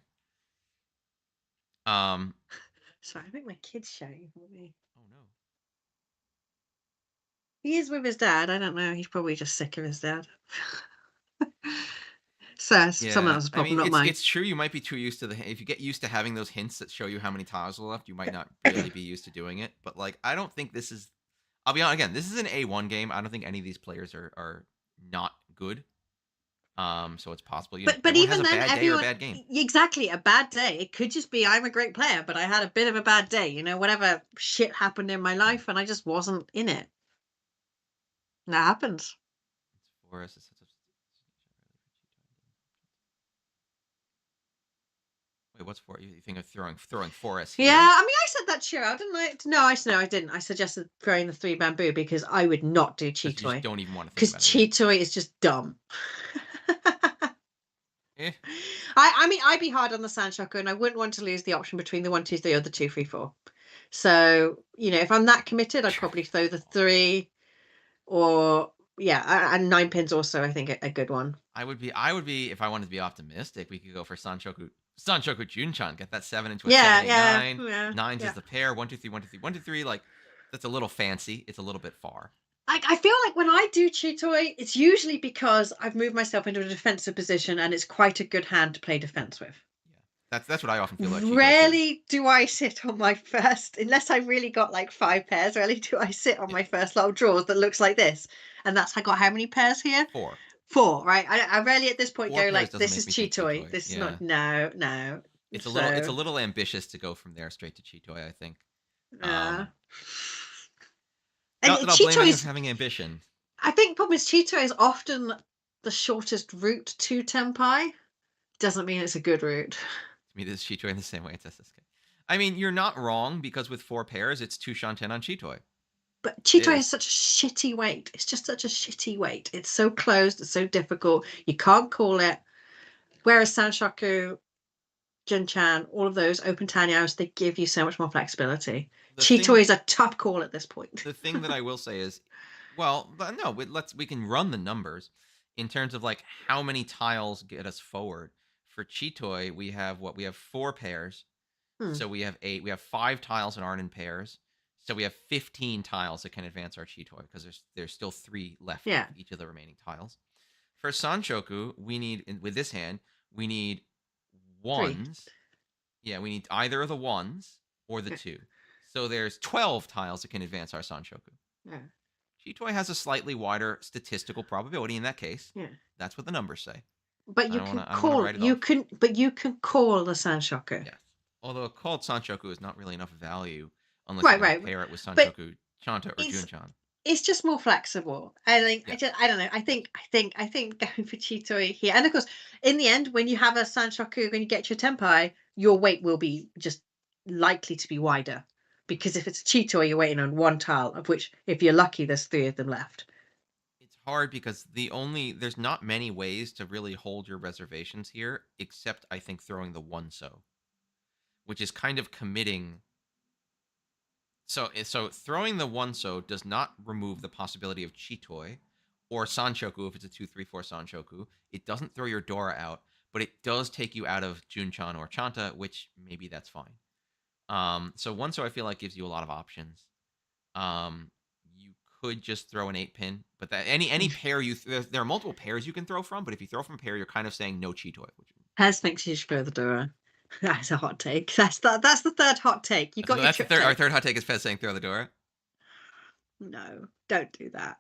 Sorry, I think my kid's shouting for me. Oh no. He is with his dad. I don't know. He's probably just sick of his dad. So it's someone Yeah, else's I problem, mean, not mine. it's true. You might be too used to if you get used to having those hints that show you how many tiles are left, you might not really be used to doing it. But like, I don't think this is. I'll be honest. Again, this is an A1 game. I don't think any of these players are not good. So it's possible. But Everyone even has a then, bad day or a bad game. exactly, a bad day. It could just be I'm a great player, but I had a bit of a bad day. You know, whatever shit happened in my life, and I just wasn't in it. And that happens. It's for us. It's such a. Wait, what's for you? You think of throwing Forest here? Yeah, I mean, I said that cheer out, didn't I? No, I didn't. I suggested throwing the 3 bamboo because I would not do Because you just Cheetoy. don't even want to think Because about it. Yeah. Cheetoy is just dumb. Eh. I mean, I'd be hard on the sand shocker, and I wouldn't want to lose the option between the 1, 2, 3 or the 2, 3, 4. So, you know, if I'm that committed, I'd probably throw the 3 or yeah, and 9 pins also, I think a good one. I would be if I wanted to be optimistic, we could go for Sanchoku Junchan, get that 7 into a 7, 8, 9. Yeah. Nines is the pair, 1, 2, 3, 1, 2, 3, 1, 2, 3. Like, that's a little fancy. It's a little bit far. I feel like when I do Cheetoy, it's usually because I've moved myself into a defensive position and it's quite a good hand to play defense with. That's what I often feel about Cheetoi too. Rarely do I sit on my first, unless I really got like 5 pairs, rarely do I sit on Yeah, my first lot of drawers that looks like this. And that's I got how many pairs here? 4. 4, right? I rarely at this point 4 go pairs like, doesn't "This make is me think Cheetoy. Cheetoi. This is Yeah. not." No, no. It's a So, little ambitious to go from there straight to Cheetoi, I think. yeah. Um, And Not that I'll blame anyone for Cheetoys, having ambition. I think problem is Cheetoy is often the shortest route to Tenpai. Doesn't mean it's a good route. To me, this is Cheetoi in the same way it's SSK. I mean, you're not wrong because with 4 pairs, it's 2 Shanten on Cheetoi. But It Cheetoy has is. such a shitty weight. It's just such a shitty weight. It's so closed. It's so difficult. You can't call it. Whereas Sanshoku, Junchan, all of those open Tanyos, they give you so much more flexibility. The Cheetoy thing is a tough call at this point. the thing that I will say is, well, but no, we can run the numbers in terms of like how many tiles get us forward. For Cheetoi, we have 4 pairs. Hmm. So we have 8. We have 5 tiles that aren't in pairs. So we have 15 tiles that can advance our Cheetoi because there's still 3 left of Yeah, each of the remaining tiles. For Sanchoku, we need with this hand, we need 3. ones. Yeah, we need either of the ones or the Yeah, 2. So there's 12 tiles that can advance our Sanchoku. yeah, Cheetoi has a slightly wider statistical probability in that case. yeah. That's what the numbers say. But you can I don't want to call write it off. you can call the Sanshoku. Yes. Although a called Sanchoku is not really enough value unless you're Right, going to right. pair it with But Sanchoku Chanta or it's Junchan. it's just more flexible. I think Yes. I don't know. I think going for Chitoi here, and of course, in the end, when you have a Sanshoku, when you get your Tenpai, your weight will be just likely to be wider, because if it's a Chitoi, you're waiting on one tile, of which, if you're lucky, there's 3 of them left. It's hard because there's not many ways to really hold your reservations here, except I think throwing the one so, which is kind of committing. So throwing the one so does not remove the possibility of Chitoi or Sanchoku if it's a 2-3-4 Sanchoku. It doesn't throw your Dora out, but it does take you out of Junchan or Chanta, which maybe that's fine. So one so I feel like gives you a lot of options. You could just throw an 8-pin, but that any pair there are multiple pairs you can throw from, but if you throw from a pair, you're kind of saying no Chitoi. Pez thinks you should go the Dora. That's a hot take. That's the third hot take. You So got your that's the third. Our triptych. third hot take is Fez saying throw the Dora. No, don't do that.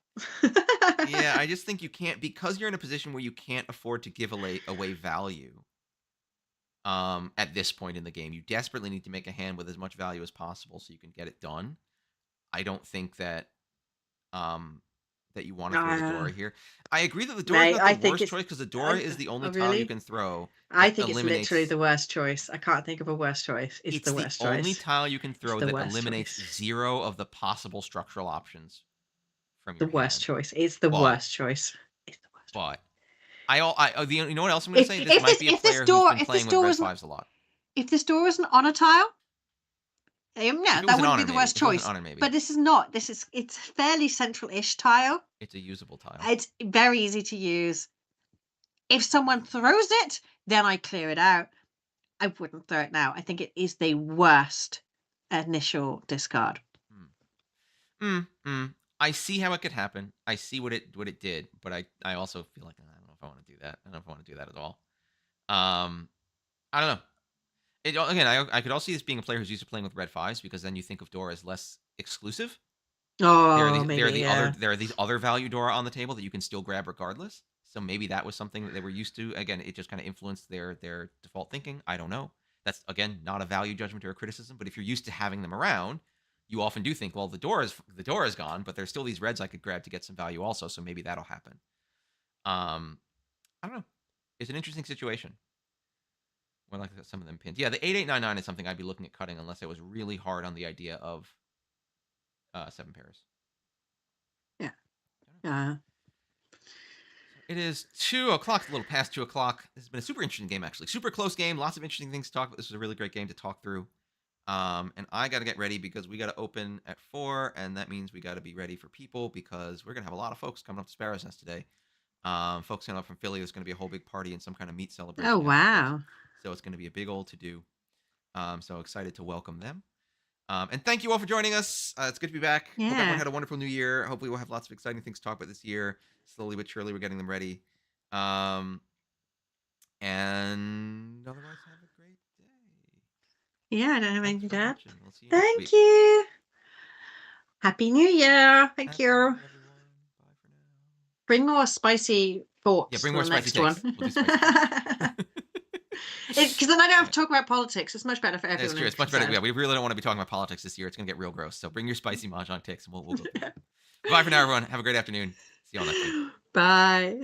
Yeah, I just think you can't because you're in a position where you can't afford to give away value. At this point in the game, you desperately need to make a hand with as much value as possible so you can get it done. I don't think um that you want to throw the Dora Ah, here. I agree that the Dora is mate, not the I think worst it's. choice because the Dora Uh, is the only oh, tile you really? can throw I that think it's literally eliminates. the worst choice. I can't think of a worse choice. It's It's the the worst only choice. tile you can It's throw the that worst eliminates choice. 0 of the possible structural options from The your worst hand. choice. It's the But worst choice. It's the worst choice. but you know what else I'm going to say? This might be a If this player who's door been playing with red fives a lot. if this door isn't on a tile, If yeah, it was that an wouldn't be honor, the maybe. worst If it was an choice. honor, maybe. But this is not. It's fairly central-ish tile. It's a usable tile. It's very easy to use. If someone throws it, then I clear it out. I wouldn't throw it now. I think it is the worst initial discard. I see how it could happen. I see what it did, but I also feel like I don't know if I want to do that. I don't know if I want to do that at all. Um, I don't know. Again, I could also see this being a player who's used to playing with red fives because then you think of Dora as less exclusive. Oh, maybe, yeah. There are these other value Dora on the table that you can still grab regardless. So maybe that was something that they were used to. Again, it just kind of influenced their default thinking. I don't know. That's again not a value judgment or a criticism, but if you're used to having them around, you often do think, well, the door is gone, but there's still these reds I could grab to get some value also. So maybe that'll happen. Um, I don't know. It's an interesting situation. Or like some of them pins. Yeah, the 8899 is something I'd be looking at cutting unless I was really hard on the idea of 7 pairs. Yeah. Yeah. So it is 2 o'clock, a little past 2 o'clock. This has been a super interesting game, actually. Super close game. Lots of interesting things to talk about. This was a really great game to talk through. And I got to get ready because we got to open at 4, and that means we got to be ready for people because we're going to have a lot of folks coming up to Sparrow's Nest today. Folks coming up from Philly. There's going to be a whole big party and some kind of meat Oh, celebration afterwards. wow. So it's going to be a big old to do. So excited to welcome them. And thank you all for joining us. It's good to be back. Hope everyone Yeah. had a wonderful new year. Hopefully, we'll have lots of exciting things to talk about this year. Slowly but surely, we're getting them ready. And otherwise, have a great day. Yeah, I don't have Thanks anything for to add. watching. We'll see you next Thank week. you. Happy New Year. Thank Happy New you. Year, everyone. Bye for now. Bring more spicy Yeah, thoughts bring to more the spicy next one. takes. We'll do spicy takes. Because then I don't All have to right. talk about politics. It's much better for That's everyone true. It's much better. concerned. Yeah, we really don't want to be talking about politics this year. It's gonna get real gross. So bring your spicy mahjong takes, and we'll go through them. Bye for now, everyone. Have a great afternoon. See y'all next week. Bye.